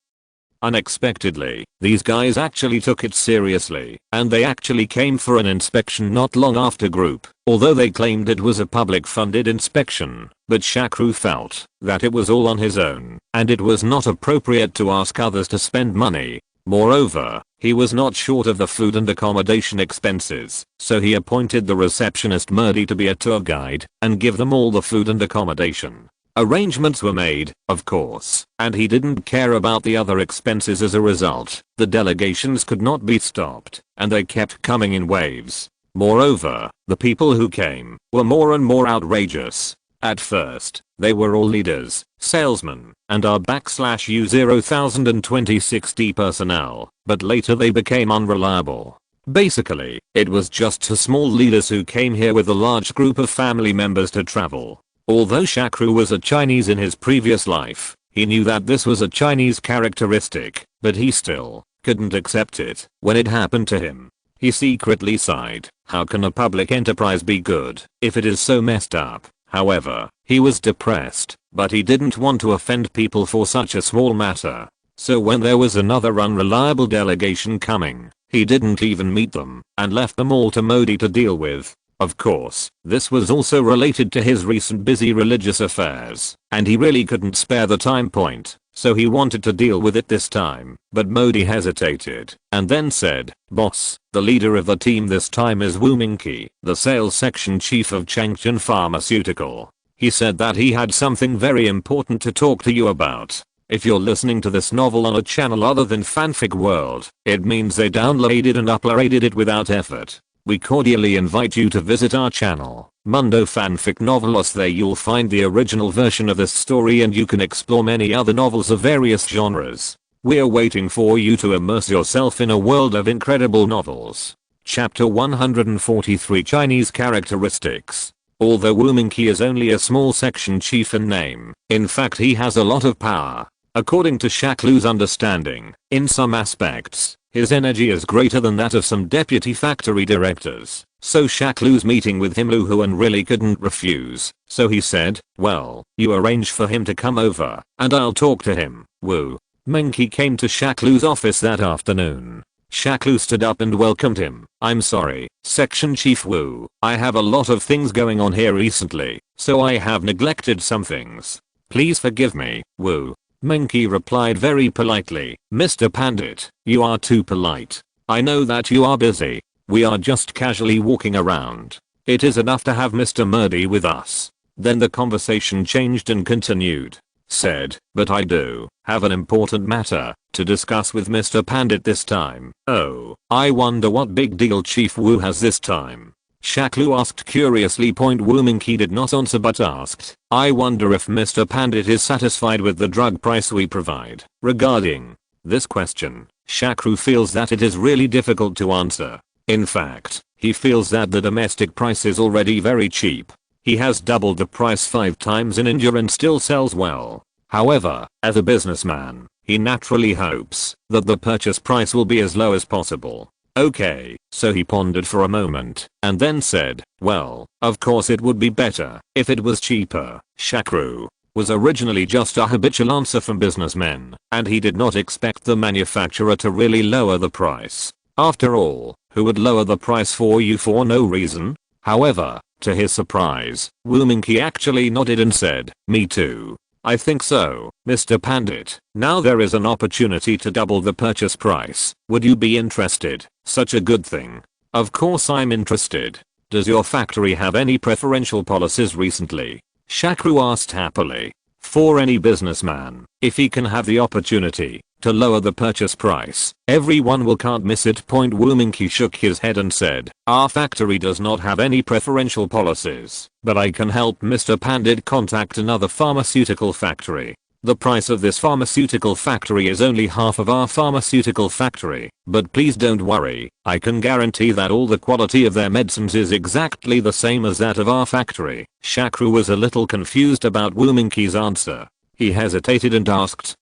Unexpectedly, these guys actually took it seriously, and they actually came for an inspection not long after group, although they claimed it was a public-funded inspection. But Shakru felt that it was all on his own, and it was not appropriate to ask others to spend money. Moreover, he was not short of the food and accommodation expenses, so he appointed the receptionist Murdy to be a tour guide and give them all the food and accommodation. Arrangements were made, of course, and he didn't care about the other expenses. As a result, the delegations could not be stopped, and they kept coming in waves. Moreover, the people who came were more and more outrageous. At first, they were all leaders, salesmen, and our U002060 personnel, but later they became unreliable. Basically, it was just two small leaders who came here with a large group of family members to travel. Although Shakru was a Chinese in his previous life, he knew that this was a Chinese characteristic, but he still couldn't accept it when it happened to him. He secretly sighed, how can a public enterprise be good if it is so messed up? However, he was depressed, but he didn't want to offend people for such a small matter. So when there was another unreliable delegation coming, he didn't even meet them and left them all to Modi to deal with. Of course, this was also related to his recent busy religious affairs, and he really couldn't spare the time point, so he wanted to deal with it this time. But Modi hesitated, and then said, "Boss, the leader of the team this time is Wu Mingqi, the sales section chief of Changchun Pharmaceutical. He said that he had something very important to talk to you about. If you're listening to this novel on a channel other than Fanfic World, it means they downloaded and uploaded it without effort. We cordially invite you to visit our channel, Mundo Fanfic Novelos. There you'll find the original version of this story and you can explore many other novels of various genres. We're waiting for you to immerse yourself in a world of incredible novels. Chapter 143 Chinese Characteristics. Although Wu Mingqi is only a small section chief in name, in fact he has a lot of power. According to Shakru's understanding, in some aspects, his energy is greater than that of some deputy factory directors. So Shakru's meeting with him Lu Huan really couldn't refuse, so he said, well, you arrange for him to come over, and I'll talk to him. Wu Mingqi came to Shakru's office that afternoon. Shakru stood up and welcomed him. I'm sorry, Section Chief Wu, I have a lot of things going on here recently, so I have neglected some things. Please forgive me. Wu Mingqi replied very politely, Mr. Pandit, you are too polite. I know that you are busy. We are just casually walking around. It is enough to have Mr. Murdy with us. Then the conversation changed and continued. Said, but I do have an important matter to discuss with Mr. Pandit this time. Oh, I wonder what big deal Chief Wu has this time. Shakru asked curiously. Wu Mingqi did not answer but asked, I wonder if Mr. Pandit is satisfied with the drug price we provide. Regarding this question, Shakru feels that it is really difficult to answer. In fact, he feels that the domestic price is already very cheap. He has doubled the price 5 times in India and still sells well. However, as a businessman, he naturally hopes that the purchase price will be as low as possible. Okay, so he pondered for a moment, and then said, well, of course it would be better if it was cheaper. Shakru was originally just a habitual answer from businessmen, and he did not expect the manufacturer to really lower the price. After all, who would lower the price for you for no reason? However, to his surprise, Wu Mingqi actually nodded and said, me too. I think so, Mr. Pandit. Now there is an opportunity to double the purchase price. Would you be interested? Such a good thing. Of course I'm interested. Does your factory have any preferential policies recently? Shakru asked happily. For any businessman, if he can have the opportunity to lower the purchase price, everyone will can't miss it. Wu Mingqi shook his head and said, our factory does not have any preferential policies, but I can help Mr. Pandit contact another pharmaceutical factory. The price of this pharmaceutical factory is only half of our pharmaceutical factory, but please don't worry, I can guarantee that all the quality of their medicines is exactly the same as that of our factory. Shakru was a little confused about Wu Mingqi's answer. He hesitated and asked,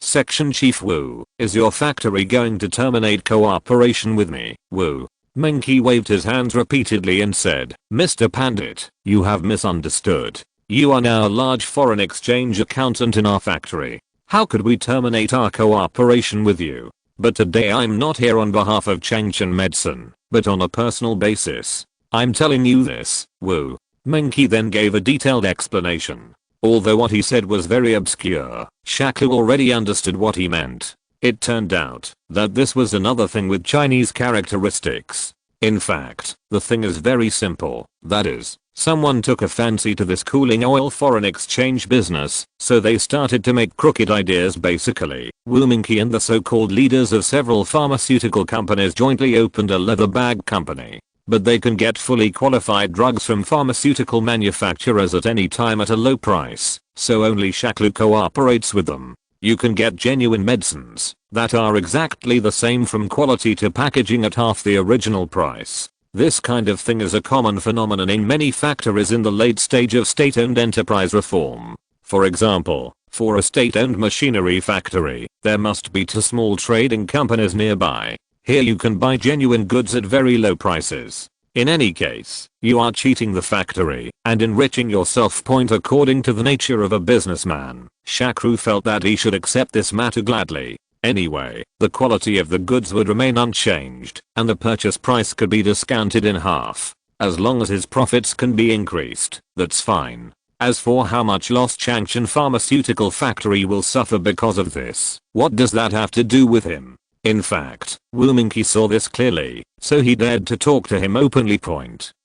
Section Chief Wu, is your factory going to terminate cooperation with me? Wu Mingqi waved his hands repeatedly and said, Mr. Pandit, you have misunderstood. You are now a large foreign exchange accountant in our factory. How could we terminate our cooperation with you? But today I'm not here on behalf of Changchun Medicine, but on a personal basis. I'm telling you this. Wu Mingqi then gave a detailed explanation. Although what he said was very obscure, Shakru already understood what he meant. It turned out that this was another thing with Chinese characteristics. In fact, the thing is very simple, that is, someone took a fancy to this cooling oil foreign exchange business, so they started to make crooked ideas basically. Wu Mingqi and the so-called leaders of several pharmaceutical companies jointly opened a leather bag company. But they can get fully qualified drugs from pharmaceutical manufacturers at any time at a low price, so only Shakru cooperates with them. You can get genuine medicines that are exactly the same from quality to packaging at half the original price. This kind of thing is a common phenomenon in many factories in the late stage of state-owned enterprise reform. For example, for a state-owned machinery factory, there must be 2 small trading companies nearby. Here you can buy genuine goods at very low prices. In any case, you are cheating the factory and enriching yourself. According to the nature of a businessman, Shakru felt that he should accept this matter gladly. Anyway, the quality of the goods would remain unchanged, and the purchase price could be discounted in half. As long as his profits can be increased, that's fine. As for how much loss Changchun Pharmaceutical Factory will suffer because of this, what does that have to do with him? In fact, Wu Mingqi saw this clearly, so he dared to talk to him openly.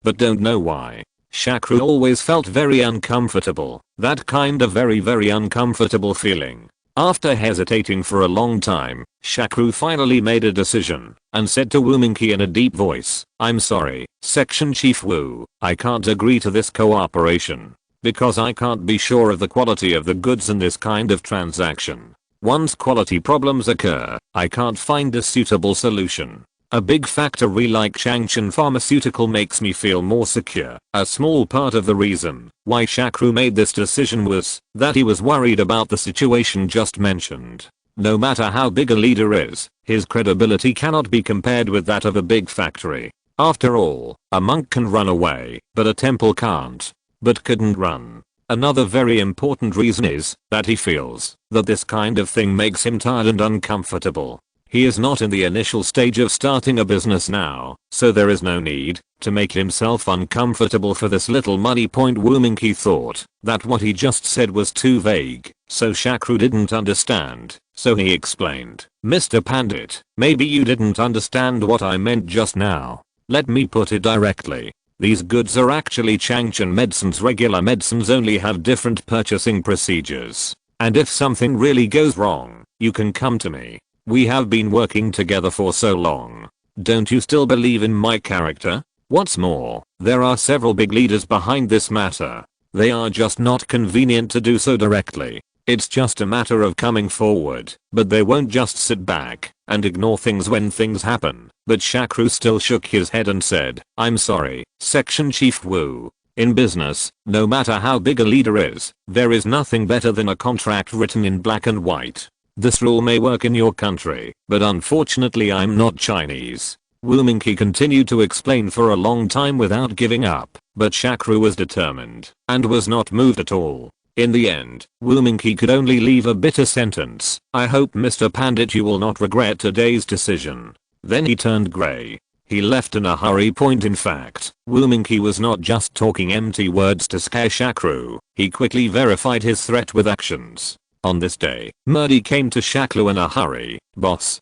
But don't know why. Shakru always felt very uncomfortable, that kind of very uncomfortable feeling. After hesitating for a long time, Shakru finally made a decision and said to Wu Mingqi in a deep voice, I'm sorry, Section Chief Wu, I can't agree to this cooperation. Because I can't be sure of the quality of the goods in this kind of transaction. Once quality problems occur, I can't find a suitable solution. A big factory like Changchun Pharmaceutical makes me feel more secure. A small part of the reason why Shakru made this decision was that he was worried about the situation just mentioned. No matter how big a leader is, his credibility cannot be compared with that of a big factory. After all, a monk can run away, but a temple can't. But couldn't run. Another very important reason is that he feels that this kind of thing makes him tired and uncomfortable. He is not in the initial stage of starting a business now, so there is no need to make himself uncomfortable for this little money point. Wu Mingqi thought that what he just said was too vague, so Shakru didn't understand, so he explained. Mr. Pandit, maybe you didn't understand what I meant just now. Let me put it directly. These goods are actually Changchun medicines. Regular medicines only have different purchasing procedures. And if something really goes wrong, you can come to me. We have been working together for so long. Don't you still believe in my character? What's more, there are several big leaders behind this matter. They are just not convenient to do so directly. It's just a matter of coming forward, but they won't just sit back and ignore things when things happen. But Shakru still shook his head and said, I'm sorry, Section Chief Wu. In business, no matter how big a leader is, there is nothing better than a contract written in black and white. This rule may work in your country, but unfortunately I'm not Chinese. Wu Mingqi continued to explain for a long time without giving up, but Shakru was determined and was not moved at all. In the end, Wu Mingqi could only leave a bitter sentence. I hope Mr. Pandit you will not regret today's decision. Then he turned grey. He left in a hurry. In fact, Wu Mingqi was not just talking empty words to scare Shakru. He quickly verified his threat with actions. On this day, Murdy came to Shakru in a hurry. Boss,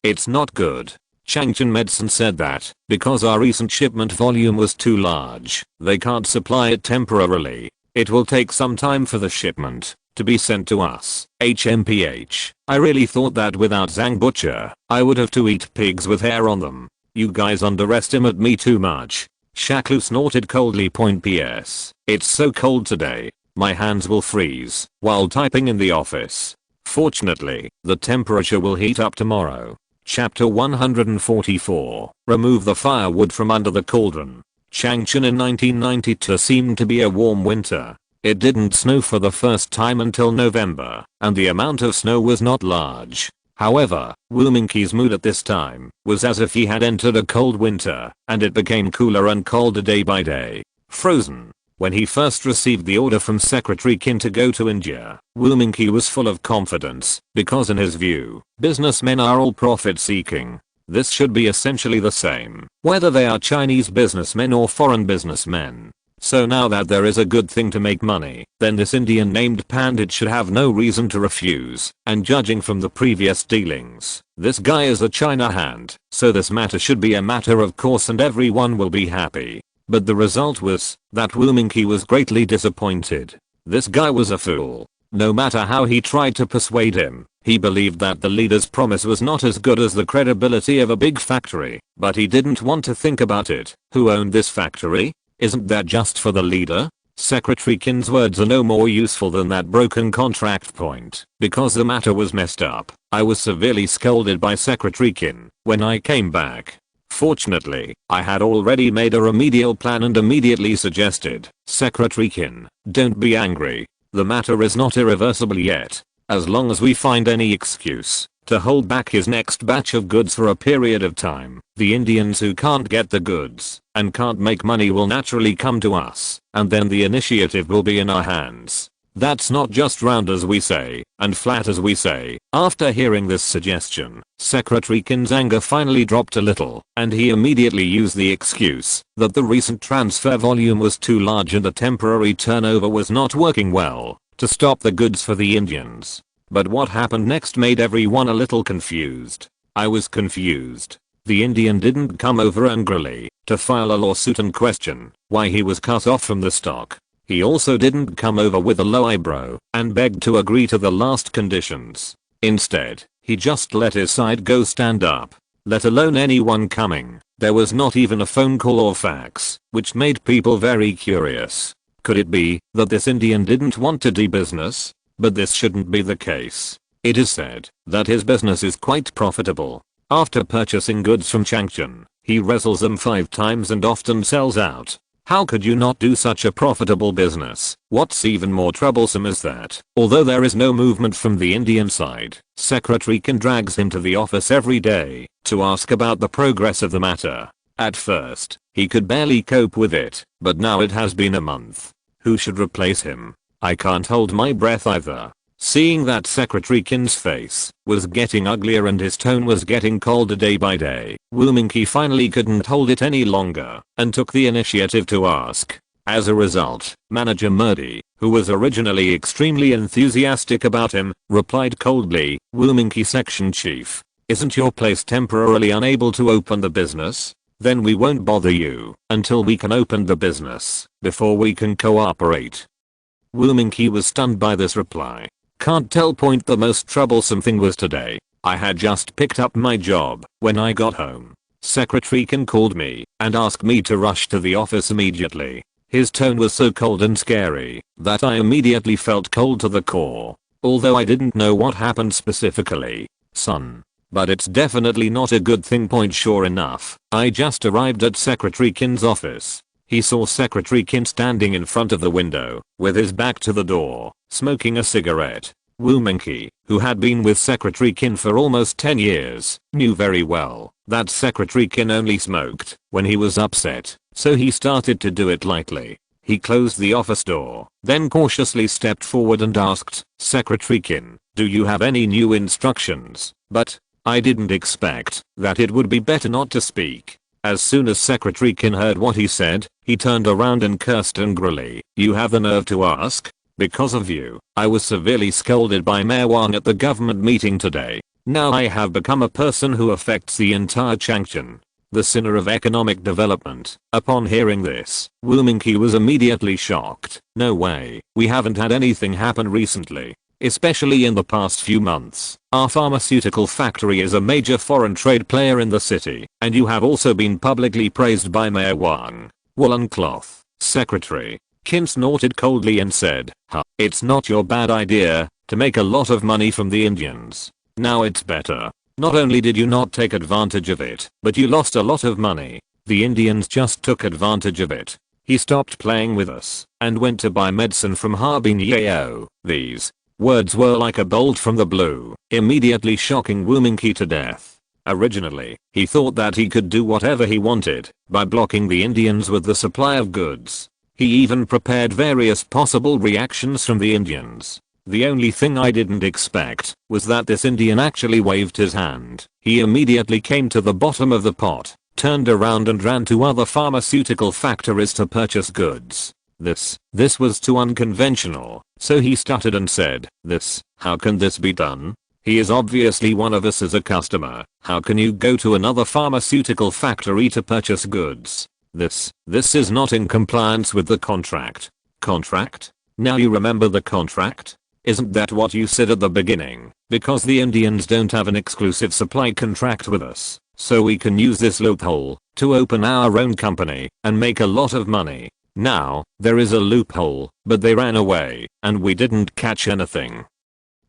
it's not good. Changchun Medicine said that, because our recent shipment volume was too large, they can't supply it temporarily. It will take some time for the shipment to be sent to us. HMPH. I really thought that without Zhang Butcher, I would have to eat pigs with hair on them. You guys underestimate me too much. Shakru snorted coldly. PS. It's so cold today. My hands will freeze while typing in the office. Fortunately, the temperature will heat up tomorrow. Chapter 144. Remove the firewood from under the cauldron. Changchun in 1992 seemed to be a warm winter. It didn't snow for the first time until November, and the amount of snow was not large. However, Wu Mingqi's mood at this time was as if he had entered a cold winter, and it became cooler and colder day by day. Frozen. When he first received the order from Secretary Qin to go to India, Wu Mingqi was full of confidence, because in his view, businessmen are all profit-seeking. This should be essentially the same, whether they are Chinese businessmen or foreign businessmen. So now that there is a good thing to make money, then this Indian named Pandit should have no reason to refuse, and judging from the previous dealings, this guy is a China hand, so this matter should be a matter of course and everyone will be happy. But the result was that Wu Mingqi was greatly disappointed. This guy was a fool. No matter how he tried to persuade him, he believed that the leader's promise was not as good as the credibility of a big factory, but he didn't want to think about it. Who owned this factory? Isn't that just for the leader? Secretary Qin's words are no more useful than that broken contract point, because the matter was messed up. I was severely scolded by Secretary Qin when I came back. Fortunately, I had already made a remedial plan and immediately suggested, Secretary Qin, don't be angry. The matter is not irreversible yet. As long as we find any excuse to hold back his next batch of goods for a period of time, the Indians who can't get the goods and can't make money will naturally come to us, and then the initiative will be in our hands. That's not just round as we say, and flat as we say. After hearing this suggestion, Secretary Qin's anger finally dropped a little, and he immediately used the excuse that the recent transfer volume was too large and the temporary turnover was not working well, to stop the goods for the Indians. But what happened next made everyone a little confused. I was confused. The Indian didn't come over angrily to file a lawsuit and question why he was cut off from the stock. He also didn't come over with a low eyebrow and begged to agree to the last conditions. Instead, he just let his side go stand up, let alone anyone coming. There was not even a phone call or fax, which made people very curious. Could it be that this Indian didn't want to do business? But this shouldn't be the case. It is said that his business is quite profitable. After purchasing goods from Changchun, he wrestles them 5 times and often sells out. How could you not do such a profitable business? What's even more troublesome is that, although there is no movement from the Indian side, Secretary Qin drags him to the office every day to ask about the progress of the matter. At first, he could barely cope with it, but now it has been a month. Who should replace him? I can't hold my breath either. Seeing that Secretary Qin's face was getting uglier and his tone was getting colder day by day, Wu Mingqi finally couldn't hold it any longer and took the initiative to ask. As a result, Manager Murdy, who was originally extremely enthusiastic about him, replied coldly, "Wu Mingqi Section Chief, isn't your place temporarily unable to open the business? Then we won't bother you until we can open the business, before we can cooperate." Wu Mingqi was stunned by this reply. Can't tell. The most troublesome thing was today. I had just picked up my job. When I got home, Secretary Qin called me and asked me to rush to the office immediately. His tone was so cold and scary that I immediately felt cold to the core. Although I didn't know what happened specifically, son. But it's definitely not a good thing. Sure enough, I just arrived at Secretary Qin's office. He saw Secretary Qin standing in front of the window, with his back to the door, smoking a cigarette. Wu Mingqi, who had been with Secretary Qin for almost 10 years, knew very well that Secretary Qin only smoked when he was upset, so he started to do it lightly. He closed the office door, then cautiously stepped forward and asked, "Secretary Qin, do you have any new instructions?" But I didn't expect that it would be better not to speak. As soon as Secretary Qin heard what he said, he turned around and cursed angrily. "You have the nerve to ask? Because of you, I was severely scolded by Mayor Wang at the government meeting today. Now I have become a person who affects the entire Changchun, the center of economic development." Upon hearing this, Wu Mingqi was immediately shocked. "No way, we haven't had anything happen recently. Especially in the past few months. Our pharmaceutical factory is a major foreign trade player in the city, and you have also been publicly praised by Mayor Wang." Woolen cloth. Secretary Qin snorted coldly and said, "Huh, it's not your bad idea to make a lot of money from the Indians. Now it's better. Not only did you not take advantage of it, but you lost a lot of money. The Indians just took advantage of it. He stopped playing with us and went to buy medicine from Harbin Yao." These words were like a bolt from the blue, immediately shocking Wu Mingqi to death. Originally, he thought that he could do whatever he wanted by blocking the Indians with the supply of goods. He even prepared various possible reactions from the Indians. The only thing I didn't expect was that this Indian actually waved his hand. He immediately came to the bottom of the pot, turned around and ran to other pharmaceutical factories to purchase goods. This was too unconventional, so he stuttered and said, How can this be done? He is obviously one of us as a customer. How can you go to another pharmaceutical factory to purchase goods? This is not in compliance with the contract." "Contract? Now you remember the contract? Isn't that what you said at the beginning? Because the Indians don't have an exclusive supply contract with us, so we can use this loophole to open our own company and make a lot of money. Now, there is a loophole, but they ran away, and we didn't catch anything."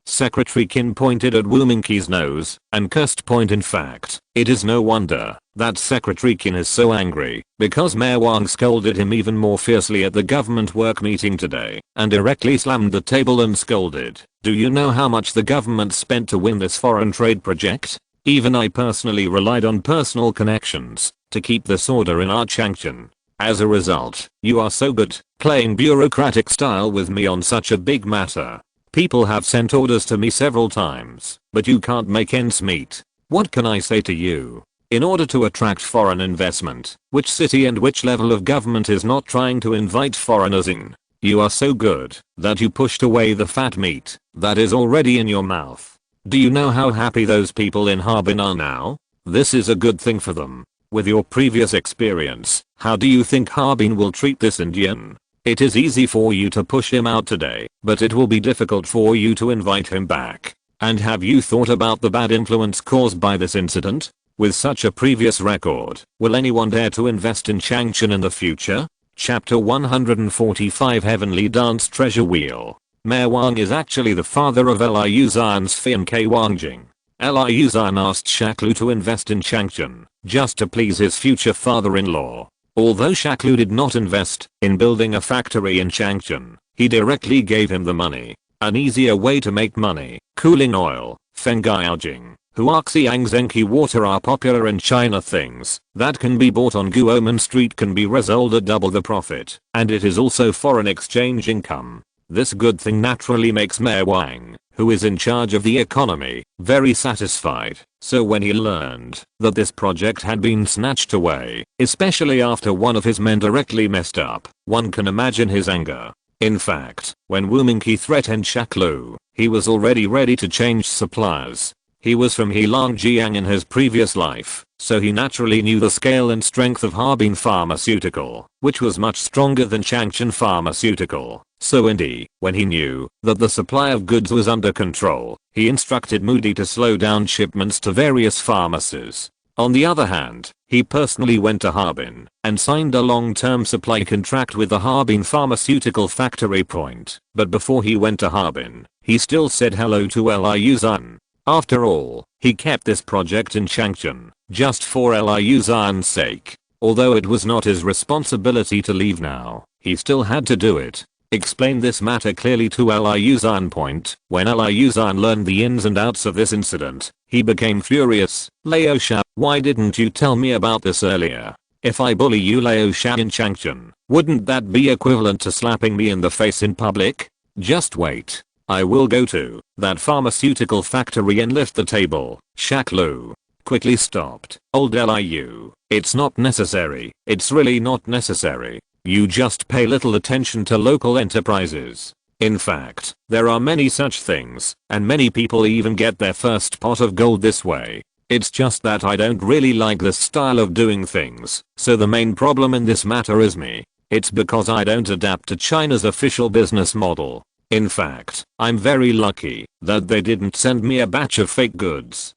Secretary Qin pointed at Wu Mingqi's nose and cursed. In fact, it is no wonder that Secretary Qin is so angry, because Mayor Wang scolded him even more fiercely at the government work meeting today, and directly slammed the table and scolded, "Do you know how much the government spent to win this foreign trade project? Even I personally relied on personal connections to keep this order in our Changchun. As a result, you are so good, playing bureaucratic style with me on such a big matter. People have sent orders to me several times, but you can't make ends meet. What can I say to you? In order to attract foreign investment, which city and which level of government is not trying to invite foreigners in? You are so good that you pushed away the fat meat that is already in your mouth. Do you know how happy those people in Harbin are now? This is a good thing for them. With your previous experience, how do you think Harbin will treat this Indian? It is easy for you to push him out today, but it will be difficult for you to invite him back. And have you thought about the bad influence caused by this incident? With such a previous record, will anyone dare to invest in Changchun in the future?" Chapter 145 Heavenly Dance Treasure Wheel. Mayor Wang is actually the father of Liu Zhan's fiancé Wangjing. Liu Zhan asked Shakru to invest in Changchun, just to please his future father-in-law. Although Shakru did not invest in building a factory in Changchun, he directly gave him the money. An easier way to make money. Cooling oil, Fenggaojing, Huaxiang Zenki water are popular in China. Things that can be bought on Guomen Street can be resold at double the profit, and it is also foreign exchange income. This good thing naturally makes Mayor Wang, who is in charge of the economy, very satisfied. So when he learned that this project had been snatched away, especially after one of his men directly messed up, one can imagine his anger. In fact, when Wu Mingqi threatened Shakru, he was already ready to change suppliers. He was from Heilongjiang in his previous life, so he naturally knew the scale and strength of Harbin Pharmaceutical, which was much stronger than Changchun Pharmaceutical. So indeed, when he knew that the supply of goods was under control, he instructed Moody to slow down shipments to various pharmacies. On the other hand, he personally went to Harbin and signed a long-term supply contract with the Harbin Pharmaceutical Factory Point. But before he went to Harbin, he still said hello to Liu Zhan. After all, he kept this project in Changchun just for Liu Zhan's sake. Although it was not his responsibility to leave now, he still had to do it. Explain this matter clearly to Liu Zhan. Point. When Liu Zhan learned the ins and outs of this incident, he became furious. Lao Sha, why didn't you tell me about this earlier? If I bully you Lao Sha in Changchun, wouldn't that be equivalent to slapping me in the face in public? Just wait. I will go to that pharmaceutical factory and lift the table. Shakru quickly stopped. Old Liu, it's not necessary. It's really not necessary. You just pay little attention to local enterprises. In fact, there are many such things, and many people even get their first pot of gold this way. It's just that I don't really like this style of doing things, so the main problem in this matter is me. It's because I don't adapt to China's official business model. In fact, I'm very lucky that they didn't send me a batch of fake goods.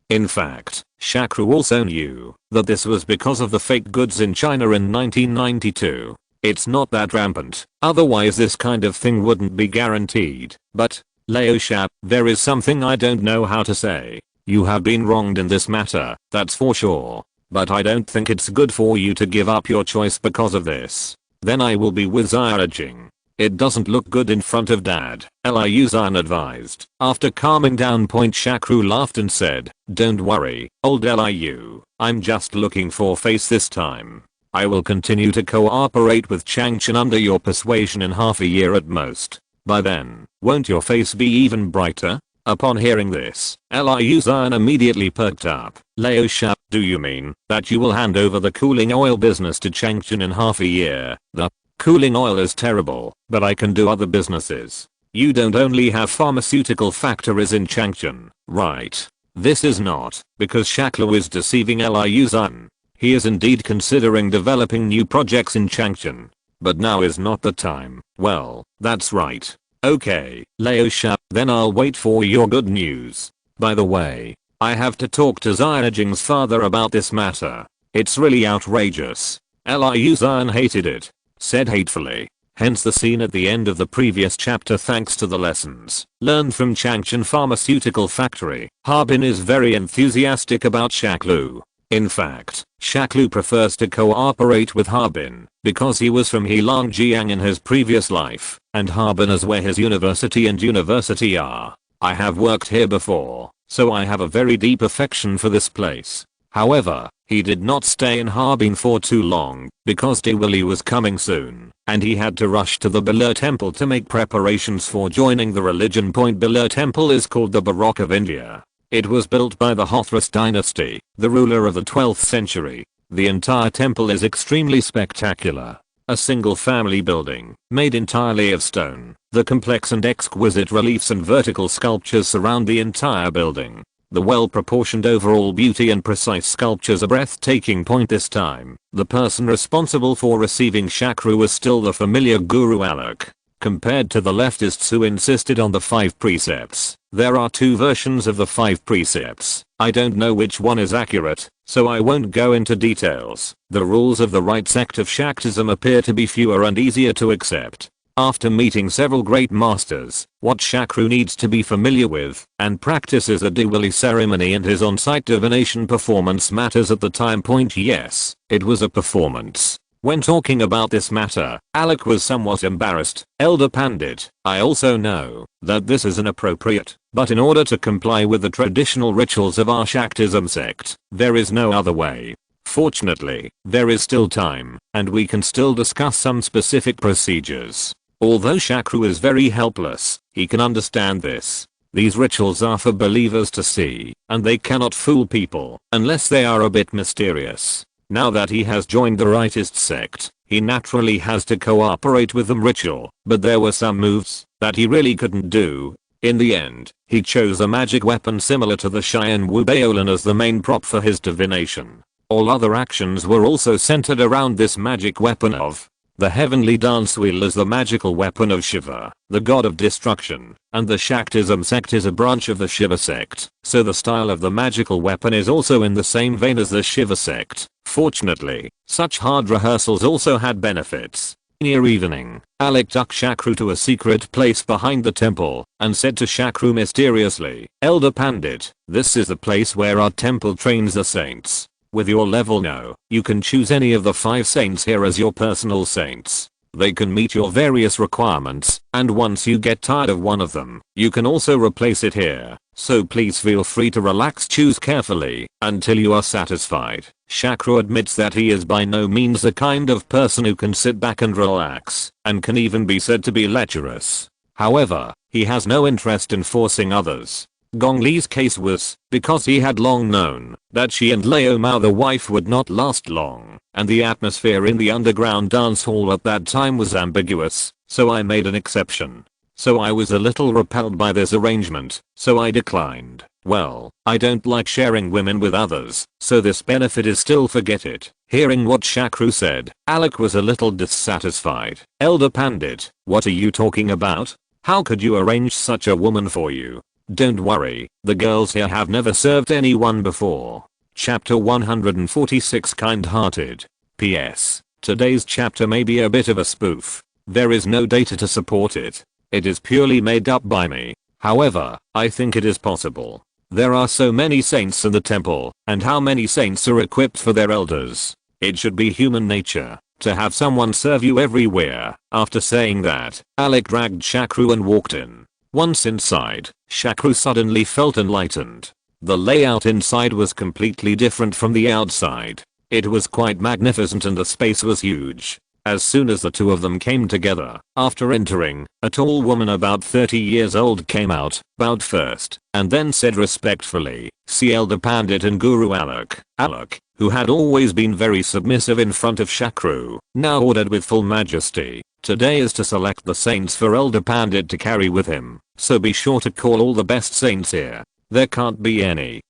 In fact, Shakru also knew that this was because of the fake goods in China in 1992. It's not that rampant, otherwise this kind of thing wouldn't be guaranteed. But, Lao Sha, there is something I don't know how to say. You have been wronged in this matter, that's for sure. But I don't think it's good for you to give up your choice because of this. Then I will be with Ziyajing. It doesn't look good in front of Dad, Liu Zhan advised. After calming down, Shakru laughed and said, don't worry, old Liu, I'm just looking for face this time. I will continue to cooperate with Changchun under your persuasion in half a year at most. By then, won't your face be even brighter? Upon hearing this, Liu Zhan immediately perked up. Lao Sha, do you mean that you will hand over the cooling oil business to Changchun in half a year? The cooling oil is terrible, but I can do other businesses. You don't only have pharmaceutical factories in Changchun, right? This is not because Shakru is deceiving Liu Zhan. He is indeed considering developing new projects in Changchun. But now is not the time. Well, that's right. Okay, Lao Sha, then I'll wait for your good news. By the way, I have to talk to Ziyajing's father about this matter. It's really outrageous. Liu Zhan hated it. Said hatefully. Hence the scene at the end of the previous chapter. Thanks to the lessons learned from Changchun Pharmaceutical Factory, Harbin is very enthusiastic about Shakru. In fact, Shakru prefers to cooperate with Harbin because he was from Heilongjiang in his previous life, and Harbin is where his university and university are. I have worked here before, so I have a very deep affection for this place. However, he did not stay in Harbin for too long because Diwali was coming soon, and he had to rush to the Bilur Temple to make preparations for joining the religion. Bilur Temple is called the Baroque of India. It was built by the Hathras dynasty, the ruler of the 12th century. The entire temple is extremely spectacular. A single family building, made entirely of stone. The complex and exquisite reliefs and vertical sculptures surround the entire building. The well-proportioned overall beauty and precise sculptures are breathtaking. This time, the person responsible for receiving Shakru was still the familiar Guru Alok. Compared to the leftists who insisted on the 5 precepts, there are 2 versions of the 5 precepts. I don't know which one is accurate, so I won't go into details. The rules of the right sect of Shaktism appear to be fewer and easier to accept. After meeting several great masters, what Shakru needs to be familiar with and practice is a Diwali ceremony, and his on-site divination performance matters at the time point. Yes, it was a performance. When talking about this matter, Alec was somewhat embarrassed. Elder Pandit, I also know that this is inappropriate, but in order to comply with the traditional rituals of our Shaktism sect, there is no other way. Fortunately, there is still time, and we can still discuss some specific procedures. Although Shakru is very helpless, he can understand this. These rituals are for believers to see, and they cannot fool people unless they are a bit mysterious. Now that he has joined the rightist sect, he naturally has to cooperate with the ritual, but there were some moves that he really couldn't do. In the end, he chose a magic weapon similar to the Cheyenne Wu Baolin as the main prop for his divination. All other actions were also centered around this magic weapon of the heavenly dance wheel as the magical weapon of Shiva, the god of destruction, and the Shaktism sect is a branch of the Shiva sect, so the style of the magical weapon is also in the same vein as the Shiva sect. Fortunately, such hard rehearsals also had benefits. Near evening, Alec took Shakru to a secret place behind the temple and said to Shakru mysteriously, Elder Pandit, this is the place where our temple trains the saints. With your level now, you can choose any of the 5 saints here as your personal saints. They can meet your various requirements, and once you get tired of one of them, you can also replace it here. So please feel free to relax, choose carefully, until you are satisfied. Shakru admits that he is by no means the kind of person who can sit back and relax, and can even be said to be lecherous. However, he has no interest in forcing others. Gong Li's case was because he had long known that she and Leo Mao the wife would not last long, and the atmosphere in the underground dance hall at that time was ambiguous, so I made an exception. So I was a little repelled by this arrangement, so I declined. Well, I don't like sharing women with others, so this benefit is still forget it. Hearing what Shakru said, Alec was a little dissatisfied. Elder Pandit, what are you talking about? How could you arrange such a woman for you? Don't worry, the girls here have never served anyone before. Chapter 146 Kind-Hearted. PS. Today's chapter may be a bit of a spoof. There is no data to support it. It is purely made up by me. However, I think it is possible. There are so many saints in the temple, and how many saints are equipped for their elders? It should be human nature to have someone serve you everywhere. After saying that, Alec dragged Shakru and walked in. Once inside, Shakru suddenly felt enlightened. The layout inside was completely different from the outside. It was quite magnificent and the space was huge. As soon as the two of them came together, after entering, a tall woman about 30 years old came out, bowed first, and then said respectfully, "See Elder Pandit and Guru Alec." Alec, who had always been very submissive in front of Shakru, now ordered with full majesty, "Today is to select the saints for Elder Pandit to carry with him, so be sure to call all the best saints here. There can't be any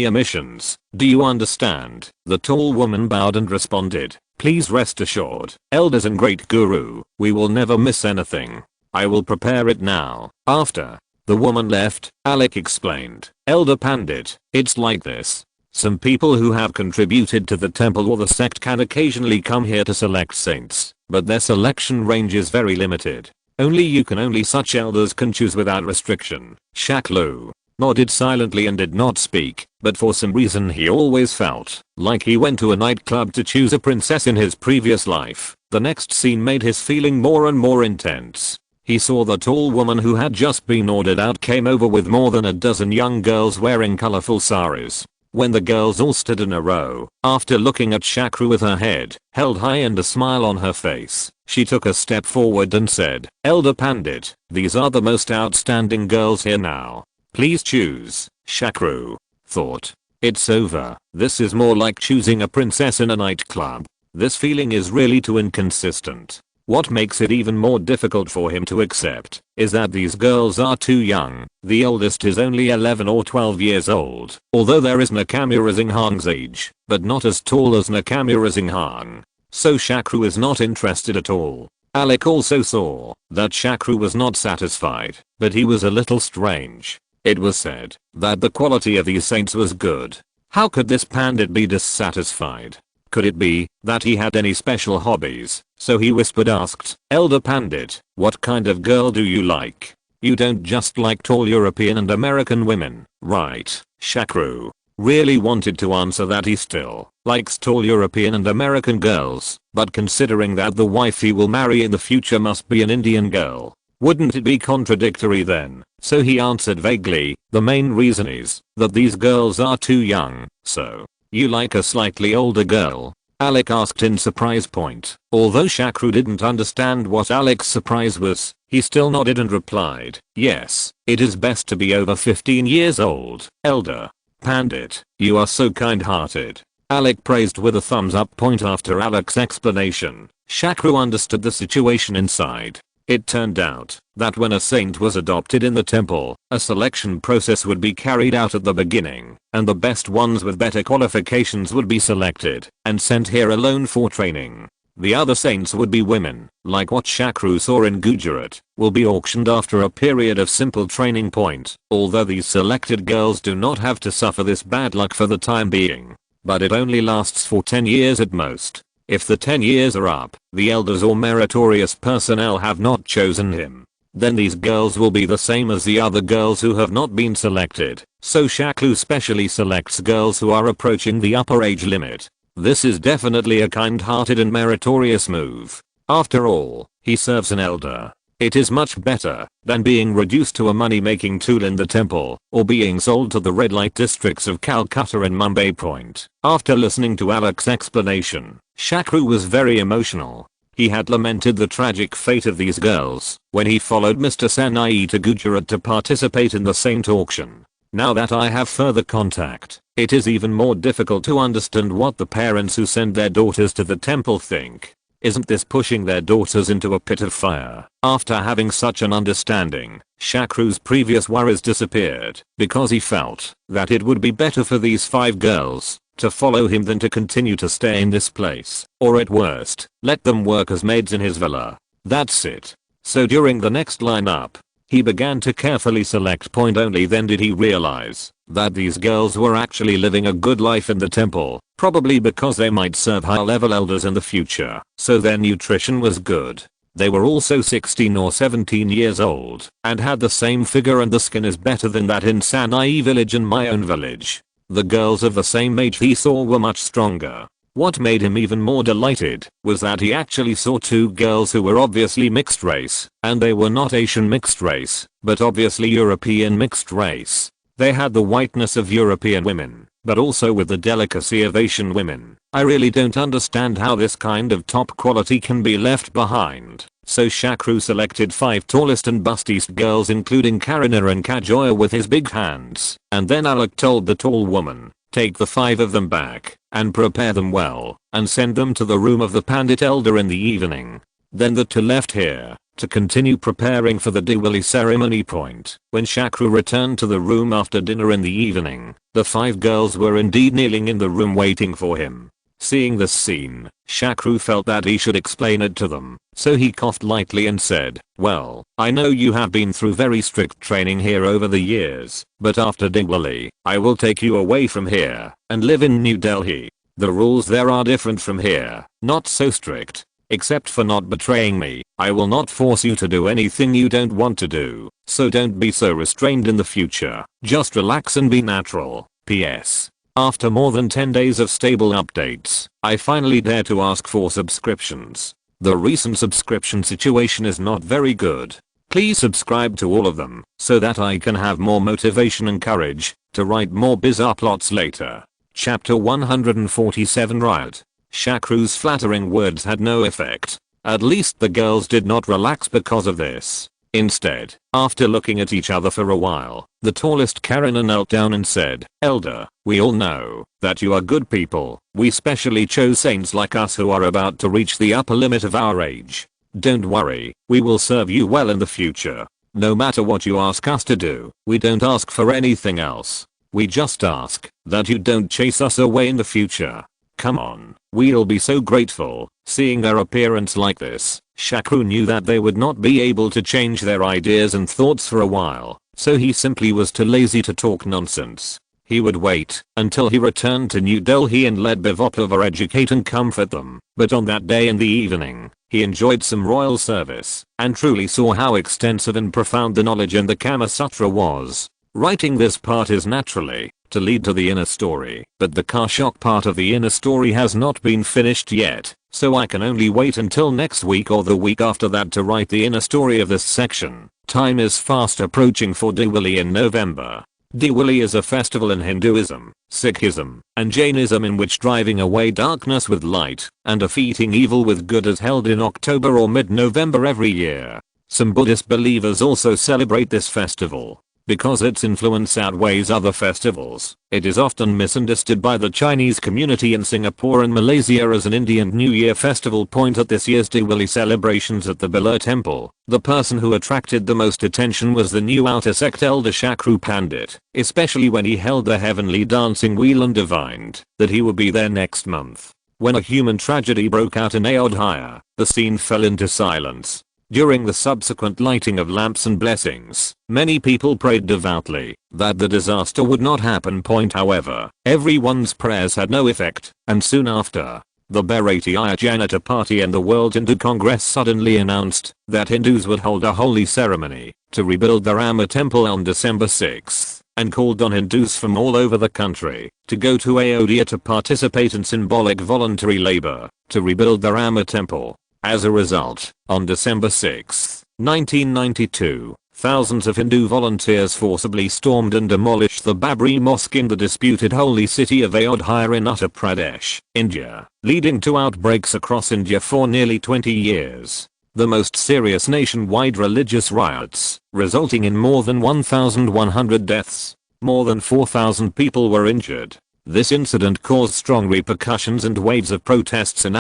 omissions. Do you understand?" The tall woman bowed and responded, "Please rest assured, elders and great guru, we will never miss anything. I will prepare it now." After the woman left, Alec explained, "Elder Pandit, it's like this. Some people who have contributed to the temple or the sect can occasionally come here to select saints, but their selection range is very limited. Only such elders can choose without restriction." Shakru nodded silently and did not speak, but for some reason he always felt like he went to a nightclub to choose a princess in his previous life. The next scene made his feeling more and more intense. He saw the tall woman who had just been ordered out came over with more than a dozen young girls wearing colorful saris. When the girls all stood in a row, after looking at Shakru with her head held high and a smile on her face, she took a step forward and said, "Elder Pandit, these are the most outstanding girls here now. Please choose." Shakru thought, "It's over. This is more like choosing a princess in a nightclub. This feeling is really too inconsistent." What makes it even more difficult for him to accept is that these girls are too young. The oldest is only 11 or 12 years old, although there is Nakamura Zinghang's age, but not as tall as Nakamura Zinghang. So Shakru is not interested at all. Alec also saw that Shakru was not satisfied, but he was a little strange. It was said that the quality of these saints was good. How could this pandit be dissatisfied? Could it be that he had any special hobbies? So he whispered asked, Elder Pandit, what kind of girl do you like? You don't just like tall European and American women, right? Shakru really wanted to answer that he still likes tall European and American girls, but considering that the wife he will marry in the future must be an Indian girl, wouldn't it be contradictory then? So he answered vaguely, the main reason is that these girls are too young. So, you like a slightly older girl? Alec asked in surprise point. Although Shakru didn't understand what Alec's surprise was, he still nodded and replied, yes, it is best to be over 15 years old. Elder Pandit, you are so kind-hearted. Alec praised with a thumbs up point. After Alec's explanation, Shakru understood the situation inside. It turned out that when a saint was adopted in the temple, a selection process would be carried out at the beginning, and the best ones with better qualifications would be selected and sent here alone for training. The other saints would be women, like what Shakru saw in Gujarat, will be auctioned after a period of simple training point. Although these selected girls do not have to suffer this bad luck for the time being, but it only lasts for 10 years at most. If the 10 years are up, the elders or meritorious personnel have not chosen him, then these girls will be the same as the other girls who have not been selected. So Shakru specially selects girls who are approaching the upper age limit. This is definitely a kind-hearted and meritorious move. After all, he serves an elder. It is much better than being reduced to a money-making tool in the temple, or being sold to the red light districts of Calcutta and Mumbai Point. After listening to Alec's explanation, Shakru was very emotional. He had lamented the tragic fate of these girls when he followed Mr. Sanai to Gujarat to participate in the saint auction. Now that I have further contact, it is even more difficult to understand what the parents who send their daughters to the temple think. Isn't this pushing their daughters into a pit of fire? After having such an understanding, Shakru's previous worries disappeared because he felt that it would be better for these 5 girls to follow him than to continue to stay in this place, or at worst, let them work as maids in his villa. That's it. So during the next lineup, he began to carefully select point. Only then did he realize that these girls were actually living a good life in the temple, probably because they might serve high level elders in the future, so their nutrition was good. They were also 16 or 17 years old, and had the same figure, and the skin is better than that in Sanai village and my own village. The girls of the same age he saw were much stronger. What made him even more delighted was that he actually saw 2 girls who were obviously mixed race, and they were not Asian mixed race, but obviously European mixed race. They had the whiteness of European women, but also with the delicacy of Asian women. I really don't understand how this kind of top quality can be left behind. So Shakru selected 5 tallest and bustiest girls, including Karina and Kajoya, with his big hands, and then Alec told the tall woman, take the 5 of them back and prepare them well and send them to the room of the Pandit elder in the evening. Then the 2 left here to continue preparing for the Diwali ceremony point. When Shakru returned to the room after dinner in the evening, the 5 girls were indeed kneeling in the room waiting for him. Seeing this scene, Shakru felt that he should explain it to them, so he coughed lightly and said, well, I know you have been through very strict training here over the years, but after Diwali, I will take you away from here and live in New Delhi. The rules there are different from here, not so strict. Except for not betraying me, I will not force you to do anything you don't want to do, so don't be so restrained in the future. Just relax and be natural. PS. After more than 10 days of stable updates, I finally dare to ask for subscriptions. The recent subscription situation is not very good. Please subscribe to all of them, so that I can have more motivation and courage to write more bizarre plots later. Chapter 147 Riot. Shakru's flattering words had no effect. At least the girls did not relax because of this. Instead, after looking at each other for a while, the tallest Karina knelt down and said, Elder, we all know that you are good people. We specially chose saints like us who are about to reach the upper limit of our age. Don't worry, we will serve you well in the future. No matter what you ask us to do, we don't ask for anything else. We just ask that you don't chase us away in the future. Come on, we'll be so grateful. Seeing their appearance like this, Shakru knew that they would not be able to change their ideas and thoughts for a while, so he simply was too lazy to talk nonsense. He would wait until he returned to New Delhi and let Bivopava educate and comfort them, but on that day in the evening, he enjoyed some royal service and truly saw how extensive and profound the knowledge in the Kama Sutra was. Writing this part is naturally to lead to the inner story, but the Karshok part of the inner story has not been finished yet, so I can only wait until next week or the week after that to write the inner story of this section. Time is fast approaching for Diwali in November. Diwali is a festival in Hinduism, Sikhism, and Jainism in which driving away darkness with light and defeating evil with good is held in October or mid-November every year. Some Buddhist believers also celebrate this festival. Because its influence outweighs other festivals, it is often misunderstood by the Chinese community in Singapore and Malaysia as an Indian New Year festival. Point at this year's Diwali celebrations at the Birla temple, the person who attracted the most attention was the new outer sect elder Shakru Pandit, especially when he held the heavenly dancing wheel and divined that he would be there next month. When a human tragedy broke out in Ayodhya, the scene fell into silence. During the subsequent lighting of lamps and blessings, many people prayed devoutly that the disaster would not happen. However, everyone's prayers had no effect, and soon after, the Bharatiya Janata Party and the World Hindu Congress suddenly announced that Hindus would hold a holy ceremony to rebuild the Rama temple on December 6th, and called on Hindus from all over the country to go to Ayodhya to participate in symbolic voluntary labor to rebuild the Rama temple. As a result, on December 6, 1992, thousands of Hindu volunteers forcibly stormed and demolished the Babri Mosque in the disputed holy city of Ayodhya in Uttar Pradesh, India, leading to outbreaks across India for nearly 20 years. The most serious nationwide religious riots, resulting in more than 1,100 deaths. More than 4,000 people were injured. This incident caused strong repercussions and waves of protests in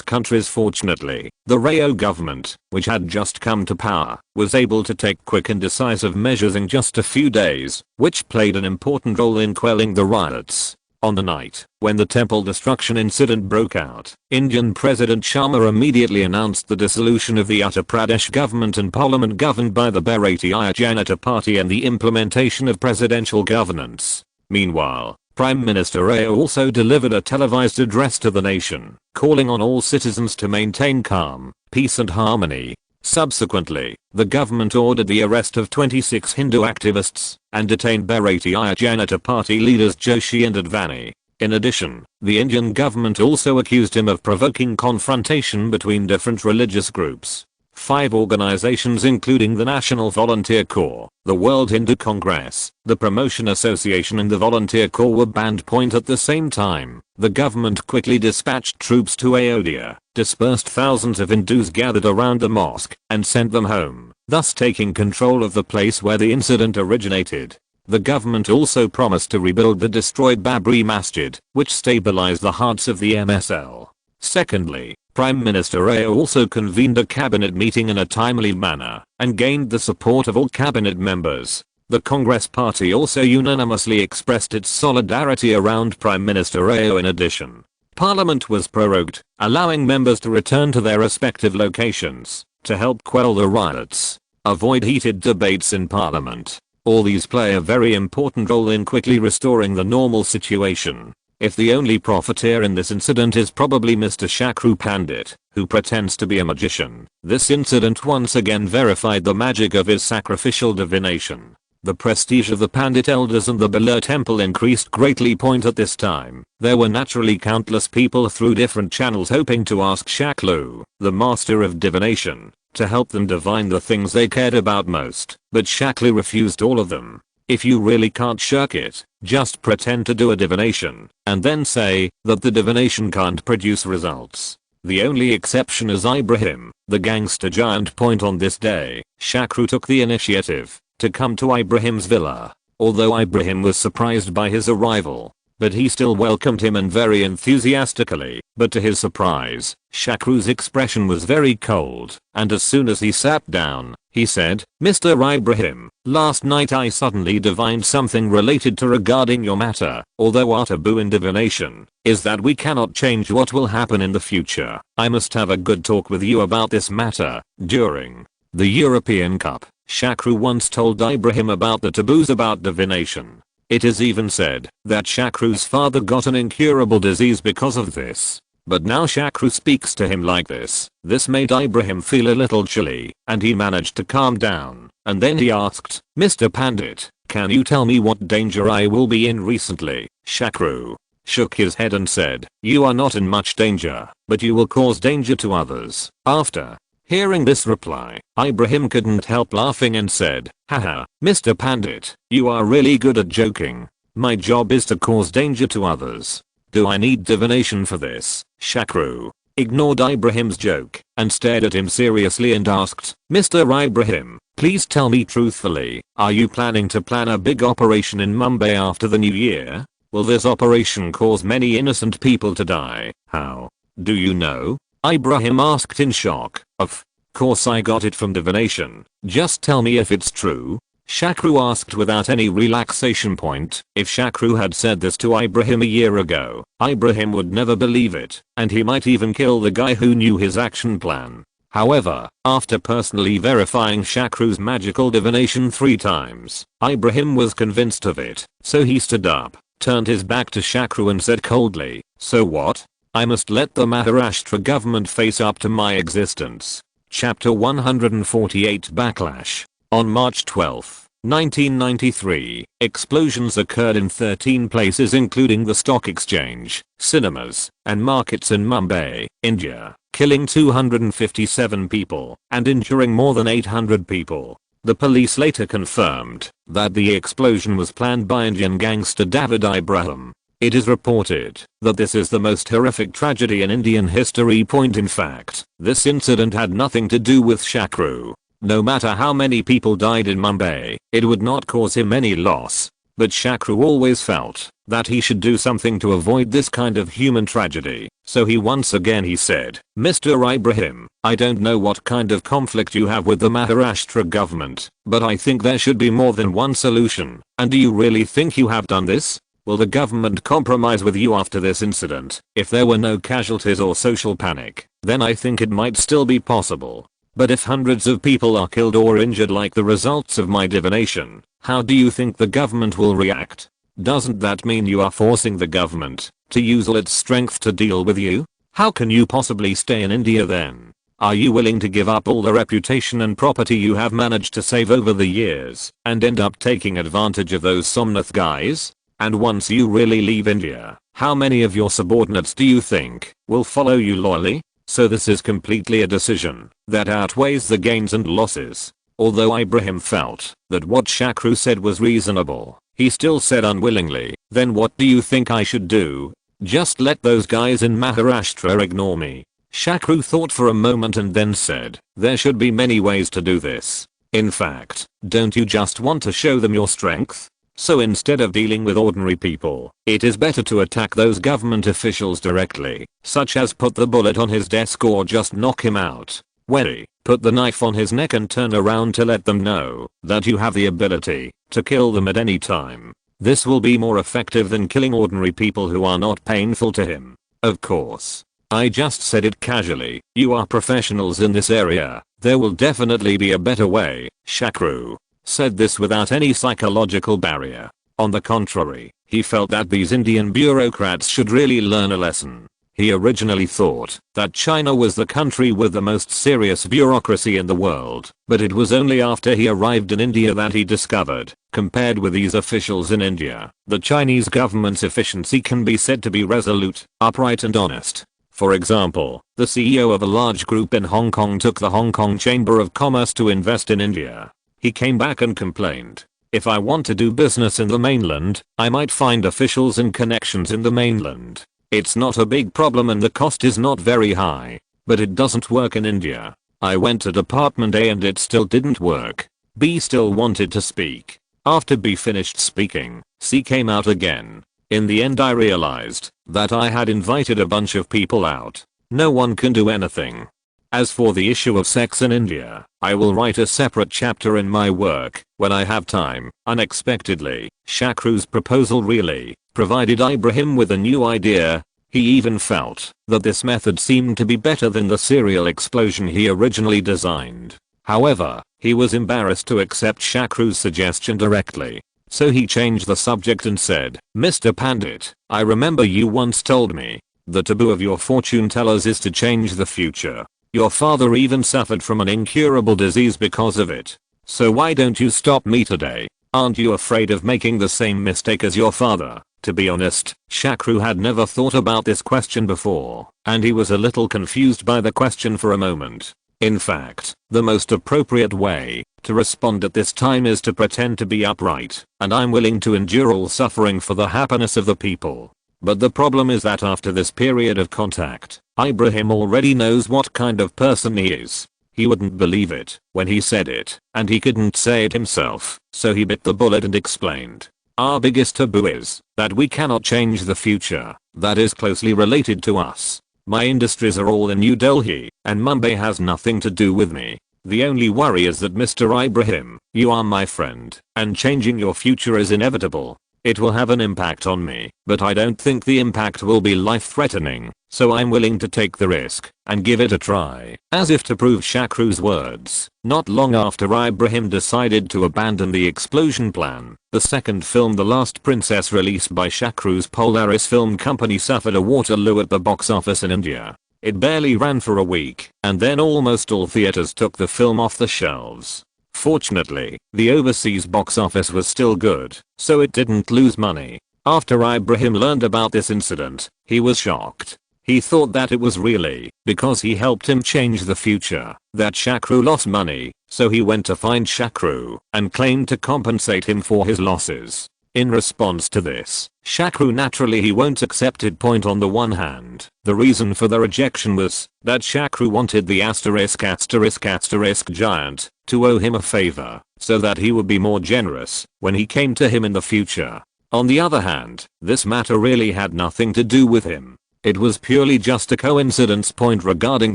countries. Fortunately, the Rao government, which had just come to power, was able to take quick and decisive measures in just a few days, which played an important role in quelling the riots. On the night when the temple destruction incident broke out, Indian President Sharma immediately announced the dissolution of the Uttar Pradesh government and parliament governed by the Bharatiya Janata Party and the implementation of presidential governance. Meanwhile, Prime Minister Rao also delivered a televised address to the nation, calling on all citizens to maintain calm, peace and harmony. Subsequently, the government ordered the arrest of 26 Hindu activists and detained Bharatiya Janata Party leaders Joshi and Advani. In addition, the Indian government also accused him of provoking confrontation between different religious groups. 5 organizations including the National Volunteer Corps, the World Hindu Congress, the Promotion Association and the Volunteer Corps were banned. At the same time, the government quickly dispatched troops to Ayodhya, dispersed thousands of Hindus gathered around the mosque, and sent them home, thus taking control of the place where the incident originated. The government also promised to rebuild the destroyed Babri Masjid, which stabilized the hearts of the MSL. Secondly, Prime Minister Rao also convened a cabinet meeting in a timely manner and gained the support of all cabinet members. The Congress Party also unanimously expressed its solidarity around Prime Minister Rao. In addition, Parliament was prorogued, allowing members to return to their respective locations to help quell the riots. Avoid heated debates in Parliament. All these play a very important role in quickly restoring the normal situation. If the only profiteer in this incident is probably Mr. Shakru Pandit, who pretends to be a magician, this incident once again verified the magic of his sacrificial divination. The prestige of the Pandit elders and the Birla temple increased greatly. At this time, there were naturally countless people through different channels hoping to ask Shakru, the master of divination, to help them divine the things they cared about most, but Shakru refused all of them. If you really can't shirk it, just pretend to do a divination, and then say that the divination can't produce results. The only exception is Ibrahim, the gangster giant. On this day, Shakru took the initiative to come to Ibrahim's villa, although Ibrahim was surprised by his arrival. But he still welcomed him and very enthusiastically, but to his surprise, Shakru's expression was very cold, and as soon as he sat down, he said, "Mr. Ibrahim, last night I suddenly divined something related to regarding your matter, although our taboo in divination is that we cannot change what will happen in the future. I must have a good talk with you about this matter." During the European Cup, Shakru once told Ibrahim about the taboos about divination. It is even said that Shakru's father got an incurable disease because of this. But now Shakru speaks to him like this. This made Ibrahim feel a little chilly, and he managed to calm down. And then he asked, "Mr. Pandit, can you tell me what danger I will be in recently?" Shakru shook his head and said, "You are not in much danger, but you will cause danger to others." After hearing this reply, Ibrahim couldn't help laughing and said, "Haha, Mr. Pandit, you are really good at joking. My job is to cause danger to others. Do I need divination for this?" Shakru ignored Ibrahim's joke and stared at him seriously and asked, "Mr. Ibrahim, please tell me truthfully, are you planning to plan a big operation in Mumbai after the new year? Will this operation cause many innocent people to die? How do you know?" Ibrahim asked in shock. "Of course I got it from divination. Just tell me if it's true." Shakru asked without any relaxation point. If Shakru had said this to Ibrahim a year ago, Ibrahim would never believe it, and he might even kill the guy who knew his action plan. However, after personally verifying Shakru's magical divination 3 times, Ibrahim was convinced of it, so he stood up, turned his back to Shakru and said coldly, "So what? I must let the Maharashtra government face up to my existence." Chapter 148 Backlash. On March 12, 1993, explosions occurred in 13 places including the stock exchange, cinemas, and markets in Mumbai, India, killing 257 people and injuring more than 800 people. The police later confirmed that the explosion was planned by Indian gangster David Ibrahim. It is reported that this is the most horrific tragedy in Indian history. In fact, this incident had nothing to do with Shakru. No matter how many people died in Mumbai, it would not cause him any loss. But Shakru always felt that he should do something to avoid this kind of human tragedy. So he once again said, "Mr. Ibrahim, I don't know what kind of conflict you have with the Maharashtra government, but I think there should be more than one solution. And do you really think you have done this? Will the government compromise with you after this incident? If there were no casualties or social panic, then I think it might still be possible. But if hundreds of people are killed or injured like the results of my divination, how do you think the government will react? Doesn't that mean you are forcing the government to use all its strength to deal with you? How can you possibly stay in India then? Are you willing to give up all the reputation and property you have managed to save over the years and end up taking advantage of those Somnath guys? And once you really leave India, how many of your subordinates do you think will follow you loyally? So this is completely a decision that outweighs the gains and losses." Although Ibrahim felt that what Shakru said was reasonable, he still said unwillingly, "Then what do you think I should do? Just let those guys in Maharashtra ignore me." Shakru thought for a moment and then said, "There should be many ways to do this. In fact, don't you just want to show them your strength? So instead of dealing with ordinary people, it is better to attack those government officials directly, such as put the bullet on his desk or just knock him out. Wary, put the knife on his neck and turn around to let them know that you have the ability to kill them at any time. This will be more effective than killing ordinary people who are not painful to him. Of course, I just said it casually. You are professionals in this area. There will definitely be a better way." Shakru said this without any psychological barrier. On the contrary, he felt that these Indian bureaucrats should really learn a lesson. He originally thought that China was the country with the most serious bureaucracy in the world, but it was only after he arrived in India that he discovered, compared with these officials in India, the Chinese government's efficiency can be said to be resolute, upright and honest. For example, the CEO of a large group in Hong Kong took the Hong Kong Chamber of Commerce to invest in India. He came back and complained, "If I want to do business in the mainland, I might find officials and connections in the mainland. It's not a big problem and the cost is not very high. But it doesn't work in India. I went to Department A and it still didn't work. B still wanted to speak. After B finished speaking, C came out again. In the end I realized that I had invited a bunch of people out. No one can do anything. As for the issue of sex in India, I will write a separate chapter in my work when I have time." Unexpectedly, Shakru's proposal really provided Ibrahim with a new idea. He even felt that this method seemed to be better than the serial explosion he originally designed. However, he was embarrassed to accept Shakru's suggestion directly. So he changed the subject and said, "Mr. Pandit, I remember you once told me, the taboo of your fortune tellers is to change the future. Your father even suffered from an incurable disease because of it. So why don't you stop me today? Aren't you afraid of making the same mistake as your father?" To be honest, Shakru had never thought about this question before, and he was a little confused by the question for a moment. In fact, the most appropriate way to respond at this time is to pretend to be upright, and I'm willing to endure all suffering for the happiness of the people. But the problem is that after this period of contact, Ibrahim already knows what kind of person he is. He wouldn't believe it when he said it, and he couldn't say it himself, so he bit the bullet and explained. Our biggest taboo is that we cannot change the future that is closely related to us. My industries are all in New Delhi, and Mumbai has nothing to do with me. The only worry is that Mr. Ibrahim, you are my friend, and changing your future is inevitable. It will have an impact on me, but I don't think the impact will be life-threatening, so I'm willing to take the risk and give it a try. As if to prove Shakru's words, not long after Ibrahim decided to abandon the explosion plan, the second film The Last Princess, released by Shakru's Polaris film company, suffered a Waterloo at the box office in India. It barely ran for a week, and then almost all theaters took the film off the shelves. Fortunately, the overseas box office was still good, so it didn't lose money. After Ibrahim learned about this incident, he was shocked. He thought that it was really because he helped him change the future that Shakru lost money, so he went to find Shakru and claimed to compensate him for his losses. In response to this, Shakru naturally he won't accept it. Point on the one hand, the reason for the rejection was that Shakru wanted the **** giant to owe him a favor, so that he would be more generous when he came to him in the future. On the other hand, this matter really had nothing to do with him. It was purely just a coincidence. Point regarding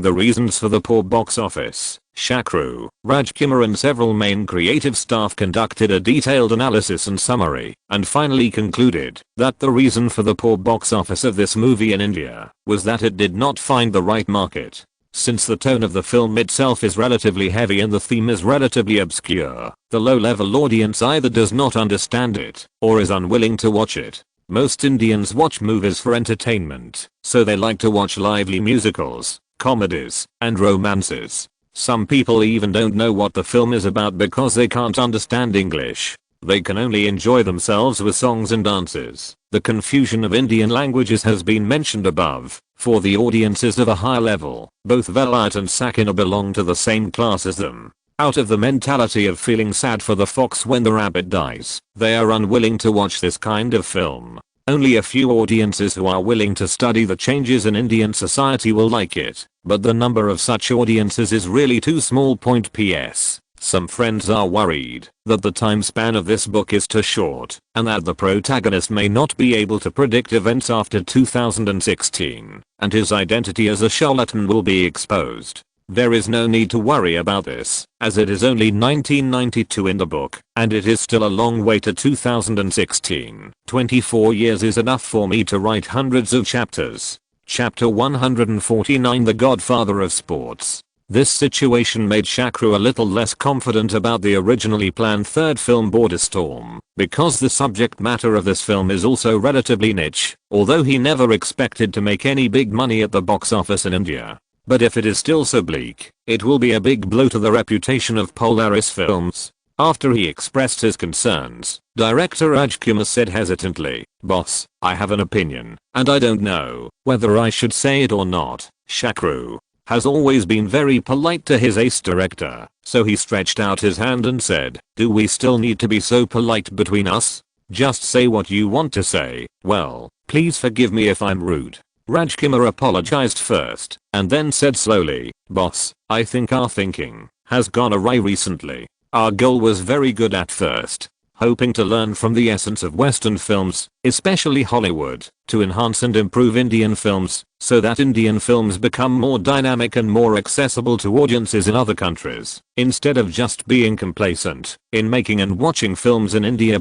the reasons for the poor box office. Shakru, Rajkumar and several main creative staff conducted a detailed analysis and summary, and finally concluded that the reason for the poor box office of this movie in India was that it did not find the right market. Since the tone of the film itself is relatively heavy and the theme is relatively obscure, the low-level audience either does not understand it or is unwilling to watch it. Most Indians watch movies for entertainment, so they like to watch lively musicals, comedies, and romances. Some people even don't know what the film is about because they can't understand English. They can only enjoy themselves with songs and dances. The confusion of Indian languages has been mentioned above. For the audiences of a high level, both Velayat and Sakina belong to the same class as them. Out of the mentality of feeling sad for the fox when the rabbit dies, they are unwilling to watch this kind of film. Only a few audiences who are willing to study the changes in Indian society will like it, but the number of such audiences is really too small. PS. Some friends are worried that the time span of this book is too short, and that the protagonist may not be able to predict events after 2016, and his identity as a charlatan will be exposed. There is no need to worry about this, as it is only 1992 in the book, and it is still a long way to 2016. 24 years is enough for me to write hundreds of chapters. Chapter 149, The Godfather of Sports. This situation made Shakru a little less confident about the originally planned third film, Border Storm, because the subject matter of this film is also relatively niche, although he never expected to make any big money at the box office in India. But if it is still so bleak, it will be a big blow to the reputation of Polaris Films. After he expressed his concerns, director Rajkumar said hesitantly, "Boss, I have an opinion, and I don't know whether I should say it or not." Shakru has always been very polite to his ace director, so he stretched out his hand and said, "Do we still need to be so polite between us? Just say what you want to say." "Well, please forgive me if I'm rude." Rajkumar apologized first, and then said slowly, "Boss, I think our thinking has gone awry recently. Our goal was very good at first, hoping to learn from the essence of Western films, especially Hollywood, to enhance and improve Indian films, so that Indian films become more dynamic and more accessible to audiences in other countries, instead of just being complacent in making and watching films in India.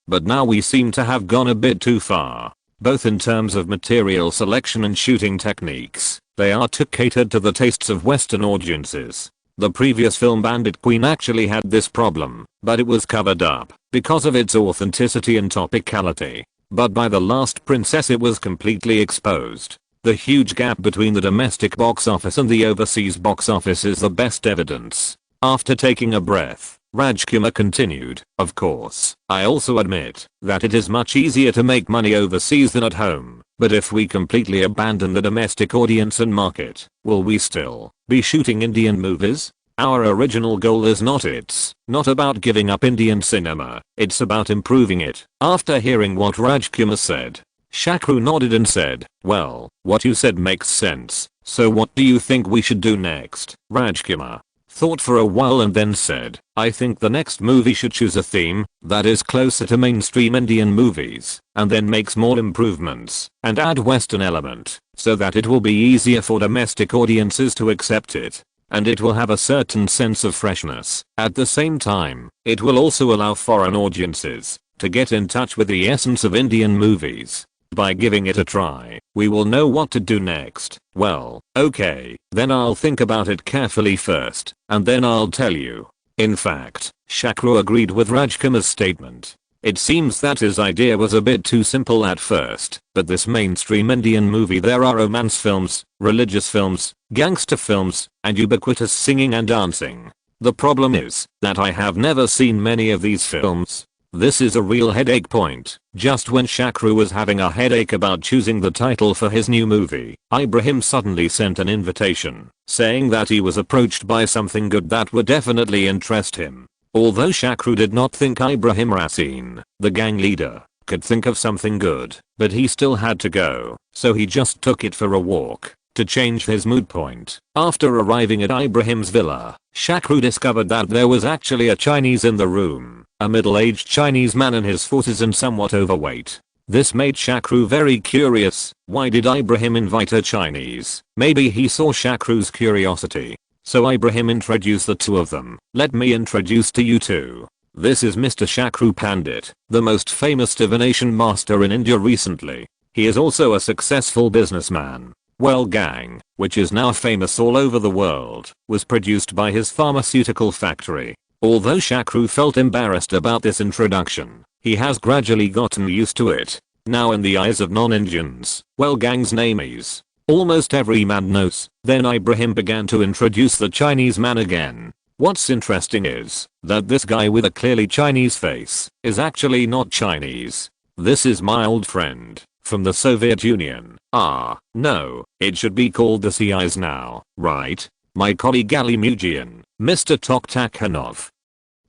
But now we seem to have gone a bit too far. Both in terms of material selection and shooting techniques, they are too catered to the tastes of Western audiences. The previous film Bandit Queen actually had this problem, but it was covered up because of its authenticity and topicality. But by The Last Princess it was completely exposed. The huge gap between the domestic box office and the overseas box office is the best evidence. After taking a breath, Rajkumar continued, "Of course, I also admit that it is much easier to make money overseas than at home, but if we completely abandon the domestic audience and market, will we still be shooting Indian movies? Our original goal is not about giving up Indian cinema, it's about improving it." After hearing what Rajkumar said, Shakru nodded and said, "Well, what you said makes sense, so what do you think we should do next?" Rajkumar thought for a while and then said, "I think the next movie should choose a theme that is closer to mainstream Indian movies, and then make small improvements, and add Western element, so that it will be easier for domestic audiences to accept it. And it will have a certain sense of freshness. At the same time, it will also allow foreign audiences to get in touch with the essence of Indian movies. By giving it a try, we will know what to do next." "Well, okay, then I'll think about it carefully first, and then I'll tell you." In fact, Shakru agreed with Rajkumar's statement. It seems that his idea was a bit too simple at first, but this mainstream Indian movie, there are romance films, religious films, gangster films, and ubiquitous singing and dancing. The problem is that I have never seen many of these films. This is a real headache point. Just when Shakru was having a headache about choosing the title for his new movie, Ibrahim suddenly sent an invitation, saying that he was approached by something good that would definitely interest him. Although Shakru did not think Ibrahim Racine, the gang leader, could think of something good, but he still had to go, so he just took it for a walk to change his mood point. After arriving at Ibrahim's villa, Shakru discovered that there was actually a Chinese in the room, a middle-aged Chinese man in his 40s and somewhat overweight. This made Shakru very curious. Why did Ibrahim invite a Chinese? Maybe he saw Shakru's curiosity. So Ibrahim introduced the two of them. "Let me introduce to you two. This is Mr. Shakru Pandit, the most famous divination master in India recently. He is also a successful businessman." Well, Gang, which is now famous all over the world, was produced by his pharmaceutical factory. Although Shakru felt embarrassed about this introduction, he has gradually gotten used to it. Now in the eyes of non-Indians, Well Gang's name is almost every man knows. Then Ibrahim began to introduce the Chinese man again. What's interesting is that this guy with a clearly Chinese face is actually not Chinese. "This is my old friend from the Soviet Union." "Ah, no, it should be called the CIs now, right? My colleague Ali Mujian, Mr. Toktakhanov."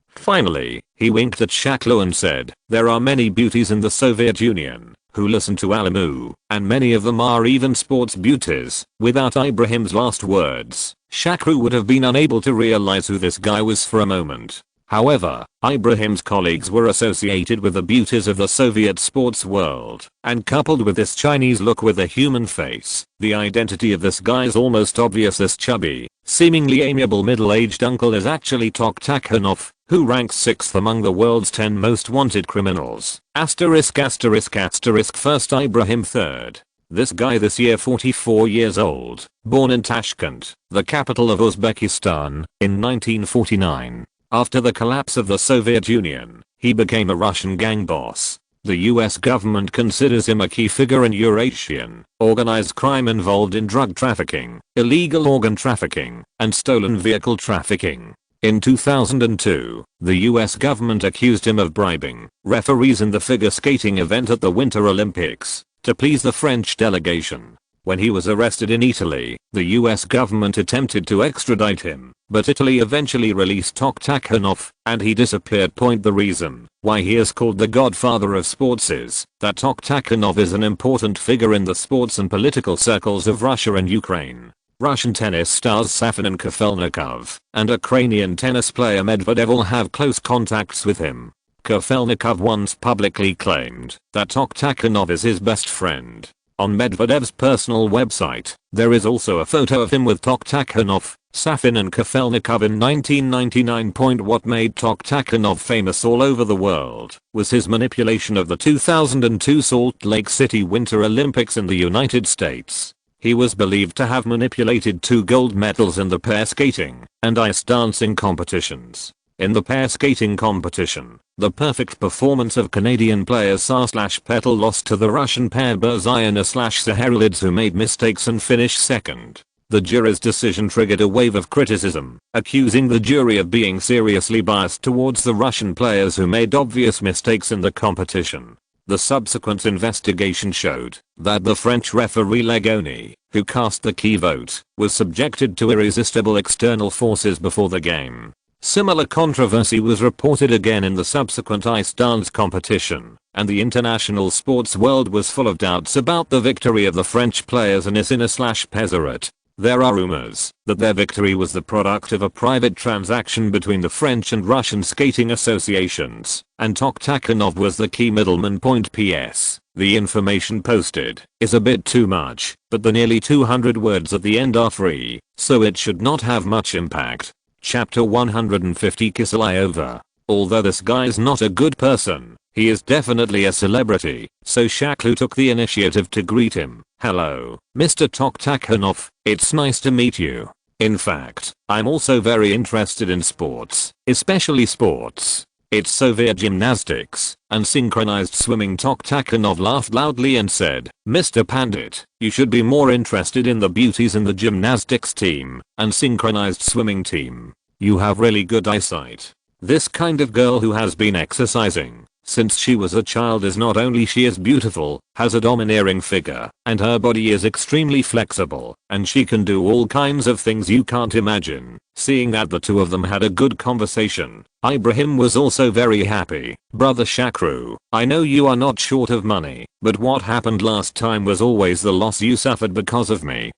Finally, he winked at Shaklu and said, "There are many beauties in the Soviet Union who listen to Alimu, and many of them are even sports beauties." Without Ibrahim's last words, Shakru would have been unable to realize who this guy was for a moment. However, Ibrahim's colleagues were associated with the beauties of the Soviet sports world, and coupled with this Chinese look with a human face, the identity of this guy is almost obvious. This chubby, seemingly amiable middle-aged uncle is actually Toktakhanov, who ranks 6th among the world's 10 most wanted criminals. Asterisk asterisk asterisk first Ibrahim third. This guy this year 44 years old, born in Tashkent, the capital of Uzbekistan, in 1949. After the collapse of the Soviet Union, he became a Russian gang boss. The US government considers him a key figure in Eurasian organized crime involved in drug trafficking, illegal organ trafficking, and stolen vehicle trafficking. In 2002, the US government accused him of bribing referees in the figure skating event at the Winter Olympics to please the French delegation. When he was arrested in Italy, the US government attempted to extradite him, but Italy eventually released Toktakhanov, and he disappeared. The reason why he is called the godfather of sports is that Toktakhanov is an important figure in the sports and political circles of Russia and Ukraine. Russian tennis stars Safin and Kafelnikov and Ukrainian tennis player Medvedev all have close contacts with him. Kafelnikov once publicly claimed that Toktakhanov is his best friend. On Medvedev's personal website, there is also a photo of him with Toktakhanov, Safin and Kafelnikov in 1999. What made Toktakhanov famous all over the world was his manipulation of the 2002 Salt Lake City Winter Olympics in the United States. He was believed to have manipulated 2 gold medals in the pair skating and ice dancing competitions. In the pair skating competition, the perfect performance of Canadian player Sar/Petal lost to the Russian pair Berzina/Saharalids, who made mistakes and finished second. The jury's decision triggered a wave of criticism, accusing the jury of being seriously biased towards the Russian players who made obvious mistakes in the competition. The subsequent investigation showed that the French referee Legoni, who cast the key vote, was subjected to irresistible external forces before the game. Similar controversy was reported again in the subsequent ice dance competition, and the international sports world was full of doubts about the victory of the French players Anissina/Pesarat. There are rumors that their victory was the product of a private transaction between the French and Russian skating associations, and Toktakhanov was the key middleman. PS. The information posted is a bit too much, but the nearly 200 words at the end are free, so it should not have much impact. Chapter 150 Kiselyova. Although this guy's not a good person, he is definitely a celebrity, so Shakru took the initiative to greet him. Hello, Mr. Toktakhanov, it's nice to meet you. In fact, I'm also very interested in sports, especially sports. It's Soviet gymnastics and synchronized swimming. Toktakhanov laughed loudly and said, Mr. Pandit, you should be more interested in the beauties in the gymnastics team and synchronized swimming team. You have really good eyesight. This kind of girl who has been exercising since she was a child is not only she is beautiful, has a domineering figure, and her body is extremely flexible, and she can do all kinds of things you can't imagine. Seeing that the two of them had a good conversation, Ibrahim was also very happy. Brother Shakru, I know you are not short of money, but what happened last time was always the loss you suffered because of me.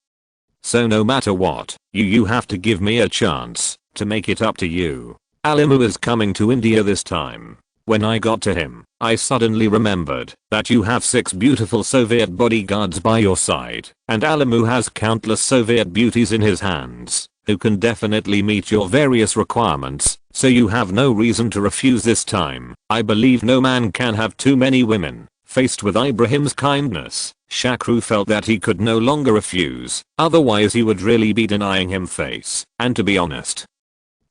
So no matter what, you have to give me a chance to make it up to you. Alimu is coming to India this time. When I got to him, I suddenly remembered that you have 6 beautiful Soviet bodyguards by your side, and Alimu has countless Soviet beauties in his hands, who can definitely meet your various requirements, so you have no reason to refuse this time. I believe no man can have too many women. Faced with Ibrahim's kindness, Shakru felt that he could no longer refuse, otherwise he would really be denying him face, and to be honest,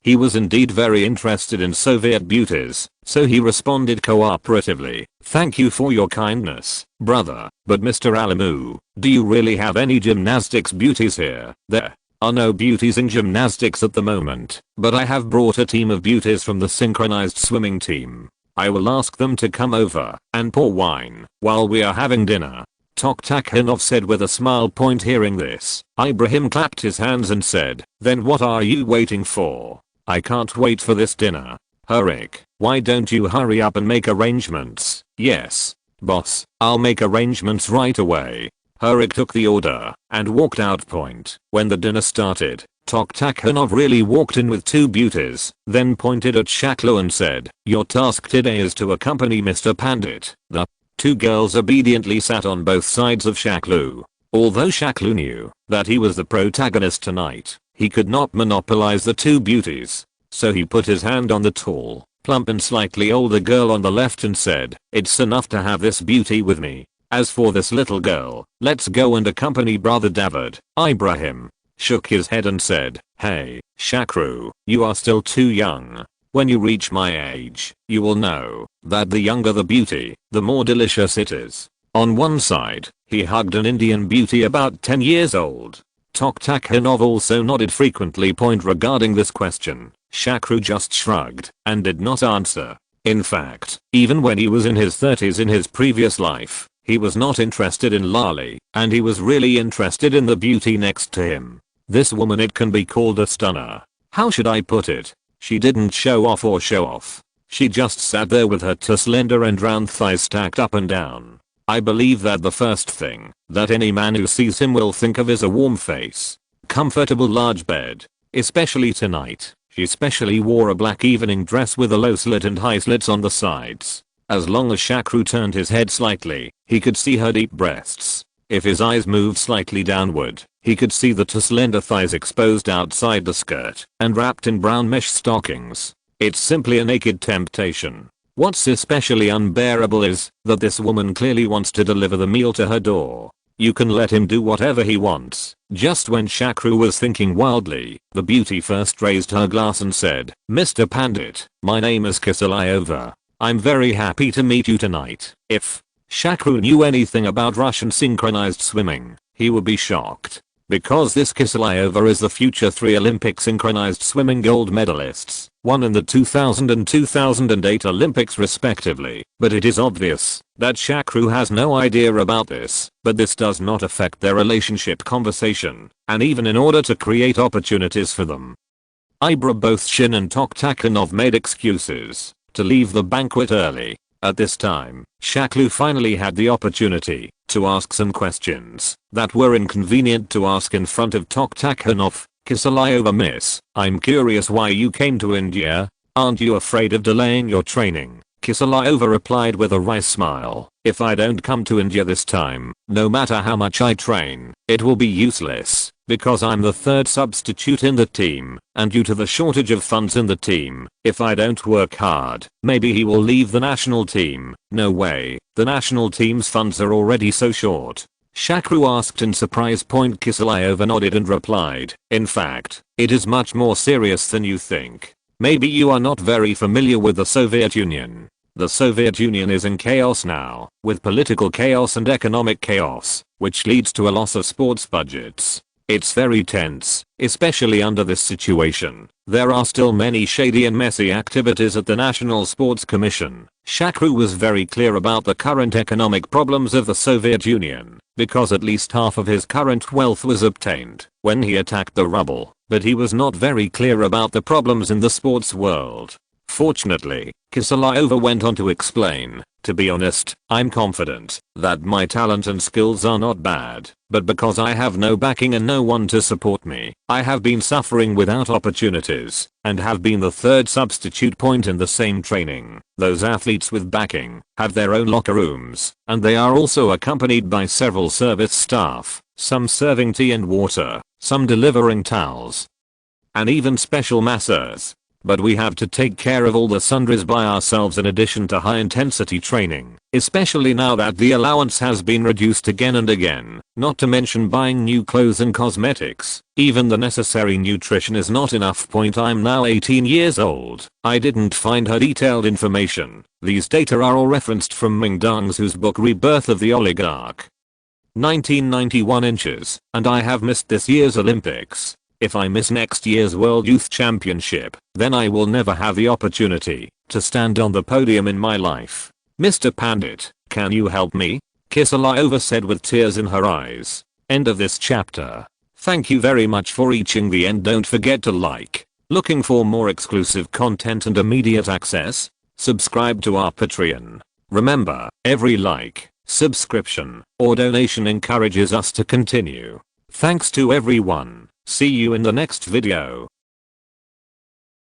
he was indeed very interested in Soviet beauties, so he responded cooperatively, thank you for your kindness, brother, but Mr. Alimu, do you really have any gymnastics beauties here? There are no beauties in gymnastics at the moment, but I have brought a team of beauties from the synchronized swimming team. I will ask them to come over and pour wine while we are having dinner. Toktakhanov said with a smile. Hearing this, Ibrahim clapped his hands and said, then what are you waiting for? I can't wait for this dinner. Hurik, why don't you hurry up and make arrangements? Yes, boss, I'll make arrangements right away. Hurik took the order and walked out. When the dinner started, Toktakhanov really walked in with 2 beauties, then pointed at Shaklu and said, your task today is to accompany Mr. Pandit. The 2 girls obediently sat on both sides of Shaklu. Although Shaklu knew that he was the protagonist tonight, he could not monopolize the 2 beauties, so he put his hand on the tall, plump and slightly older girl on the left and said, it's enough to have this beauty with me. As for this little girl, let's go and accompany Brother David. Ibrahim shook his head and said, hey, Shakru, you are still too young. When you reach my age, you will know that the younger the beauty, the more delicious it is. On one side, he hugged an Indian beauty about 10 years old. Toktakhanov also nodded frequently. Regarding this question, Shakru just shrugged and did not answer. In fact, even when he was in his 30s in his previous life, he was not interested in Lali, and he was really interested in the beauty next to him. This woman, it can be called a stunner. How should I put it? She didn't show off. She just sat there with her slender and round thighs stacked up and down. I believe that the first thing that any man who sees him will think of is a warm face, comfortable large bed. Especially tonight, she specially wore a black evening dress with a low slit and high slits on the sides. As long as Shakru turned his head slightly, he could see her deep breasts. If his eyes moved slightly downward, he could see the slender thighs exposed outside the skirt and wrapped in brown mesh stockings. It's simply a naked temptation. What's especially unbearable is that this woman clearly wants to deliver the meal to her door. You can let him do whatever he wants. Just when Shakru was thinking wildly, the beauty first raised her glass and said, "Mr. Pandit, my name is Kiselyova. I'm very happy to meet you tonight." If Shakru knew anything about Russian synchronized swimming, he would be shocked. Because this Kiselyova is the future 3 Olympic synchronized swimming gold medalists, one in the 2000 and 2008 Olympics respectively. But it is obvious that Shakru has no idea about this, but this does not affect their relationship conversation, and even in order to create opportunities for them. Both Shin and Takhanov made excuses to leave the banquet early. At this time, Shakru finally had the opportunity to ask some questions that were inconvenient to ask in front of Takhanov. "Kiselyova miss, I'm curious why you came to India. Aren't you afraid of delaying your training?" Kiselyova replied with a wry smile, "If I don't come to India this time, no matter how much I train, it will be useless, because I'm the 3rd substitute in the team, and due to the shortage of funds in the team, if I don't work hard, maybe he will leave the national team." "No way, the national team's funds are already so short." Shakru asked in surprise. Kiselyova nodded and replied, "In fact, it is much more serious than you think. Maybe you are not very familiar with the Soviet Union. The Soviet Union is in chaos now, with political chaos and economic chaos, which leads to a loss of sports budgets. It's very tense, especially under this situation. There are still many shady and messy activities at the National Sports Commission." Shakru was very clear about the current economic problems of the Soviet Union, because at least half of his current wealth was obtained when he attacked the rubble, but he was not very clear about the problems in the sports world. Fortunately, Kiselyova went on to explain, "To be honest, I'm confident that my talent and skills are not bad, but because I have no backing and no one to support me, I have been suffering without opportunities, and have been the 3rd substitute point in the same training. Those athletes with backing have their own locker rooms, and they are also accompanied by several service staff, some serving tea and water, some delivering towels, and even special masseurs. But we have to take care of all the sundries by ourselves in addition to high intensity training, especially now that the allowance has been reduced again and again, not to mention buying new clothes and cosmetics. Even the necessary nutrition is not enough. I'm now 18 years old. I didn't find her detailed information. These data are all referenced from Ming Dong's book Rebirth of the Oligarch. 1991 inches, and I have missed this year's Olympics. If I miss next year's World Youth Championship, then I will never have the opportunity to stand on the podium in my life. Mr. Pandit, can you help me?" Kiselyova said with tears in her eyes. End of this chapter. Thank you very much for reaching the end. Don't forget to like. Looking for more exclusive content and immediate access? Subscribe to our Patreon. Remember, every like, subscription, or donation encourages us to continue. Thanks to everyone. See you in the next video.